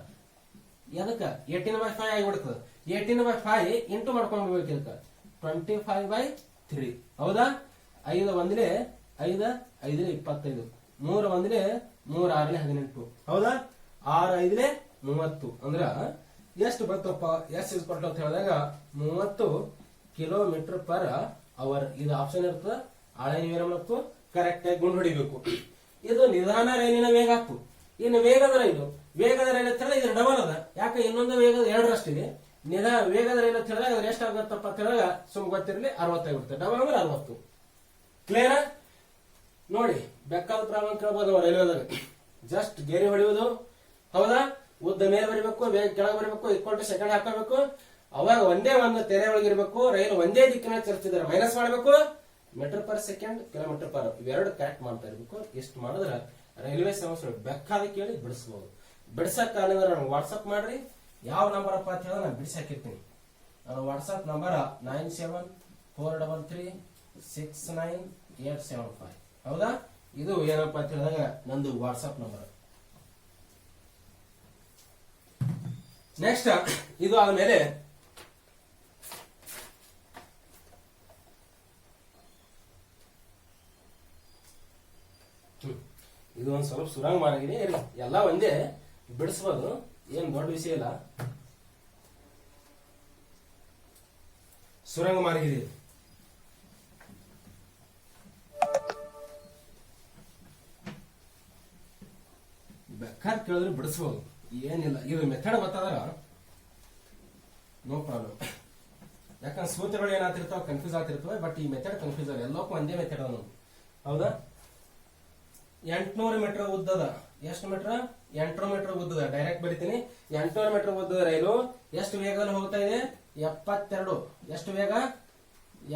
ಎದಕ್ಕ? 18/5 ಆಗಿಬಿಡ್ತದೆ. 18/5 ಇಂಟು ಮಾಡ್ಕೊಂಡು ಹೋಗ್ಬೇಕು. ಇದಕ್ಕ 25/3. ಹೌದಾ? 5 1 5 5 25, 3 1 3 6 18. ಹೌದಾ? 6 5 30. ಅಂದ್ರ ಎಷ್ಟು ಬರ್ತಪ್ಪ? ಎಸ್ ಇಸ್ಕೊಟ್ಟು ಅಂತ ಹೇಳಿದಾಗ 30 ಕಿಲೋಮೀಟರ್ ಪರ್ ಅವರ್. ಇದು ಆಪ್ಷನ್ ಇರ್ತದ. ಹಳೆ ನೀವೇನ ಮತ್ತು ಕರೆಕ್ಟ್ ಆಗಿ ಗುಂಡು ಹೊಡಿಬೇಕು. ಇದು ನಿಧಾನ ರೈಲಿನ ವೇಗ ಆಯ್ತು. ಇನ್ನು ವೇಗದ ರೈಲು ಅಂತ ಹೇಳಿದ್ರೆ ಇದ್ರ ಡಬಲ್ ಅದ. ಯಾಕೆ? ಇನ್ನೊಂದು ವೇಗದ 2ರಷ್ಟಿದೆ. ವೇಗದ ರೈಲು ಅಂತ ಹೇಳಿದಾಗ ಅದ್ರ ಎಷ್ಟಾಗತ್ತಪ್ಪ ಅಂತ ಹೇಳಿದಾಗ ಸುಮ್ ಗೊತ್ತಿರಲಿ 60 ಆಗಿಬಿಡುತ್ತೆ. ಡಬಲ್ ಅಂದ್ರೆ 60. ಕ್ಲಿಯರ್? ನೋಡಿ, ಬೆಕ್ಕಾದ ಪ್ರಾಬ್ಲಮ್ ಕೇಳ್ಬೋದು ನಾವು ರೈಲ್ವೆದಾಗ. ಜಸ್ಟ್ ಗೆರೆ ಹೊಡೆಯುವುದು. ಹೌದಾ? ಉದ್ದ ಮೇಲೆ ಬರಿಬೇಕು, ವೇಗ ಕೆಳಗೆ ಬರಬೇಕು, ಈಕ್ವಲ್ ಟು ಸೆಕೆಂಡ್ ಹಾಕಬೇಕು. ಅವಾಗ ಒಂದೇ ಒಂದು ತೆರೆ ಒಳಗಿರ್ಬೇಕು. ರೈಲು ಒಂದೇ ದಿಕ್ಕಿನಲ್ಲಿ ಚಲಿಸ್ತಿದ್ದಾರೆ. ಮೈನಸ್ ಮಾಡಬೇಕು. Metre per second, kilometre per ಇವೆರಡು ಕರೆಕ್ಟ್ ಮಾಡ್ತಾ ಇರ್ಬೇಕು. ಇಷ್ಟು ಮಾಡಿದ್ರೆ ರೈಲ್ವೆ ಸಮಸ್ಯೆ ಬೇಕಾದ ಕೇಳಿ ಬಿಡಿಸಬಹುದು. ಬಿಡಿಸಕ್ ಕಾಲಿಂದ್ರೆ ನನಗೆ ವಾಟ್ಸಪ್ ಮಾಡ್ರಿ. ಯಾವ ನಂಬರ್ ಅಪ್ಪ ಅಂತ ಹೇಳಿದ್ರೆ ನಾನು ಬಿಡಿಸಾಕಿರ್ತೀನಿ. ನನ್ನ ವಾಟ್ಸಪ್ ನಂಬರ್ 9743336985. ಹೌದಾ? ಇದು ಏನಪ್ಪಾ ಅಂತ ಹೇಳಿದಾಗ ನಂದು ವಾಟ್ಸಪ್ ನಂಬರ್. ನೆಕ್ಸ್ಟ್ ಇದು ಆದ್ಮೇಲೆ ಇದು ಒಂದ್ ಸ್ವಲ್ಪ ಸುರಂಗ ಮಾರಾಗಿದೆ. ಎಲ್ಲ ಒಂದೇ ಬಿಡಿಸ್ಬೋದು, ಏನ್ ದೊಡ್ಡ ವಿಷಯ ಇಲ್ಲ. ಸುರಂಗ ಮಾರ್ಗಿದೆ. ಬೇಕಾದ್ ಕೇಳಿದ್ರೆ ಬಿಡಿಸ್ಬೋದು, ಏನಿಲ್ಲ. ಇದು ಮೆಥಡ್ ಗೊತ್ತಾದ್ರ ನೋ ಪ್ರಾಬ್ಲಮ್. ಯಾಕಂದ್ರೆ ಸೂತ್ರಗಳು ಏನಾಗ್ತಿರ್ತಾವ ಕನ್ಫ್ಯೂಸ್ ಆಗ್ತಿರ್ತವೆ, ಬಟ್ ಈ ಮೆಥಡ್ ಕನ್ಫ್ಯೂಸ್ ಆಗ ಎಲ್ಲಕ್ಕೂ ಒಂದೇ ಮೆಥಡ್ ಅನ್ನೋದು. ಹೌದಾ? 800 ಮೀಟರ್ ಉದ್ದದ, ಎಷ್ಟು ಮೀಟರ್? 800 ಮೀಟರ್ ಉದ್ದದ. ಡೈರೆಕ್ಟ್ ಬರಿತೀನಿ. 800 ಮೀಟರ್ ಉದ್ದದ ರೈಲು ಎಷ್ಟು ವೇಗದಲ್ಲಿ ಹೋಗ್ತಾ ಇದೆ? 72. ಎಷ್ಟು ವೇಗ?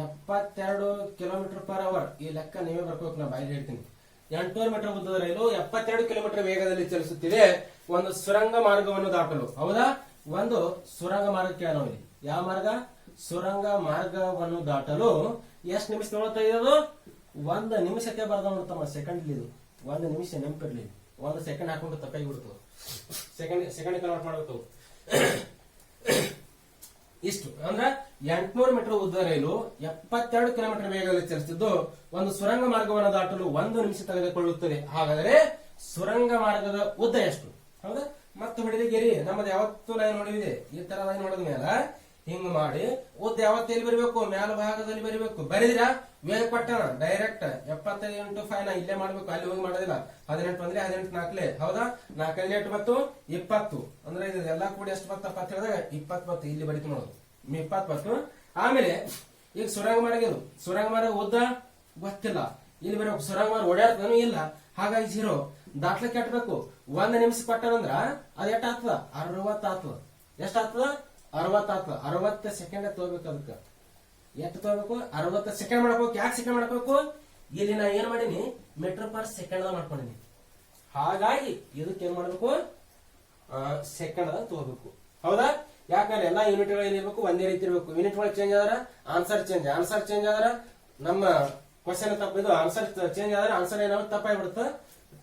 72 ಕಿಲೋಮೀಟರ್ ಪರ್ ಅವರ್. ಈ ಲೆಕ್ಕ ನೀವೇ ಬರ್ಕೋಬೇಕು, ನಾ ಬಾಯಲ್ಲಿ ಹೇಳ್ತೀನಿ. 800 ಮೀಟರ್ ಉದ್ದದ ರೈಲು 72 ಕಿಲೋಮೀಟರ್ ವೇಗದಲ್ಲಿ ಚಲಿಸುತ್ತಿದೆ ಒಂದು ಸುರಂಗ ಮಾರ್ಗವನ್ನು ದಾಟಲು. ಹೌದಾ? ಒಂದು ಸುರಂಗ ಮಾರ್ಗಕ್ಕೆ ನಾವು ಇಲ್ಲಿ ಯಾವ ಮಾರ್ಗ? ಸುರಂಗ ಮಾರ್ಗವನ್ನು ದಾಟಲು ಎಷ್ಟು ನಿಮಿಷ ತಗೊಳ್ತಾ ಇರೋದು? 1 ನಿಮಿಷಕ್ಕೆ ಬರ್ದ ನೋಡ್ತಮ್ಮ. ಸೆಕೆಂಡ್ ಇದು 1 ನಿಮಿಷ ನೆನಪಿರ್ಲಿ. 1 ಸೆಕೆಂಡ್ ಹಾಕೊಂಡು ತಪ್ಪಾಗಿ ಬಿಡ್ತು. ಸೆಕೆಂಡ್ ಕನ್ವರ್ಟ್ ಮಾಡಬೇಕು. ಇಷ್ಟು ಅಂದ್ರೆ 800 ಮೀಟರ್ ಉದ್ದ ರೈಲು 72 ಕಿಲೋಮೀಟರ್ ವೇಗದಲ್ಲಿ ಚಲಿಸುತ್ತಿದ್ದು ಒಂದು ಸುರಂಗ ಮಾರ್ಗವನ್ನು ದಾಟಲು 1 ನಿಮಿಷ ತೆಗೆದುಕೊಳ್ಳುತ್ತದೆ. ಹಾಗಾದರೆ ಸುರಂಗ ಮಾರ್ಗದ ಉದ್ದ ಎಷ್ಟು? ಹೌದಾ? ಮತ್ತೆ ಹೊಡಿರಿ ಗೆರಿ. ನಮ್ಮದು ಯಾವತ್ತು ಲೈನ್ ನೋಡಿದೆ. ಈ ತರ ಲೈನ್ ನೋಡಿದ ಮೇಲೆ ಹಿಂಗ್ ಮಾಡಿ ಉದ್ದ ಯಾವತ್ತು ಎಲ್ಲಿ ಬರಬೇಕು? ಮೇಲ ಭಾಗದಲ್ಲಿ ಬರಬೇಕು. ಬರೀದಿರಾ? ವೇಗ ಪಟ್ಟಣ ಡೈರೆಕ್ಟ್ 75 × 5 ನಾ ಇಲ್ಲೇ ಮಾಡ್ಬೇಕು, ಅಲ್ಲಿ ಹೋಗಿ ಮಾಡೋದಿಲ್ಲ. 18 ಅಂದ್ರೆ 18 ನಾಲ್ಕಲೇ. ಹೌದಾ? 4 8 ಬತ್ತು 20 ಅಂದ್ರೆ ಇದು ಎಲ್ಲಾ ಕೂಡಿ ಎಷ್ಟು ಬತ್ತಪ್ಪ ಅಂತ ಹೇಳಿದಾಗ 20 ಬತ್ತು. ಇಲ್ಲಿ ಬರೀತು ನೋಡೋದು 20 ಬತ್ತು. ಆಮೇಲೆ ಈಗ ಸುರಂಗ ಮಾರ್ಗ, ಇದು ಸುರಂಗ ಮಾರ್ಗ ಉದ್ದ ಗೊತ್ತಿಲ್ಲ. ಇಲ್ಲಿ ಬರಬೇಕು. ಸುರಂಗ ಮಾರ್ಗ ಓಡಾಡ್ತಾನು ಇಲ್ಲ, ಹಾಗಾಗಿ 0. ದಾಟ್ಲಿಕ್ಕೆ ಎಟ್ಬೇಕು? 1 ನಿಮಿಷ ಪಟ್ಟಣಂದ್ರ ಅದ್ ಎಷ್ಟ್ ಆಗ್ತದ? 60 ಆಗ್ತದ. ಎಷ್ಟ್ ಆಗ್ತದ? 60 ಆಗ್ತದ. 60 ಸೆಕೆಂಡ್ ತಗೋಬೇಕು. ಅದಕ್ಕೆ ಎಷ್ಟು ತಗೋಬೇಕು? 60 ಸೆಕೆಂಡ್ ಮಾಡ್ಬೇಕು. ಯಾಕೆ ಸೆಕೆಂಡ್ ಮಾಡ್ಬೇಕು? ಇಲ್ಲಿ ನಾ ಏನ್ ಮಾಡೀನಿ? ಮೀಟರ್ ಪರ್ ಸೆಕೆಂಡ್ ಮಾಡ್ಕೊಂಡಿನಿ. ಹಾಗಾಗಿ ಇದಕ್ಕೆ ಏನ್ ಮಾಡ್ಬೇಕು? ಸೆಕೆಂಡ್ ತಗೋಬೇಕು. ಹೌದಾ? ಯಾಕಂದ್ರೆ ಎಲ್ಲಾ ಯೂನಿಟ್ಗಳು ಏನಿರ್ಬೇಕು? ಒಂದೇ ರೀತಿ ಇರಬೇಕು. ಯೂನಿಟ್ಗಳು ಚೇಂಜ್ ಆದ್ರ ಆನ್ಸರ್ ಚೇಂಜ್. ಆನ್ಸರ್ ಚೇಂಜ್ ಆದ್ರ ನಮ್ಮ ಕ್ವಶನ್ ತಪ್ಪಿದ್ದು. ಆನ್ಸರ್ ಚೇಂಜ್ ಆದ್ರೆ ಆನ್ಸರ್ ಏನಾದ್ರು ತಪ್ಪಾಗ್ಬಿಡುತ್ತೆ.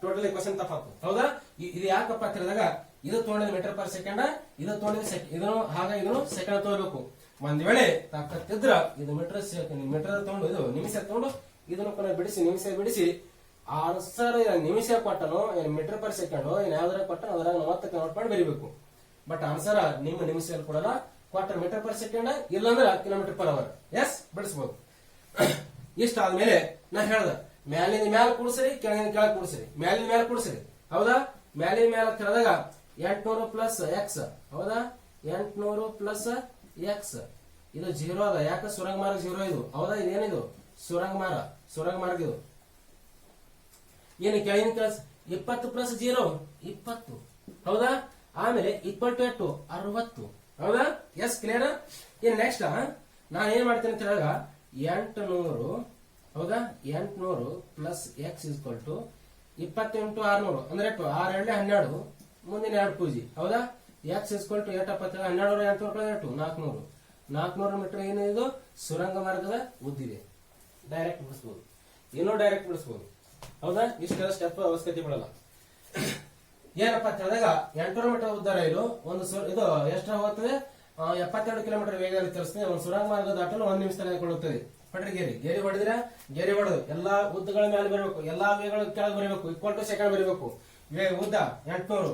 Totally question ತಪ್ಪಾಗ್ತದೆ. ಹೌದಾ? ಇದು ಯಾಕಪ್ಪ ಅಂತ ಹೇಳಿದಾಗ ಇದು ತಗೊಂಡಿದ್ ಮೀಟರ್ ಪರ್ ಸೆಕೆಂಡ್, ಇದು ತಗೊಂಡಿದ್ ಇದನ್ನು ಹಾಗಾಗಿ ಇದನ್ನು ಸೆಕೆಂಡ್ ತಗೋಬೇಕು. ಒಂದ್ ವೇಳೆ ತಾಕತ್ತಿದ್ರ ಇದು ಮೀಟರ್ ತಗೊಂಡು ಇದು ನಿಮಿಷ ತಗೊಂಡು ಇದನ್ನು ಬಿಡಿಸಿ ನಿಮಿಷ ಬಿಡಿಸಿ ಆನ್ಸರ್ ನಿಮಿಷ ಕೊಟ್ಟನು ಮೀಟರ್ ಪರ್ ಸೆಕೆಂಡ್ ಏನ್ ಯಾವ್ದಾರ ಕೊಟ್ಟನು ಅದ್ರಾಗ 40 ಕನ್ವರ್ಟ್ ಮಾಡಿ ಬರೀಬೇಕು. ಬಟ್ ಆನ್ಸರ್ ನಿಮ್ಮ ನಿಮಿಷದಲ್ಲಿ ಕೊಡಲ್ಲ. ಕ್ವಾರ್ಟರ್ ಮೀಟರ್ ಪರ್ ಸೆಕೆಂಡ್, ಇಲ್ಲಾಂದ್ರೆ ಕಿಲೋಮೀಟರ್ ಪರ್ ಅವರ್. ಎಸ್, ಬಿಡಿಸಬಹುದು. ಇಷ್ಟ ಆದ್ಮೇಲೆ ನಾ ಹೇಳ್ದ ಮ್ಯಾಲಿನ ಮ್ಯಾಲ ಕೂಡಿಸ್ರಿ, ಕೆಳಗಿನ ಕೆಳಗೆ ಕೂಡಿಸ್ರಿ. ಮ್ಯಾಲಿನ ಮ್ಯಾಲ ಕೂಡಿಸ್ರಿ. ಹೌದಾ? ಮ್ಯಾಲಿನ ಮ್ಯಾಲ ಕೇಳಿದಾಗ 800 ಪ್ಲಸ್ ಎಕ್ಸ್. ಹೌದಾ? 800 ಪ್ಲಸ್ ಎಕ್ಸ್. ಇದು 0 ಅದ. ಯಾಕೆ? ಸುರಂಗ ಮಾರ್ಗ 0 ಇದು. ಹೌದಾ? ಇದೇನಿದು? ಸುರಂಗ ಮಾರ್ಗ ಇದು. ಏನು ಕೆಳಗಿನ ಕೆಲಸ? 20 ಪ್ಲಸ್ 0 20. ಹೌದಾ? ಆಮೇಲೆ ಈಕ್ವಲ್ ಟು 60. ಹೌದಾ? S, clear? ಇನ್ ನೆಕ್ಸ್ಟ್ ನಾನು ಏನ್ ಮಾಡ್ತೇನೆ ಅಂತ ಹೇಳಿದಾಗ 800. ಹೌದಾ? 800 ಪ್ಲಸ್ ಎಕ್ಸ್ ಈಕ್ವಲ್ ಟು 20 × 600 ಅಂದ್ರೆ 6 2 12 ಮುಂದಿನ 2 ಪೂಜಿ. ಹೌದಾ? X equal to 8 12 800 400. 400 ಮೀಟರ್ ಏನಿದು? ಸುರಂಗ ಮಾರ್ಗದ ಉದ್ದಿದೆ. ಡೈರೆಕ್ಟ್ ಬಿಡಿಸಬಹುದು, ಇನ್ನೂ ಡೈರೆಕ್ಟ್ ಬಿಡಿಸಬಹುದು. ಹೌದಾ? ಇಷ್ಟೆಲ್ಲ ಸ್ಟೆಪ್ ಅವಶ್ಯಕತೆ ಬಿಡಲ್ಲ. ಏನಪ್ಪ ಅಂತ ಹೇಳಿದಾಗ 800 ಮೀಟರ್ ಉದ್ದ ರೈಲು ಒಂದು ಇದು ಎಷ್ಟು ಹೋಗ್ತದೆ? 72 ಕಿಲೋಮೀಟರ್ ವೇಗದಲ್ಲಿ ಚಲಿಸ್ತದೆ. ಒಂದು ಸುರಂಗ ಮಾರ್ಗ ದಾಟಲು 1 ನಿಮಿಷ ತೆಗೆದುಕೊಳ್ಳುತ್ತದೆ. ಪಡ್ರಿ ಗೆರಿ ಹೊಡೆದ್ರೆ ಗೆರಿ ಹೊಡೆದು ಎಲ್ಲಾ ಉದ್ದಗಳ ಮೇಲೆ ಬರಬೇಕು, ಎಲ್ಲಾ ವೇಗಗಳ ಕೆಳಗೆ ಬರಬೇಕು. ಈಕ್ವಲ್ ಟು ಸೆಕೆಂಡ್ ಬರಬೇಕು. ಉದ್ದ 800,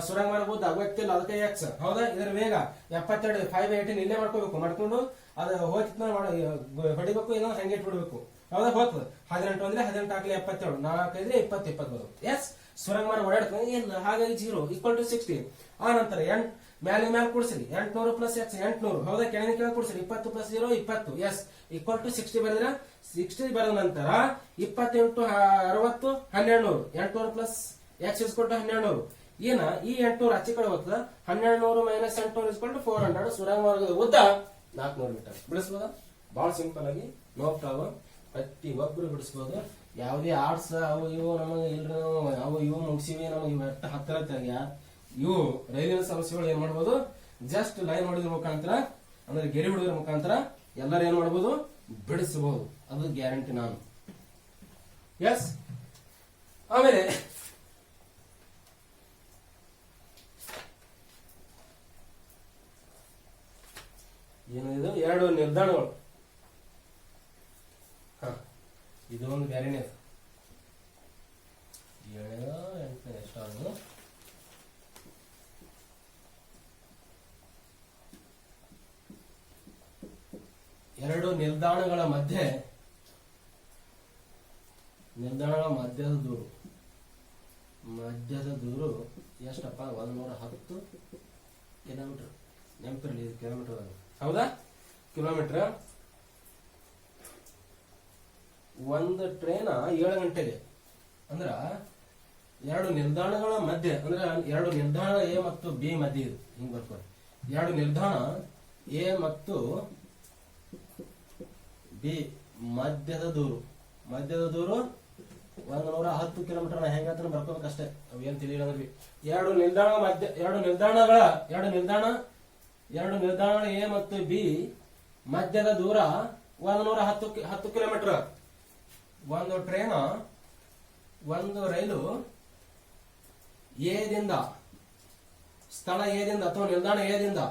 ಸುರಂಗ ಮಾರ್ಗ ಉದ್ದ ಗೊತ್ತಿಲ್ಲ, ಅದಕ್ಕೆ ಎಕ್ಸ್. ಹೌದಾ? ಇದರ ವೇಗ 72 5 18 ಇಲ್ಲೇ ಮಾಡ್ಕೋಬೇಕು. ಮಾಡ್ಕೊಂಡು ಅದು ಹೋಗ್ತಿದ್ನ ಹೊಡಿಬೇಕು, ಏನೋ ಹಂಗೆ ಬಿಡಬೇಕು. ಹೌದಾ? ಹೋಗ್ತದೆ 18 ಅಂದ್ರೆ 18 ಹಾಕ್ಲಿ 77 4 5 20 20 ಬರೋದು. ಎಸ್, ಸುರಂಗ ಮಾರ್ಗ ಓಡಾಡ್ತಾನೆ ಇಲ್ಲ, ಹಾಗಾಗಿ 0 ಈಕ್ವಲ್ ಟು 60. ಆ ನಂತರ ಮ್ಯಾಲಿನ ಮ್ಯಾಲ ಕೂಡಿಸ್ರಿ. 800 ಪ್ಲಸ್ ಎಕ್ಸ್ 800. ಹೌದಾ? ಕೆಳಗಿನ ಕೆಳಗೆ ಕೂಡಿಸ್ರಿ. 20 ಪ್ಲಸ್ 0 20. ಎಸ್, ಈಕ್ವಲ್ ಟು 60 ಬರೆದ್ರ 60 ಬರೆದ ನಂತರ 20 × 60 1200. 800 ಪ್ಲಸ್ ಎಕ್ಸ್ ಇಸ್ಕೊಲ್ ಟು 1200. ಏನ ಈ 800 ಆಚೆ ಕಡೆ ಹೋಗ್ತದ. 1200 ಮೈನಸ್ 800 ಇಸ್ಕೊಲ್ ಟು 400. ಸುರಂಗ ಮಾರ್ಗದ ಉದ್ದ 400 ಮೀಟರ್. ಬಿಡಿಸಬಹುದಾ? ಬಹಳ ಸಿಂಪಲ್ ಆಗಿ, ನೋ ಪ್ರಾಬ್ಲಮ್. ಪ್ರತಿ ಒಬ್ರು ಬಿಡಿಸಬಹುದು. ಯಾವುದೇ ಆರ್ಟ್ಸ್ ಅವು ಇವು ನಮಗೆ ಇಲ್ರಿ, ಅವು ಇವು ಮುಗಿಸಿವಿ, ನಮಗೆ ಇವು ಹತ್ತಿರ ಇವು ರೈಲಿನ ಸಮಸ್ಯೆಗಳು ಏನ್ ಮಾಡ್ಬೋದು? ಜಸ್ಟ್ ಲೈನ್ ಹೊಡಿದ್ರ ಮುಖಾಂತರ ಅಂದ್ರೆ ಗೆರೆ ಹೊಡಿದ್ರ ಮುಖಾಂತರ ಎಲ್ಲರೂ ಏನ್ ಮಾಡ್ಬೋದು? ಬಿಡಿಸಬಹುದು. ಅದು ಗ್ಯಾರಂಟಿ ನಾನು. ಎಸ್, ಆಮೇಲೆ ಏನಿದು? 2 ನಿಲ್ದಾಣಗಳು. ಇದು ಒಂದು ಬೇರೆನೇ. 7 8 ಎಷ್ಟಾದ್ರು 2 ನಿಲ್ದಾಣಗಳ ಮಧ್ಯದ ದೂರು ಮಧ್ಯದ ದೂರು ಎಷ್ಟಪ್ಪ 110 ಕಿಲೋಮೀಟರ್. ನೆನಪಿರಲಿ, ಇದು ಕಿಲೋಮೀಟರ್, ಹೌದಾ? ಕಿಲೋಮೀಟರ್. ಒಂದು ಟ್ರೈನ್ 7 ಗಂಟೆಗೆ ಅಂದ್ರ 2 ನಿಲ್ದಾಣಗಳ ಮಧ್ಯೆ, ಅಂದ್ರೆ 2 ನಿಲ್ದಾಣ ಎ ಮತ್ತು ಬಿ ಮಧ್ಯೆ ಇದು ಹಿಂಗ್ ಬರ್ತಾರೆ. 2 ನಿಲ್ದಾಣ ಎ ಮತ್ತು ಬಿ ಮಧ್ಯದ ದೂರು 110 ಕಿಲೋಮೀಟರ್. ಹೆಂಗಂತ ಬರ್ಕೋಬೇಕಷ್ಟೇ, ಅವೇನ್ ತಿಳಿಯಿಲ್ಲ. 2 ನಿಲ್ದಾಣ ಮಧ್ಯ, 2 ನಿಲ್ದಾಣಗಳ ಎ ಮತ್ತು ಬಿ ಮಧ್ಯದ ದೂರ 110 ಕಿಲೋಮೀಟರ್. ಒಂದು ಟ್ರೈನ್, ಒಂದು ರೈಲು ಎದಿಂದ, ಸ್ಥಳ ಎದಿಂದ ಅಥವಾ ನಿಲ್ದಾಣ ಎದಿಂದ,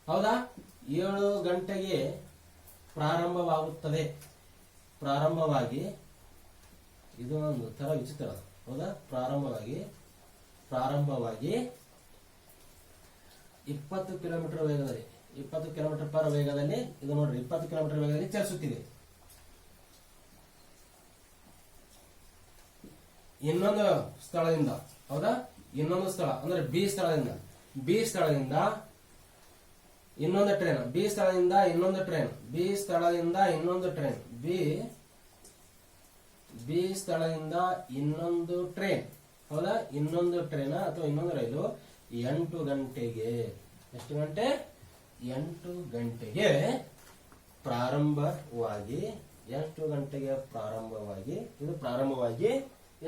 ಹೌದಾ, 7 ಗಂಟೆಗೆ ಪ್ರಾರಂಭವಾಗುತ್ತದೆ. ಪ್ರಾರಂಭವಾಗಿ, ಇದು ಒಂದು ತರ ವಿಚಿತ್ರ, ಹೌದಾ? ಪ್ರಾರಂಭವಾಗಿ 20 ಕಿಲೋಮೀಟರ್ ವೇಗದಲ್ಲಿ, 20 ಕಿಲೋಮೀಟರ್ ಪರ್ ವೇಗದಲ್ಲಿ, ಇದು ನೋಡ್ರಿ 20 ಕಿಲೋಮೀಟರ್ ವೇಗದಲ್ಲಿ ಚಲಿಸುತ್ತಿದೆ. ಇನ್ನೊಂದು ಸ್ಥಳದಿಂದ, ಹೌದಾ, ಇನ್ನೊಂದು ಸ್ಥಳ ಅಂದ್ರೆ ಬಿ ಸ್ಥಳದಿಂದ ಇನ್ನೊಂದು ಟ್ರೈನ್, ಬಿ ಸ್ಥಳದಿಂದ ಇನ್ನೊಂದು ಟ್ರೈನ್, ಬಿ ಸ್ಥಳದಿಂದ ಇನ್ನೊಂದು ಟ್ರೈನ್, ಹೌದಾ, ಇನ್ನೊಂದು ಟ್ರೈನ್ ಅಥವಾ ಇನ್ನೊಂದು ರೈಲು 8 ಗಂಟೆಗೆ, ಎಷ್ಟು ಗಂಟೆ? 8 ಗಂಟೆಗೆ ಪ್ರಾರಂಭವಾಗಿ, ಎಷ್ಟು ಗಂಟೆಗೆ ಪ್ರಾರಂಭವಾಗಿ, ಇದು ಪ್ರಾರಂಭವಾಗಿ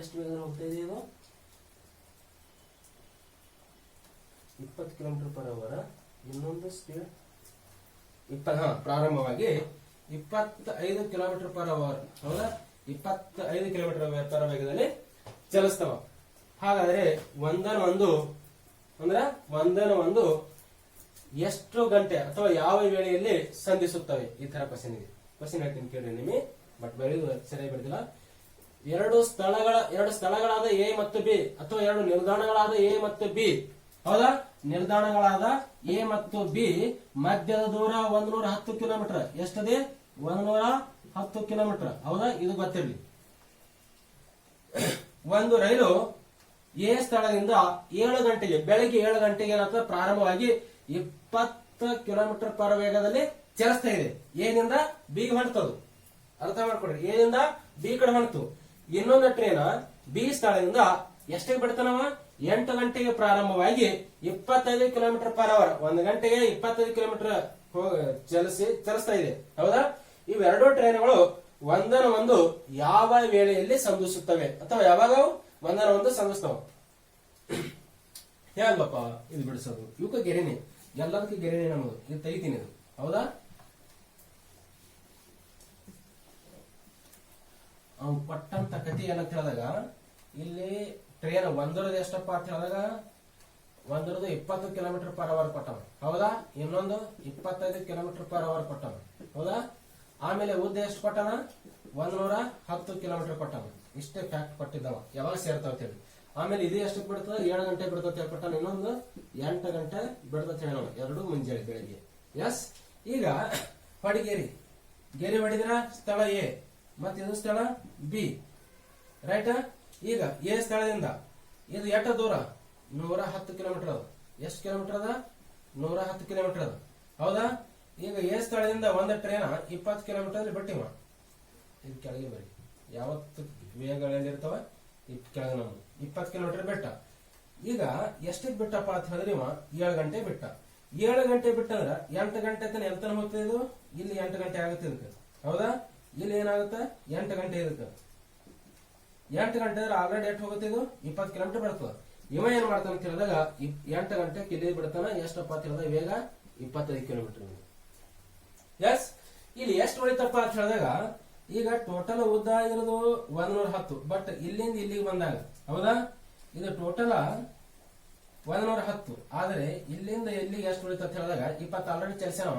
ಎಷ್ಟು ಬೇಗ ಹೋಗ್ತಾ ಇದೆ? ಇದು 20 ಕಿಲೋಮೀಟರ್ ಪರ್ ಅವರ್. ಇನ್ನೊಂದು ಸ್ಪೀಡ್ ಪ್ರಾರಂಭವಾಗಿ 25 ಕಿಲೋಮೀಟರ್ ಪರ್ ಅವರ್, ಹೌದಾ? 25 ಕಿಲೋಮೀಟರ್ ಪರ್ ವೇಗದಲ್ಲಿ ಚಲಿಸ್ತವ. ಹಾಗಾದ್ರೆ ಒಂದನ್ನು ಒಂದು ಎಷ್ಟು ಗಂಟೆ ಅಥವಾ ಯಾವ ವೇಳೆಯಲ್ಲಿ ಸಂಧಿಸುತ್ತವೆ? ಈ ತರ ಕ್ವಶನ್ ಇದೆ. ಕ್ವಶನ್ ಹೇಳ್ತೀನಿ ಕೇಳಿ ನಿಮಗೆ, ಬಟ್ ಬೆಳೆದು ಸರಿಯಾಗಿ ಬೆಳೆದಿಲ್ಲ. 2 ಸ್ಥಳಗಳಾದ ಎ ಮತ್ತು ಬಿ ಅಥವಾ 2 ನಿಲ್ದಾಣಗಳಾದ ಎ ಮತ್ತು ಬಿ, ಹೌದಾ, ನಿಲ್ದಾಣಗಳಾದ ಎ ಮತ್ತು ಬಿ ಮಧ್ಯದ ದೂರ 110 ಕಿಲೋಮೀಟರ್. ಎಷ್ಟದೆ? 110 ಕಿಲೋಮೀಟರ್, ಹೌದಾ? ಇದು ಗೊತ್ತಿರಲಿ. ಒಂದು ರೈಲು ಎ ಸ್ಥಳದಿಂದ 7 ಗಂಟೆಗೆ, ಬೆಳಗ್ಗೆ 7 ಗಂಟೆಗೆ ಏನಾಗ್ತದೆ? ಪ್ರಾರಂಭವಾಗಿ 20 ಕಿಲೋಮೀಟರ್ ಪರ್ ವೇಗದಲ್ಲಿ ಚಲಿಸ್ತಾ ಇದೆ. ಏನಿಂದ ಬಿ ಹೊಂಟದು, ಅರ್ಥ ಮಾಡ್ಕೊಡ್ರಿ. ಏನಿಂದ ಬಿ ಕಡೆ ಹೊಂಟು. ಇನ್ನೊಂದು ಟ್ರೈನ್ ಬಿ ಸ್ಥಳದಿಂದ ಎಷ್ಟಕ್ಕೆ ಬಿಡ್ತಾನವ? 8 ಗಂಟೆಗೆ ಪ್ರಾರಂಭವಾಗಿ 25 ಕಿಲೋಮೀಟರ್ ಪರ್ ಅವರ್, 1 ಗಂಟೆಗೆ 25 ಕಿಲೋಮೀಟರ್ ಚಲಿಸ್ತಾ ಇದೆ, ಹೌದಾ? ಇವೆರಡೂ ಟ್ರೈನ್ಗಳು ಒಂದನ್ನು ಯಾವ ವೇಳೆಯಲ್ಲಿ ಸಂಧಿಸುತ್ತವೆ ಅಥವಾ ಯಾವಾಗ ಒಂದನ್ನು ಸಂಧಿಸ್ತವೆ? ಹೇಗಪ್ಪ ಇದು ಬಿಡಿಸೋದು? ಇವಕ್ಕ ಗೆರೆನೆ, ಎಲ್ಲದಕ್ಕೆ ಗೆರೆನೆ ನಮ್ಮದು. ಇದು ತೆಗಿತೀನಿ, ಇದು ಹೌದಾ? ಅವ್ನು ಪಟ್ಟಂತ ಕಥೆ ಏನಂತ ಹೇಳಿದಾಗ, ಇಲ್ಲಿ ಟ್ರೈನ್ ಒಂದರದ್ದು ಎಷ್ಟಪ್ಪ ಅಂತ ಹೇಳಿದಾಗ, ಒಂದರದ್ದು 20 ಕಿಲೋಮೀಟರ್ ಪರ್ ಅವರ್ ಕೊಟ್ಟವ, ಹೌದಾ? ಇನ್ನೊಂದು 25 ಕಿಲೋಮೀಟರ್ ಪರ್ ಅವರ್ ಕೊಟ್ಟವ, ಹೌದಾ? ಆಮೇಲೆ ಉದ್ದ ಎಷ್ಟು ಕೊಟ್ಟನ? 110 ಕಿಲೋಮೀಟರ್ ಕೊಟ್ಟವ. ಇಷ್ಟೇ ಫ್ಯಾಕ್ಟ್ ಕೊಟ್ಟಿದ್ದವ, ಯಾವಾಗ ಸೇರ್ತಾವ ಹೇಳಿ. ಆಮೇಲೆ ಇದು ಎಷ್ಟು ಬಿಡ್ತದ? 7 ಗಂಟೆ ಬಿಡ್ತದೆ ಹೇಳ್ಕೊಟ್ಟಾನ. ಇನ್ನೊಂದು 8 ಗಂಟೆ ಬಿಡ್ತದೆ ಹೇಳೋಣ, 2 ಮುಂಜಾನೆ ಬೆಳಿಗ್ಗೆ. ಎಸ್, ಈಗ ಹೊಡಿಗೇರಿ, ಗೆರೆ ಹೊಡಿದ್ರ ಸ್ಥಳ ಎ ಮತ್ತೆ ಇದು ಸ್ಥಳ ಬಿ, ರೈಟ್? ಈಗ ಎ ಸ್ಥಳದಿಂದ ಇದು ಎಷ್ಟು ದೂರ? 110 ಕಿಲೋಮೀಟರ್ ಅದ. ಎಷ್ಟು ಕಿಲೋಮೀಟರ್ ಅದ? 110 ಕಿಲೋಮೀಟರ್ ಅದ, ಹೌದಾ? ಈಗ ಎ ಸ್ಥಳದಿಂದ ಒಂದು ಟ್ರೈನ್ 20 ಕಿಲೋಮೀಟರ್ ಬಿಟ್ಟಿವ. ಇದು ಕೆಳಗೆ ಬರಿ, ಯಾವತ್ತು ವೇಗಗಳಲ್ಲಿರ್ತಾವ ಕೆಳಗೆ ನಾವು 20 ಕಿಲೋಮೀಟರ್ ಬಿಟ್ಟ. ಈಗ ಎಷ್ಟಕ್ಕೆ ಬಿಟ್ಟಪ್ಪ ಅಂತ ಹೇಳಿದ್ರೆ 7 ಗಂಟೆ ಬಿಟ್ಟ. 7 ಗಂಟೆ ಬಿಟ್ಟಂದ್ರ 8 ಗಂಟೆ ತನ ಎಂತನ ಹೋಗ್ತದೆ ಇದು? ಇಲ್ಲಿ 8 ಗಂಟೆ ಆಗುತ್ತೆ ಇದಕ್ಕೆ, ಹೌದಾ? ಇಲ್ಲಿ ಏನಾಗುತ್ತೆ? 8 ಗಂಟೆ ಇದಕ್ಕೆ. 8 ಗಂಟೆ ಅಂದ್ರೆ ಆಲ್ರೆಡಿ ಎಷ್ಟು ಹೋಗುತ್ತೆ? ಇದು 20 ಕಿಲೋಮೀಟರ್ ಬರ್ತದೆ. ಇವ ಏನ್ ಮಾಡ್ತಾನ ಅಂತ ಹೇಳಿದಾಗ 8 ಗಂಟೆ ಕಿಲ್ಲಿ ಬಿಡ್ತಾನ. ಎಷ್ಟಪ್ಪ ಅಂತ ಹೇಳಿದಾಗ ವೇಗ 25 ಕಿಲೋಮೀಟರ್. ಎಸ್, ಇಲ್ಲಿ ಎಷ್ಟು ಹೊಡಿತಪ್ಪ ಅಂತ ಹೇಳಿದಾಗ, ಈಗ ಟೋಟಲ್ ಉದ್ದ ಇರೋದು 110, ಬಟ್ ಇಲ್ಲಿಂದ ಇಲ್ಲಿಗೆ ಬಂದಾಗ, ಹೌದಾ, ಇದು ಟೋಟಲ್ 110, ಆದ್ರೆ ಇಲ್ಲಿಂದ ಎಲ್ಲಿಗೆ ಎಷ್ಟು ಉಳಿತ ಅಂತ ಹೇಳಿದಾಗ 20 ಆಲ್ರೆಡಿ ಚಲಿಸ್ಯಾವ.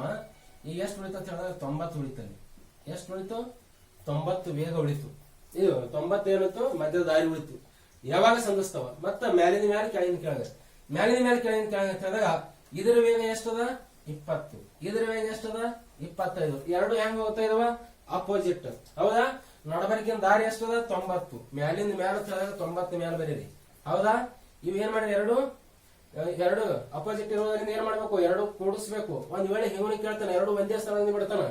ಈಗ ಎಷ್ಟು ಉಳಿತ ಅಂತ ಹೇಳಿದಾಗ 90 ಉಳಿತಲ್ಲಿ. ಎಷ್ಟು ಉಳಿತು? 90 ವೇಗ ಉಳಿತು. ಇದು 90 ಏನಿತ್ತು? ಮಧ್ಯದ ದಾರಿ ಉಳಿತು. ಯಾವಾಗ ಸಂಧಿಸ್ತಾವ? ಮತ್ತ ಮ್ಯಾಲಿನ ಮ್ಯಾಲ ಕೆಳಗಿನ ಕೆಳಗೆ, ಮ್ಯಾಲಿನ ಮ್ಯಾಲ ಕೆಳಗಿನ ಕೆಳಗೆ ಅಂತ ಹೇಳಿದಾಗ ಇದರ ವೇಗ ಎಷ್ಟದ? 20. ಇದರ ವೇಗ ಎಷ್ಟದ? 25. ಎರಡು ಹೆಂಗ್ ಹೋಗ್ತಾ ಇದಾವ? ಅಪೋಸಿಟ್, ಹೌದಾ? ನಡಬರ್ಕಿನ ದಾರಿ ಎಷ್ಟದ? 90. ಮ್ಯಾಲಿಂದ ಮ್ಯಾಲ ಕೆಳಗ 90 ಮ್ಯಾಲ ಬರೀರಿ. ಹೌದಾ? ಇವ್ ಏನ್ ಮಾಡಿ ಎರಡು ಎರಡು ಅಪೋಸಿಟ್ ಇರೋದ್ರಿಂದ ಏನ್ ಮಾಡ್ಬೇಕು, ಎರಡು ಕೂಡಿಸ್ಬೇಕು. ಒಂದ್ ವೇಳೆ ಇವನು ಕೇಳ್ತಾನೆ ಎರಡು ಒಂದೇ ಸ್ಥಳದಿಂದ ಬಿಡ್ತಾನ,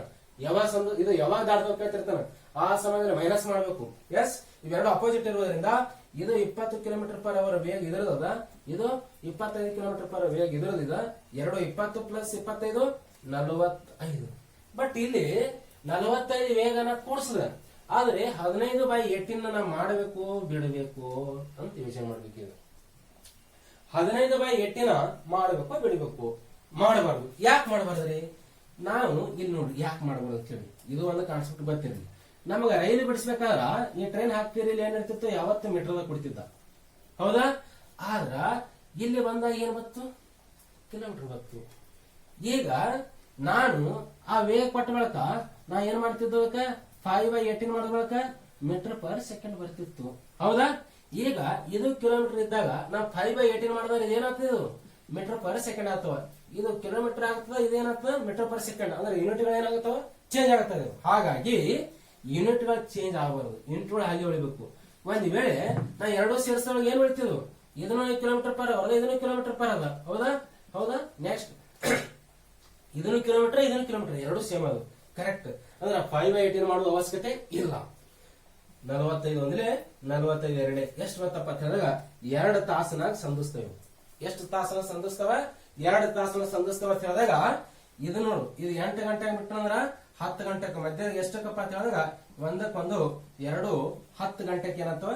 ಯಾವಾಗ ಇದು ಯಾವಾಗ ದಾಟಬೇಕು ಕೇಳ್ತಿರ್ತಾನ, ಆ ಸಮಯದಲ್ಲಿ ಮೈನಸ್ ಮಾಡ್ಬೇಕು. ಎಸ್, ಇವೆರಡು ಅಪೋಸಿಟ್ ಇರೋದ್ರಿಂದ ಇದು 20 km/h ವೇಗ ಇದ್ರದ, ಇದು 25 km/h ವೇಗ ಇದ್ರದ. ಎರಡು 20 + 25 45. ಬಟ್ ಇಲ್ಲಿ 45 ವೇಗನ ಕೂಡಿಸದ, ಆದ್ರೆ 15/18 ನಾವು ಮಾಡಬೇಕು ಬಿಡಬೇಕು ಅಂತ ಯೋಚನೆ ಮಾಡ್ಬೇಕು. ಇದು 15/18 ಮಾಡಬೇಕು ಬಿಡಬೇಕು, ಮಾಡಬಾರ್ದು. ಯಾಕೆ ಮಾಡಬಾರ್ದ್ರಿ? ನಾವು ಇಲ್ಲಿ ನೋಡಿ ಯಾಕೆ ಮಾಡಬಾರ್ದು ಅಂತ ಹೇಳಿ ಇದು ಒಂದು ಕಾನ್ಸೆಪ್ಟ್ ಬರ್ತಿರ್ಲಿ. ನಮಗ ರೈಲು ಬಿಡಿಸ್ಬೇಕಾದ್ರ ಈ ಟ್ರೈನ್ ಹಾಕ್ತಿರಿ ಇಲ್ಲಿ ಏನಿರ್ತಿತ್ತು, ಯಾವತ್ತು ಮೀಟರ್ದಾಗ ಕೊಡ್ತಿದ್ದ, ಹೌದಾ? ಆದ್ರ ಇಲ್ಲಿ ಬಂದಾಗ ಏನ್ ಬತ್ತು, ಕಿಲೋಮೀಟರ್ ಬತ್ತು. ಈಗ ನಾನು ಆ ವೇಗ ಕೊಟ್ಟ ಬಳಕ ನಾ ಏನ್ ಮಾಡ್ತಿದ್ದ, 5/18 ಮಾಡಿದ ಬಳಕ ಮೀಟರ್/ಸೆಕೆಂಡ್ ಬರ್ತಿತ್ತು, ಹೌದಾ? ಈಗ ಇದು ಕಿಲೋಮೀಟರ್ ಇದ್ದಾಗ ನಾವು 5/18 ಮಾಡಿದಾಗ ಇದೇನಾಗ್ತದೆ, ಮೀಟರ್/ಸೆಕೆಂಡ್ ಆಗ್ತವ. ಇದು ಕಿಲೋಮೀಟರ್ ಆಗ್ತದ, ಇದೇನಾಗ್ತದ ಮೀಟರ್/ಸೆಕೆಂಡ್. ಅಂದ್ರೆ ಯೂನಿಟ್ಗಳು ಏನಾಗುತ್ತವ, ಚೇಂಜ್ ಆಗ್ತದೆ. ಹಾಗಾಗಿ ಯೂನಿಟ್ಗಳು ಚೇಂಜ್ ಆಗಬಾರದು, ಯೂನಿಟ್ಗಳು ಹಾಗೆ ಉಳಿಬೇಕು. ಒಂದ್ ವೇಳೆ ನಾ ಎರಡು ಸೇರಿಸೋವಾಗ ಏನ್ ಉಳಿತಿದ್ವು, ಇದನ್ನು km/h, ಇದನ್ನು km/h, ಹೌದಾ? ಹೌದಾ? ನೆಕ್ಸ್ಟ್ ಇದನ್ನು ಕಿಲೋಮೀಟರ್ ಎರಡು ಸೇಮ್ ಅದು, ಕರೆಕ್ಟ್. ಅಂದ್ರೆ 5/18 ಮಾಡುವ ಅವಶ್ಯಕತೆ ಇಲ್ಲ. 45 ಒಂದ್ಲೆ 45 ಎರಡೇ ಎಷ್ಟು ಬರ್ತಪ್ಪ ಅಂತ ಹೇಳಿದಾಗ 2 ತಾಸನಾಗ ಸಂಧಿಸ್ತೇವೆ. ಎಷ್ಟು ತಾಸನ ಸಂಧಿಸ್ತವ, 2 ತಾಸನ ಸಂಧಿಸ್ತವ ಅಂತ ಹೇಳಿದಾಗ ಇದು ನೋಡು, ಇದು 8 ಗಂಟೆಗೆ ಬಿಟ್ಟಂದ್ರ 10 ಗಂಟೆಗೆ ಮಧ್ಯ ಎಷ್ಟಕ್ಕಪ್ಪ ಅಂತ ಹೇಳಿದಾಗ ಒಂದಕ್ಕೊಂದು 2 10 ಗಂಟೆಗೆ ಏನಂತವ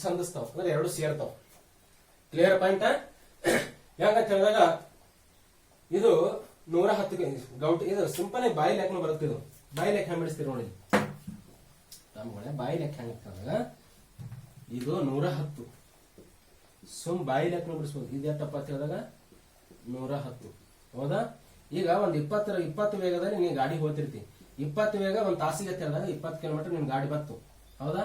ಸಂಧಿಸ್ತಾವ, ಅಂದ್ರೆ ಎರಡು ಸೇರ್ತಾವ. Clear point? ಹೆಂಗಂತ ಹೇಳಿದಾಗ ಇದು 110 ಗೌಟ್. ಇದು ಸಿಂಪಲ್ ಆಗಿ ಬಾಯಿ ಲೆಕ್ಕ ಬರುತ್ತೆ. ಇದು ಬಾಯಿ ಲೆಕ್ಕ ಹೆಂಗ್ ಬಿಡಿಸ್ತೀರಿ ನೋಡಿ, ನಮ್ಗಳ ಬಾಯಿ ಲೆಕ್ಕ ಹೆಂಗ, ಇದು 110 ಸುಮ್ ಬಾಯಿ ಲೆಕ್ಕ ಬಿಡಿಸ್ಬೋದು. ಇದು ಎಷ್ಟಪ್ಪ ಅಂತ ಹೇಳಿದಾಗ 110, ಹೌದಾ? ಈಗ ಒಂದ್ 20 ವೇಗದಲ್ಲಿ ನೀನ್ ಗಾಡಿ ಹೋಗ್ತಿರ್ತಿ, 20 ವೇಗ ಒಂದ್ ತಾಸಿಗೆ ಅಂತ ಹೇಳಿದಾಗ 20 km ನಿನ್ ಗಾಡಿ ಬತ್ತು, ಹೌದಾ?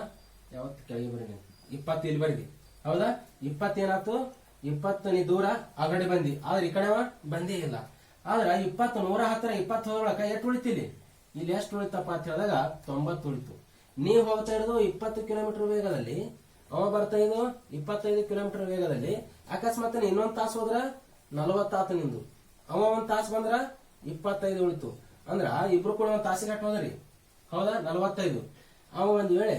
ಯಾವತ್ತು ಕೆಳಗೆ ಬರೀ ನೀವು 20 ಇಲ್ಲಿ ಬರೀದಿ, ಹೌದಾ? 20 ಏನಾಯ್ತು, 20 ನೀ ದೂರ ಆ ಕಡೆ ಬಂದಿ, ಆದ್ರೆ ಈ ಕಡೆ ಬಂದೇ ಇಲ್ಲ. ಆದ್ರ 20 110 20 ಹೋಗೋಳಕ ಎಷ್ಟು ಉಳಿತಿಲ್ಲಿ, ಇಲ್ಲಿ ಎಷ್ಟು ಉಳಿತಪ್ಪ ಅಂತ ಹೇಳಿದಾಗ 90 ಉಳಿತು. ನೀವ್ ಹೋಗ್ತಾ ಇರೋದು 20 km ವೇಗದಲ್ಲಿ, ಅವ ಬರ್ತಾ ಇದ್ದು 25 km ವೇಗದಲ್ಲಿ. ಅಕಸ್ಮಾತ್ ಇನ್ನೊಂದ್ ತಾಸು ಹೋದ್ರ 40 ಆತು ನಿಂದು, ಅವ ಒಂದ್ ತಾಸು ಬಂದ್ರ 25 ಉಳಿತು. ಅಂದ್ರ ಇಬ್ರು ಕೂಡ ಒಂದ್ ತಾಸಿಗೆ ಹಾಕಿ ಹೋದ್ರಿ, ಹೌದಾ? 45. ಅವ ಒಂದ್ ವೇಳೆ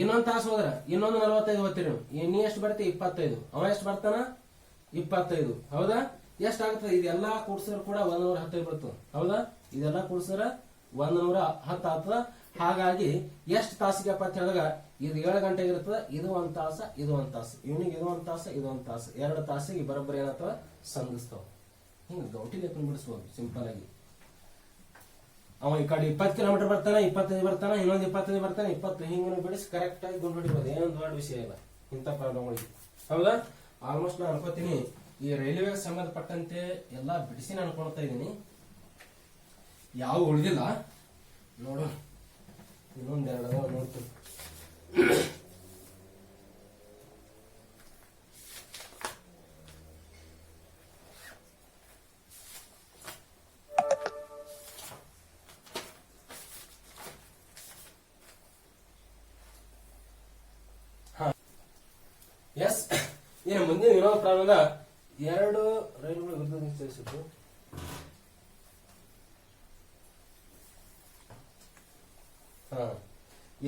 ಇನ್ನೊಂದ್ ತಾಸು ಹೋದ್ರ ಇನ್ನೊಂದು 45 ಹೋಗ್ತೀರಿ. ನೀ ಎಷ್ಟು ಬರ್ತಿ 25, ಅವ ಎಷ್ಟು ಬರ್ತಾನ 25, ಹೌದಾ? ಎಷ್ಟಾಗ್ತದೆ ಇದೆಲ್ಲಾ ಕೂಡ್ಸಿದ್ರು ಕೂಡ 110 ಬರ್ತದೆ, ಹೌದಾ? ಇದೆಲ್ಲ ಕೂಡ್ಸಿದ್ರ 110 ಆಗ್ತದ. ಹಾಗಾಗಿ ಎಷ್ಟು ತಾಸಿಗೆಪ್ಪ ಅಂತ ಹೇಳಿದಾಗ ಇದು 7 ಗಂಟೆಗೆ ಇರ್ತದ, ಇದು 1 ತಾಸ, ಇದು 1 ತಾಸು, ಇವನಿಗೆ ಇದು 1 ತಾಸು, ಇದು 1 ತಾಸು, 2 ತಾಸಿಗೆ ಬರೋಬ್ಬರಿ ಏನತ್ತವ ಸಂಧಿಸ್ತಾವ. ಹಿಂಗ ಗೌಟಿ ಲೆಕ್ಕ ಬಿಡಿಸ್ಬೋದು ಸಿಂಪಲ್ ಆಗಿ. ಅವ ಈ ಕಡೆ 20 km ಬರ್ತಾನ, 25 ಬರ್ತಾನ, ಇನ್ನೊಂದು 25 ಬರ್ತಾನೆ, 20 ಹಿಂಗ ಬಿಡಿಸಿ ಕರೆಕ್ಟ್ ಆಗಿ ಗುಂಡು ಹೊಡಿಬೋದು. ಏನೊಂದು ದೊಡ್ಡ ವಿಷಯ ಇಲ್ಲ ಇಂಥ ಪ್ರಾಬ್ಲಮ್ಗಳಿಗೆ, ಹೌದಾ? ಆಲ್ಮೋಸ್ಟ್ ನಾನು ಅನ್ಕೋತೀನಿ ಈ ರೈಲ್ವೆ ಸಂಬಂಧಪಟ್ಟಂತೆ ಎಲ್ಲಾ ಬಿಡಿಸಿ ನಾನು ಅನ್ಕೊಳ್ತಾ ಇದ್ದೀನಿ. ಯಾವ ಉಳಿದಿಲ್ಲ ನೋಡು, ಇನ್ನೊಂದೆರಡು ನೋಡ್ತೀನಿ. ಎಸ್, ಇನ್ನು ಮುಂದಿನ ಇನ್ನೊಂದು ಪ್ರಾಬ್ಲಮ್, 2 ರೈಲುಗಳು ವಿರುದ್ಧ ದಿಕ್ಕಿನಲ್ಲಿದ್ದು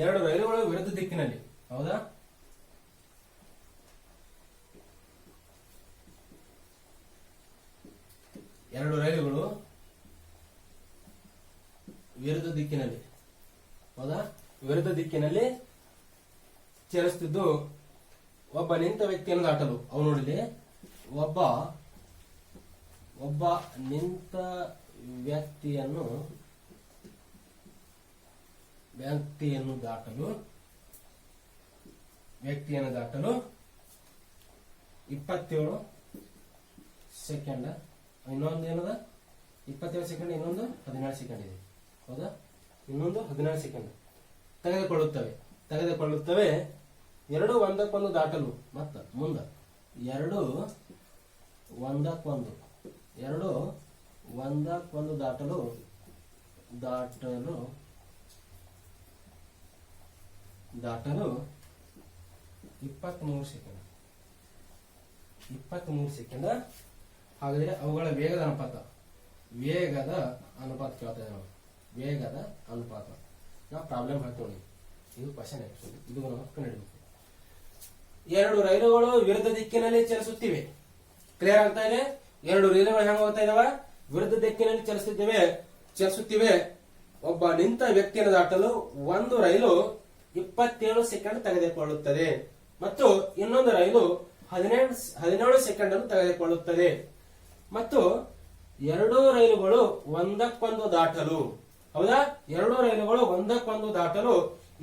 ಎರಡು ರೈಲುಗಳು ವಿರುದ್ಧ ದಿಕ್ಕಿನಲ್ಲಿ, ಹೌದಾ? ಎರಡು ರೈಲುಗಳು ವಿರುದ್ಧ ದಿಕ್ಕಿನಲ್ಲಿ, ಹೌದಾ? ವಿರುದ್ಧ ದಿಕ್ಕಿನಲ್ಲಿ ಚಲಿಸುತ್ತಿದ್ದು ಒಬ್ಬ ನಿಂತ ವ್ಯಕ್ತಿಯನ್ನು ದಾಟಲು, ಅವನು ನೋಡಿಲಿ, ಒಬ್ಬ ನಿಂತ ವ್ಯಕ್ತಿಯನ್ನು ದಾಟಲು 27 ಸೆಕೆಂಡ್. ಇನ್ನೊಂದು ಏನದ 27 ಸೆಕೆಂಡ್, ಇನ್ನೊಂದು 17 ಸೆಕೆಂಡ್ ಇದೆ, ಹೌದಾ? ಇನ್ನೊಂದು 17 ಸೆಕೆಂಡ್ ತೆಗೆದುಕೊಳ್ಳುತ್ತವೆ. ಎರಡು ಒಂದಕ್ಕೊಂದು ದಾಟಲು, ಮತ್ತ ಮುಂದ ಎರಡು ಒಂದಕ್ಕೊಂದು ದಾಟಲು 23 ಸೆಕೆಂಡ್. 23 ಸೆಕೆಂಡ್. ಹಾಗಾದ್ರೆ ಅವುಗಳ ವೇಗದ ಅನುಪಾತ ಕೇಳ್ತಾ ಇದ್ದಾರೆ ನಾವು. ವೇಗದ ಅನುಪಾತ ನಾವು ಪ್ರಾಬ್ಲಮ್ ಹೇಳ್ತೀವಿ. ಇದು ಕ್ವಶನ್ ಆಕ್ಚುಲಿ, ಇದು ನಾವು ಕಂಡುಹಿಡಬೇಕು. 2 ರೈಲುಗಳು ವಿರುದ್ಧ ದಿಕ್ಕಿನಲ್ಲಿ ಚಲಿಸುತ್ತಿವೆ. ಕ್ಲಿಯರ್ ಆಗ್ತಾ ಇದೆ? 2 ರೈಲುಗಳು ಹೆಂಗ ಹೋಗ್ತಾ ಇದಾವ? ವಿರುದ್ಧ ದಿಕ್ಕಿನಲ್ಲಿ ಚಲಿಸುತ್ತಿವೆ. ಒಬ್ಬ ನಿಂತ ವ್ಯಕ್ತಿಯನ್ನು ದಾಟಲು ಒಂದು ರೈಲು 27 ಸೆಕೆಂಡ್ ತೆಗೆದುಕೊಳ್ಳುತ್ತದೆ ಮತ್ತು ಇನ್ನೊಂದು ರೈಲು 17 ಸೆಕೆಂಡ್ ಅನ್ನು ತೆಗೆದುಕೊಳ್ಳುತ್ತದೆ. ಮತ್ತು 2 ರೈಲುಗಳು ಒಂದಕ್ಕೊಂದು ದಾಟಲು, ಹೌದಾ, 2 ರೈಲುಗಳು ಒಂದಕ್ಕೊಂದು ದಾಟಲು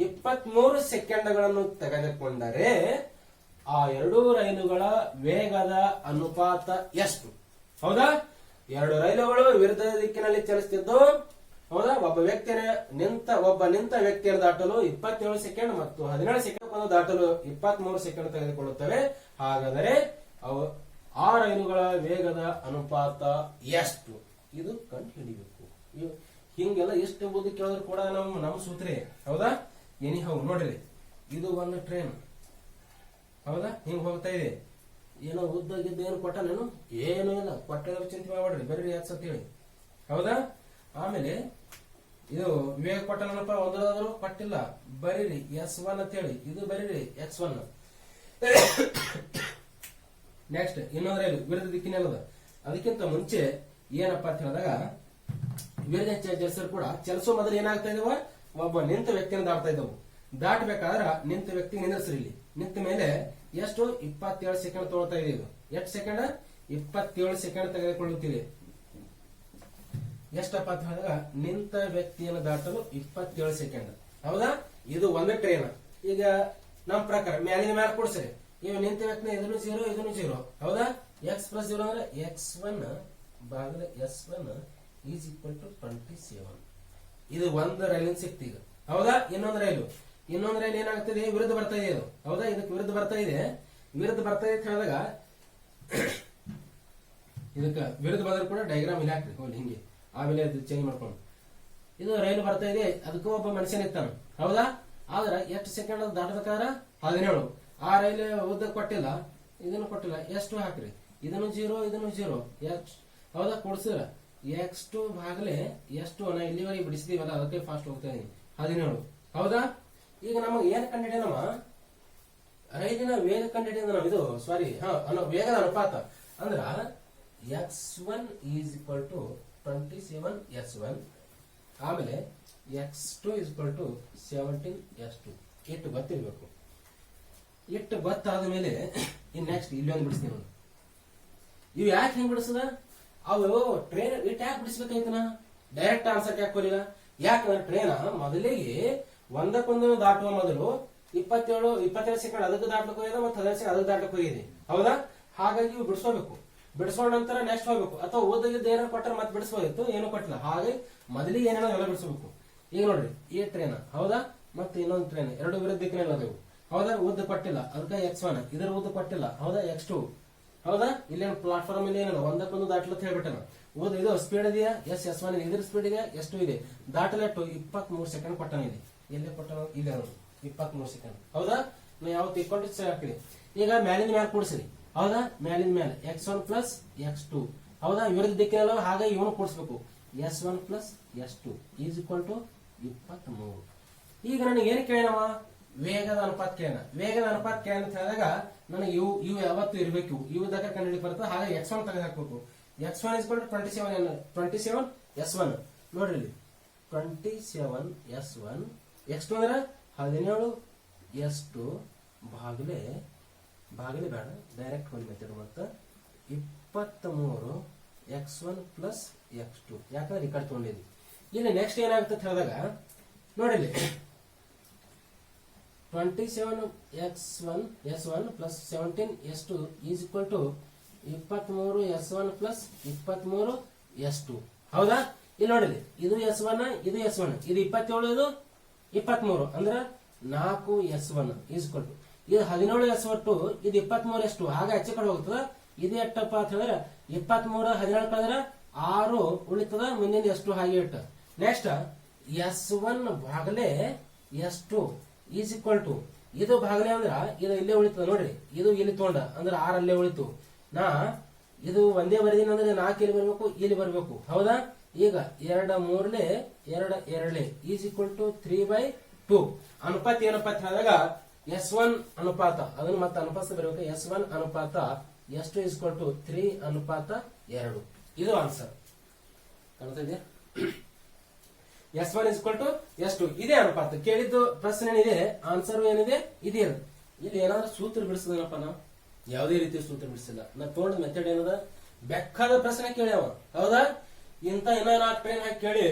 23 ಸೆಕೆಂಡ್ಗಳನ್ನು ತೆಗೆದುಕೊಂಡರೆ ಆ 2 ರೈಲುಗಳ ವೇಗದ ಅನುಪಾತ ಎಷ್ಟು? ಹೌದಾ, 2 ರೈಲುಗಳು ವಿರುದ್ಧ ದಿಕ್ಕಿನಲ್ಲಿ ಚಲಿಸುತ್ತಿದ್ದು, ಹೌದಾ, ಒಬ್ಬ ನಿಂತ ವ್ಯಕ್ತಿಯನ್ನು ದಾಟಲು 27 ಸೆಕೆಂಡ್ ಮತ್ತು 17 ಸೆಕೆಂಡ್ ದಾಟಲು 23 ಸೆಕೆಂಡ್ ತೆಗೆದುಕೊಳ್ಳುತ್ತವೆ. ಹಾಗಾದರೆ ಆ ರೈಲುಗಳ ವೇಗದ ಅನುಪಾತ ಎಷ್ಟು? ಇದು ಕಂಡು ಹಿಡಿಬೇಕು. ಹಿಂಗೆಲ್ಲ ಎಷ್ಟು ಎಂಬುದು ಕೇಳಿದ್ರು ಕೂಡ ನಮ್ಮ ಸೂತ್ರೆ. ಹೌದಾ, ಎನಿಹೌ ನೋಡ್ರಿ, ಇದು ಒಂದು ಟ್ರೈನ್, ಹೌದಾ, ಹಿಂಗ್ ಹೋಗ್ತಾ ಇದೆ. ಏನೋ ಉದ್ದಾಗಿದ್ದ ಏನು ಕೊಟ್ಟನೇನು? ಏನೂ ಇಲ್ಲ. ಕೊಟ್ಟದ್ರ ಚಿಂತೆ ಮಾಡ್ಬೇಡ್ರಿ, ಬರ್ರಿ ಯಾಕೆ ಹೇಳಿ. ಹೌದಾ, ಆಮೇಲೆ ಇದು ವೇಗ ಕೊಟ್ಟನಪ್ಪ, ಒಂದಾದ್ರು ಕೊಟ್ಟಿಲ್ಲ, ಬರೀರಿ S1 ಅಂತ ಹೇಳಿ. ಇದು ಬರೀರಿ X1. ನೆಕ್ಸ್ಟ್ ಇನ್ನೊಂದು ರೈಲು ವಿರುದ್ಧ ದಿಕ್ಕಿನಲ್ಲದ. ಅದಕ್ಕಿಂತ ಮುಂಚೆ ಏನಪ್ಪಾ ಅಂತ ಹೇಳಿದಾಗ, ವಿರುದ್ಧ ಚಲಿಸರು ಕೂಡ ಚಲಿಸೋ ಮೊದಲು ಏನಾಗ್ತಾ ಇದಾವ? ಒಬ್ಬ ನಿಂತ ವ್ಯಕ್ತಿಯನ್ನು ದಾಟ್ತಾ ಇದ್ದವು. ದಾಟಬೇಕಾದ್ರ ನಿಂತ ವ್ಯಕ್ತಿ ನಿಂದ್ರಿಸ್ರಿ. ಇಲ್ಲಿ ನಿಂತ ಮೇಲೆ ಎಷ್ಟು? 27 ಸೆಕೆಂಡ್ ತಗೊಳ್ತಾ ಇದೆ. ಇದು ಎಷ್ಟು ಸೆಕೆಂಡ್? 27 ಸೆಕೆಂಡ್ ತೆಗೆದುಕೊಳ್ಳುತ್ತಿದೆ. ಎಷ್ಟಪ್ಪ ಅಂತ ಹೇಳಿದಾಗ, ನಿಂತ ವ್ಯಕ್ತಿಯನ್ನು ದಾಟಲು 27 ಸೆಕೆಂಡ್. ಹೌದಾ, ಇದು ಒಂದು ಟ್ರೈನ್. ಈಗ ನಮ್ಮ ಪ್ರಕಾರ ಮ್ಯಾಲಿನ ಮ್ಯಾಲ ಕೊಡ್ಸರಿ. ಇವ್ ನಿಂತ ವ್ಯಕ್ತಿ ಇದನ್ನು 0, ಇದನ್ನು 0. ಹೌದಾ, x+0 ಅಂದ್ರೆ x1 ಭಾಗದ S1 ಈಸ್ ಈಕ್ವಲ್ ಟು 27. ಇದು ಒಂದು ರೈಲಿನ ಸಿಕ್ತಿ. ಈಗ ಹೌದಾ, ಇನ್ನೊಂದು ರೈಲು ಏನಾಗ್ತದೆ? ವಿರುದ್ಧ ಬರ್ತಾ ಇದೆ. ಇದು ಹೌದಾ, ಇದಕ್ಕೆ ವಿರುದ್ಧ ಬರ್ತಾ ಇದೆ ಅಂತ ಹೇಳಿದಾಗ, ಇದಕ್ಕೆ ವಿರುದ್ಧ ಬಂದ್ರೆ ಕೂಡ ಡಯಾಗ್ರಾಮ್ ಇಲ್ಲಿ ಹಾಕ್ರಿ ಹಿಂಗೆ. ಆಮೇಲೆ ಅದು ಚೇಂಜ್ ಮಾಡ್ಕೊಂಡು ಇದು ರೈಲು ಬರ್ತಾ ಇದೆ. ಅದಕ್ಕೂ ಒಬ್ಬ ಮನುಷ್ಯನ ಇರ್ತಾನ. ಹೌದಾ, ಆದ್ರೆ ಎಷ್ಟು ಸೆಕೆಂಡ್ ದಾಟಬೇಕಾದ್ರೆ 17. ಆ ರೈಲು ಉದ್ದ ಕೊಟ್ಟಿಲ್ಲ, ಇದನ್ನು ಕೊಟ್ಟಿಲ್ಲ. ಎಷ್ಟು ಹಾಕ್ರಿ? ಇದನ್ನು 0, ಇದನ್ನು 0. ಹೌದಾ, ಕೊಡ್ಸಿದ್ರ X2 ಭಾಗಲೆ ಎಷ್ಟು? ನಾ ಇಲ್ಲಿವರೆಗೆ ಬಿಡಿಸಿದೀವಲ್ಲ, ಅದಕ್ಕೆ ಫಾಸ್ಟ್ ಹೋಗ್ತಾ ಇದೀನಿ. 17. ಹೌದಾ, ಈಗ ನಮಗೆ ಏನ್ ಕಂಡಿಡಿಯ? ನಮ್ಮ ರೈಲಿನ ವೇಗ ಕಂಡಿಡಿಯ ನಾವು. ಇದು ಸಾರಿ ವೇಗದ ಅನುಪಾತ ಅಂದ್ರ X1 is equal to 27 S1. ಆಮೇಲೆ X2 is equal to 17 S2. ಇಟ್ಟು ಗೊತ್ತಿರ್ಬೇಕು. ಇಟ್ಟು ಗೊತ್ತಾದ ಮೇಲೆ ನೆಕ್ಸ್ಟ್ ಇಲ್ಲಿ ಒಂದು ಬಿಡಿಸ್ತೀವಿ ನೋಡಿ. ಇವು ಯಾಕೆ ಹೆಂಗ್ ಬಿಡಿಸದ? ಅವು ಟ್ರೈನ್ ಇಟ್ಟು ಯಾಕೆ ಬಿಡಿಸ್ಬೇಕಾಯ್ತನ? ಡೈರೆಕ್ಟ್ ಆನ್ಸರ್ ಯಾಕೆ ಕೊರಿಲ್ಲ? ಯಾಕಂದ್ರೆ ಟ್ರೈನ್ ಮೊದಲಿಗೆ ಒಂದಕ್ಕೊಂದು ದಾಟುವ ಮೊದಲು 27 ಸೆಕೆಂಡ್ ಅದಕ್ಕೆ ದಾಟ್ಲಿಕ್ಕೆ ಹೋಗಿದೆ ಮತ್ತು 17 ಸೆಕೆಂಡ್ ಅದಕ್ಕೆ ದಾಟ್ಲಿಕ್ಕೆ ಹೋಗಿದೆ. ಹೌದಾ, ಹಾಗಾಗಿ ಇವು ಬಿಡಿಸೋಬೇಕು. ಬಿಡಿಸೋಣ ನಂತರ ನೆಕ್ಸ್ಟ್ ಹೋಗ್ಬೇಕು. ಅಥವಾ ಓದಿದ್ದ ಏನಾರು ಕೊಟ್ಟರೆ ಮತ್ತೆ ಬಿಡಿಸಬಹುದಿತ್ತು, ಏನು ಕೊಟ್ಟಿಲ್ಲ. ಹಾಗೆ ಮೊದಲಿಗೆ ಏನೇನೋ ಎಲ್ಲ ಬಿಡಿಸಬೇಕು. ಈಗ ನೋಡ್ರಿ, ಈ ಟ್ರೈನ್ ಹೌದಾ, ಮತ್ತೆ ಇನ್ನೊಂದು ಟ್ರೈನ್, 2 ವಿರುದ್ಧ ದಿಕ್ಕಿನಲ್ಲಿ ಅದಾವು. ಹೌದಾ, ಉದ್ದ ಕೊಟ್ಟಿಲ್ಲ, ಅದಕ್ಕೆ X1. ಇದರ ಉದ್ದ ಕೊಟ್ಟಿಲ್ಲ, ಹೌದಾ, X2. ಹೌದಾ, ಇಲ್ಲೇನು ಪ್ಲಾಟ್ಫಾರ್ಮ್ ಇಲ್ಲಿ ಏನಿಲ್ಲ, ಒಂದಕ್ಕೊಂದು ದಾಟ್ಲತ್ತ ಹೇಳ್ಬಿಟ್ಟನ. ಇದು ಸ್ಪೀಡ್ ಇದೆಯಾ? S1 ಇದೆ. ಇದ್ರ ಸ್ಪೀಡ್ ಇದೆಯಾ? S2 ಇದೆ. ದಾಟಲೆಟ್ಟು 23 ಸೆಕೆಂಡ್ ಕೊಟ್ಟನ. ಇದೆ ಎಲ್ಲಿ ಕೊಟ್ಟನ? ಇಲ್ಲ ನೋಡಿ, 23 ಸೆಕೆಂಡ್. ಹೌದಾ, ನಾವು ಯಾವತ್ತು ಇಕ್ಕೊಂಡು ಹಾಕಿದೆ. ಈಗ ಮ್ಯಾಲಿಂದ ಮ್ಯಾಲ ಕೂಡಿಸ್ರಿ. ಹೌದಾ, ಮ್ಯಾಲಿಂದ ಮೇಲೆ X1 ಪ್ಲಸ್ X2. ಹೌದಾ, ವಿರುದ್ಧ ದಿಕ್ಕಿನಲ್ಲ, ಹಾಗೆ ಇವನು ಕೂಡಿಸ್ಬೇಕು. S1 plus S2 is equal to 23. ಈಗ ನನಗೆ ಏನು ಕೇಳವ? ವೇಗದ ಅನುಪಾತ ಕೇಳ. ವೇಗದ ಅನುಪಾತ ಕೇಳ ಅಂತ ಹೇಳಿದಾಗ ನನಗೆ ಇವು ಯಾವತ್ತು ಇರಬೇಕು. ಇವು ದಾಗ ಕಂಡುಹಿಡಿಯಕ್ಕೆ ಬರ್ತದೆ. ಹಾಗೆ X1 ತೆಗೆದು ಹಾಕ್ಬೇಕು. X1 is equal to 27 S1. ನೋಡ್ರಿ ಇಲ್ಲಿ 27 S1. X2 ಅಂದ್ರೆ 17 S2 ಭಾಗಲೆ ಬೇಡ, ಡೈರೆಕ್ಟ್ ಒಂದು ಮೆಥಡ್ ಮತ್ತೆ 23 X1 ಪ್ಲಸ್ X2. ಯಾಕಂದ್ರೆ ಈ ಕಡೆ ತಗೊಂಡಿದ್ವಿ. ಇಲ್ಲಿ ನೆಕ್ಸ್ಟ್ ಏನಾಗುತ್ತೆ ಅಂತ ಹೇಳಿದಾಗ ನೋಡಿಲ್ಲಿ 27 S1 plus 17 S2 is equal to 23 S1 plus 23 S2. ಹೌದಾ, ಇಲ್ಲಿ ನೋಡಿಲಿ, ಇದು S1, ಇದು S1, ಇದು 27, ಇದು 23 ಅಂದ್ರೆ 4 S1 ಈಸ್ ಈಕ್ವಲ್ ಟು ಇದು 17 S2, ಇದು 23 S2. ಹಾಗೆ ಆಚೆ ಕಡೆ ಹೋಗ್ತದ. ಇದು ಎಷ್ಟಪ್ಪ ಅಂತ ಹೇಳಿದ್ರೆ 23 17 ಕಳೆದ್ರೆ 6 ಉಳಿತದ. ಮುಂದಿನ S2 ಹಾಗೆ ಇಟ್ಟ. ನೆಕ್ಸ್ಟ್ S1 ಭಾಗಲೆ S2 ಈಸ್ ಈಕ್ವಲ್ ಟು ಇದು ಭಾಗಲೆ ಅಂದ್ರ ಇದು ಇಲ್ಲೇ ಉಳಿತದ. ನೋಡ್ರಿ, ಇದು ಇಲ್ಲಿ ತಗೊಂಡ ಅಂದ್ರೆ 6 ಅಲ್ಲೇ ಉಳಿತು. ನಾ ಇದು ಒಂದೇ ಬರೆದಿನ ಅಂದ್ರೆ 4 ಇಲ್ಲಿ ಬರಬೇಕು, ಇಲ್ಲಿ ಬರಬೇಕು, ಹೌದಾ? ಈಗ 2 3 2 2 ಈಸ್ ಈಕ್ವಲ್ ಟು 3/2. ಅನುಪಾತ ಏನಪ್ಪ ಅಂತ ಹೇಳಿದಾಗ S1 ಅನುಪಾತ, ಅದನ್ನು ಮತ್ತೆ ಅನುಪಾತ ಬರಬೇಕು. S1 ಅನುಪಾತ ಎಷ್ಟು ಈಸ್ ಈಕ್ವಲ್ ಟು 3:2. ಇದು ಆನ್ಸರ್ ಕಾಣ್ತಾ ಇದೆಯಾ? S1 ಈಸ್ ಈಕ್ವಲ್ ಟು ಎಷ್ಟು, ಇದೇ ಅನುಪಾತ. ಕೇಳಿದ್ದು ಪ್ರಶ್ನೆ ಏನಿದೆ, ಆನ್ಸರ್ ಏನಿದೆ ಇದೇ. ಇಲ್ಲಿ ಏನಾದ್ರೂ ಸೂತ್ರ ಬಿಡಿಸಿದನಪ್ಪ, ನಾವು ಯಾವುದೇ ರೀತಿ ಸೂತ್ರ ಬಿಡಿಸಿಲ್ಲ. ನಾ ತೋಟ ಮೆಥಡ್ ಏನದ, ಬೆಕ್ಕಾದ ಪ್ರಶ್ನೆ ಕೇಳ್ಯಾವ, ಹೌದಾ? ಇಂತ ಏನೋ 4 ಟ್ರೈನ್ ಹಾಕಿ ಕೇಳಿ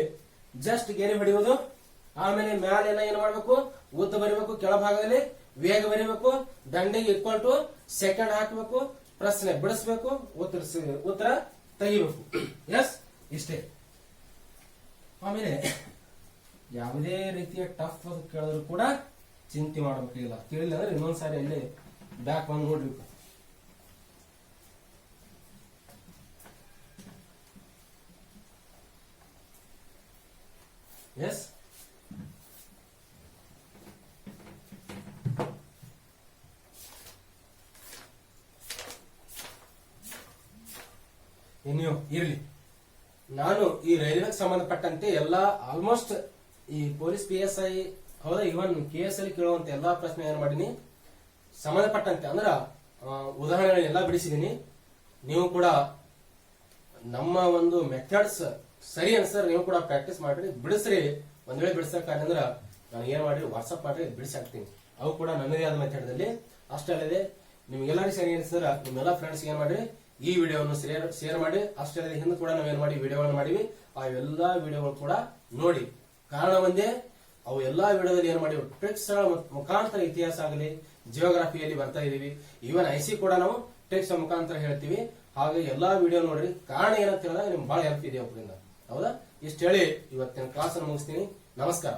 ಜಸ್ಟ್ ಗೆರೆ ಹೊಡೆಯುವುದು, ಆಮೇಲೆ ಮ್ಯಾಲೆ ಏನ್ ಮಾಡ್ಬೇಕು, ಉದ್ದ ಬರಿಬೇಕು, ಕೆಳಭಾಗದಲ್ಲಿ ವೇಗ ಬರಿಬೇಕು, ದಂಡಿಗೆ ಈಕ್ವಲ್ ಟು ಸೆಕೆಂಡ್ ಹಾಕಬೇಕು, ಪ್ರಶ್ನೆ ಬಿಡಿಸ್ಬೇಕು, ಉತ್ತರ ತೆಗಿಬೇಕು. ಎಸ್, ಇಷ್ಟೇ. ಆಮೇಲೆ ಯಾವುದೇ ರೀತಿಯ ಟಫ್ ಕೇಳಿದ್ರು ಕೂಡ ಚಿಂತೆ ಮಾಡಬೇಕಿಲ್ಲ. ತಿಳಿಲ್ಲ ಅಂದ್ರೆ ಇನ್ನೊಂದ್ಸಾರಿ ಅಲ್ಲಿ ಬ್ಯಾಕ್ ಬಂದು ನೋಡ್ಬೇಕು. ಎಸ್, ಇನ್ನು ಇರ್ಲಿ, ನಾನು ಈ ರೈಲ್ವೆಗೆ ಸಂಬಂಧಪಟ್ಟಂತೆ ಎಲ್ಲಾ ಆಲ್ಮೋಸ್ಟ್ ಈ ಪೊಲೀಸ್ PSI, ಹೌದಾ, ಇವನ್ KS ಅಲ್ಲಿ ಕೇಳುವಂತ ಎಲ್ಲಾ ಪ್ರಶ್ನೆ ಏನ್ ಮಾಡೀನಿ ಸಂಬಂಧಪಟ್ಟಂತೆ ಅಂದ್ರ ಉದಾಹರಣೆಗಳನ್ನೆಲ್ಲ ಬಿಡಿಸಿದೀನಿ. ನೀವು ಕೂಡ ನಮ್ಮ ಒಂದು ಮೆಥಡ್ಸ್ ಸರಿ ಅನ್ಸರ್ ನೀವು ಕೂಡ ಪ್ರಾಕ್ಟೀಸ್ ಮಾಡ್ರಿ, ಬಿಡಿಸ್ರಿ. ಒಂದ್ ವೇಳೆ ಬಿಡಿಸಕ್ಕಾಗ ಅಂದ್ರ ನಾನು ಏನ್ ಮಾಡ್ರಿ, ವಾಟ್ಸ್ಆಪ್ ಮಾಡ್ರಿ, ಬಿಡಿಸಾಕ್ತೀನಿ. ಅವು ಕೂಡ ನನ್ನದೇ ಆದ ಮೆಥಡ್. ಅಷ್ಟೇ ಅಲ್ಲದೆ ನಿಮ್ಗೆಲ್ಲರಿಗೂ ಸರಿ ಅನ್ಸರ ನಿಮ್ಮೆಲ್ಲ ಫ್ರೆಂಡ್ಸ್ ಏನ್ ಮಾಡ್ರಿ, ಈ ವಿಡಿಯೋವನ್ನು ಶೇರ್ ಮಾಡಿ. ಅಷ್ಟೇ ಅಲ್ಲದೆ ಹಿಂದೆ ಕೂಡ ನಾವೇನ್ ಮಾಡಿ ವಿಡಿಯೋಗಳನ್ನು ಮಾಡಿವಿ, ಆ ಎಲ್ಲಾ ವಿಡಿಯೋಗಳು ಕೂಡ ನೋಡಿ. ಕಾರಣ ಒಂದೇ, ಅವು ಎಲ್ಲಾ ವಿಡಿಯೋದಲ್ಲಿ ಏನ್ ಮಾಡಿವಿ, ಟ್ರಿಕ್ಸ್ ಮುಖಾಂತರ ಇತಿಹಾಸ ಆಗಲಿ, ಜಿಯೋಗ್ರಫಿಯಲ್ಲಿ ಬರ್ತಾ ಇದೀವಿ. ಈವನ್ IC ಕೂಡ ನಾವು ಟ್ರಿಕ್ಸ್ ಮುಖಾಂತರ ಹೇಳ್ತೀವಿ. ಹಾಗೆ ಎಲ್ಲಾ ವಿಡಿಯೋ ನೋಡ್ರಿ. ಕಾರಣ ಏನಂತ ಹೇಳಿದಾಗ ನಿಮ್ಗೆ ಬಹಳ ಹೆಲ್ಪ್ ಇದೆ ಒಬ್ಬರಿಂದ, ಹೌದಾ? ಇಷ್ಟು ಹೇಳಿ ಇವತ್ತಿನ ಕ್ಲಾಸ್ ಅನ್ನು ಮುಗಿಸ್ತೀನಿ. ನಮಸ್ಕಾರ.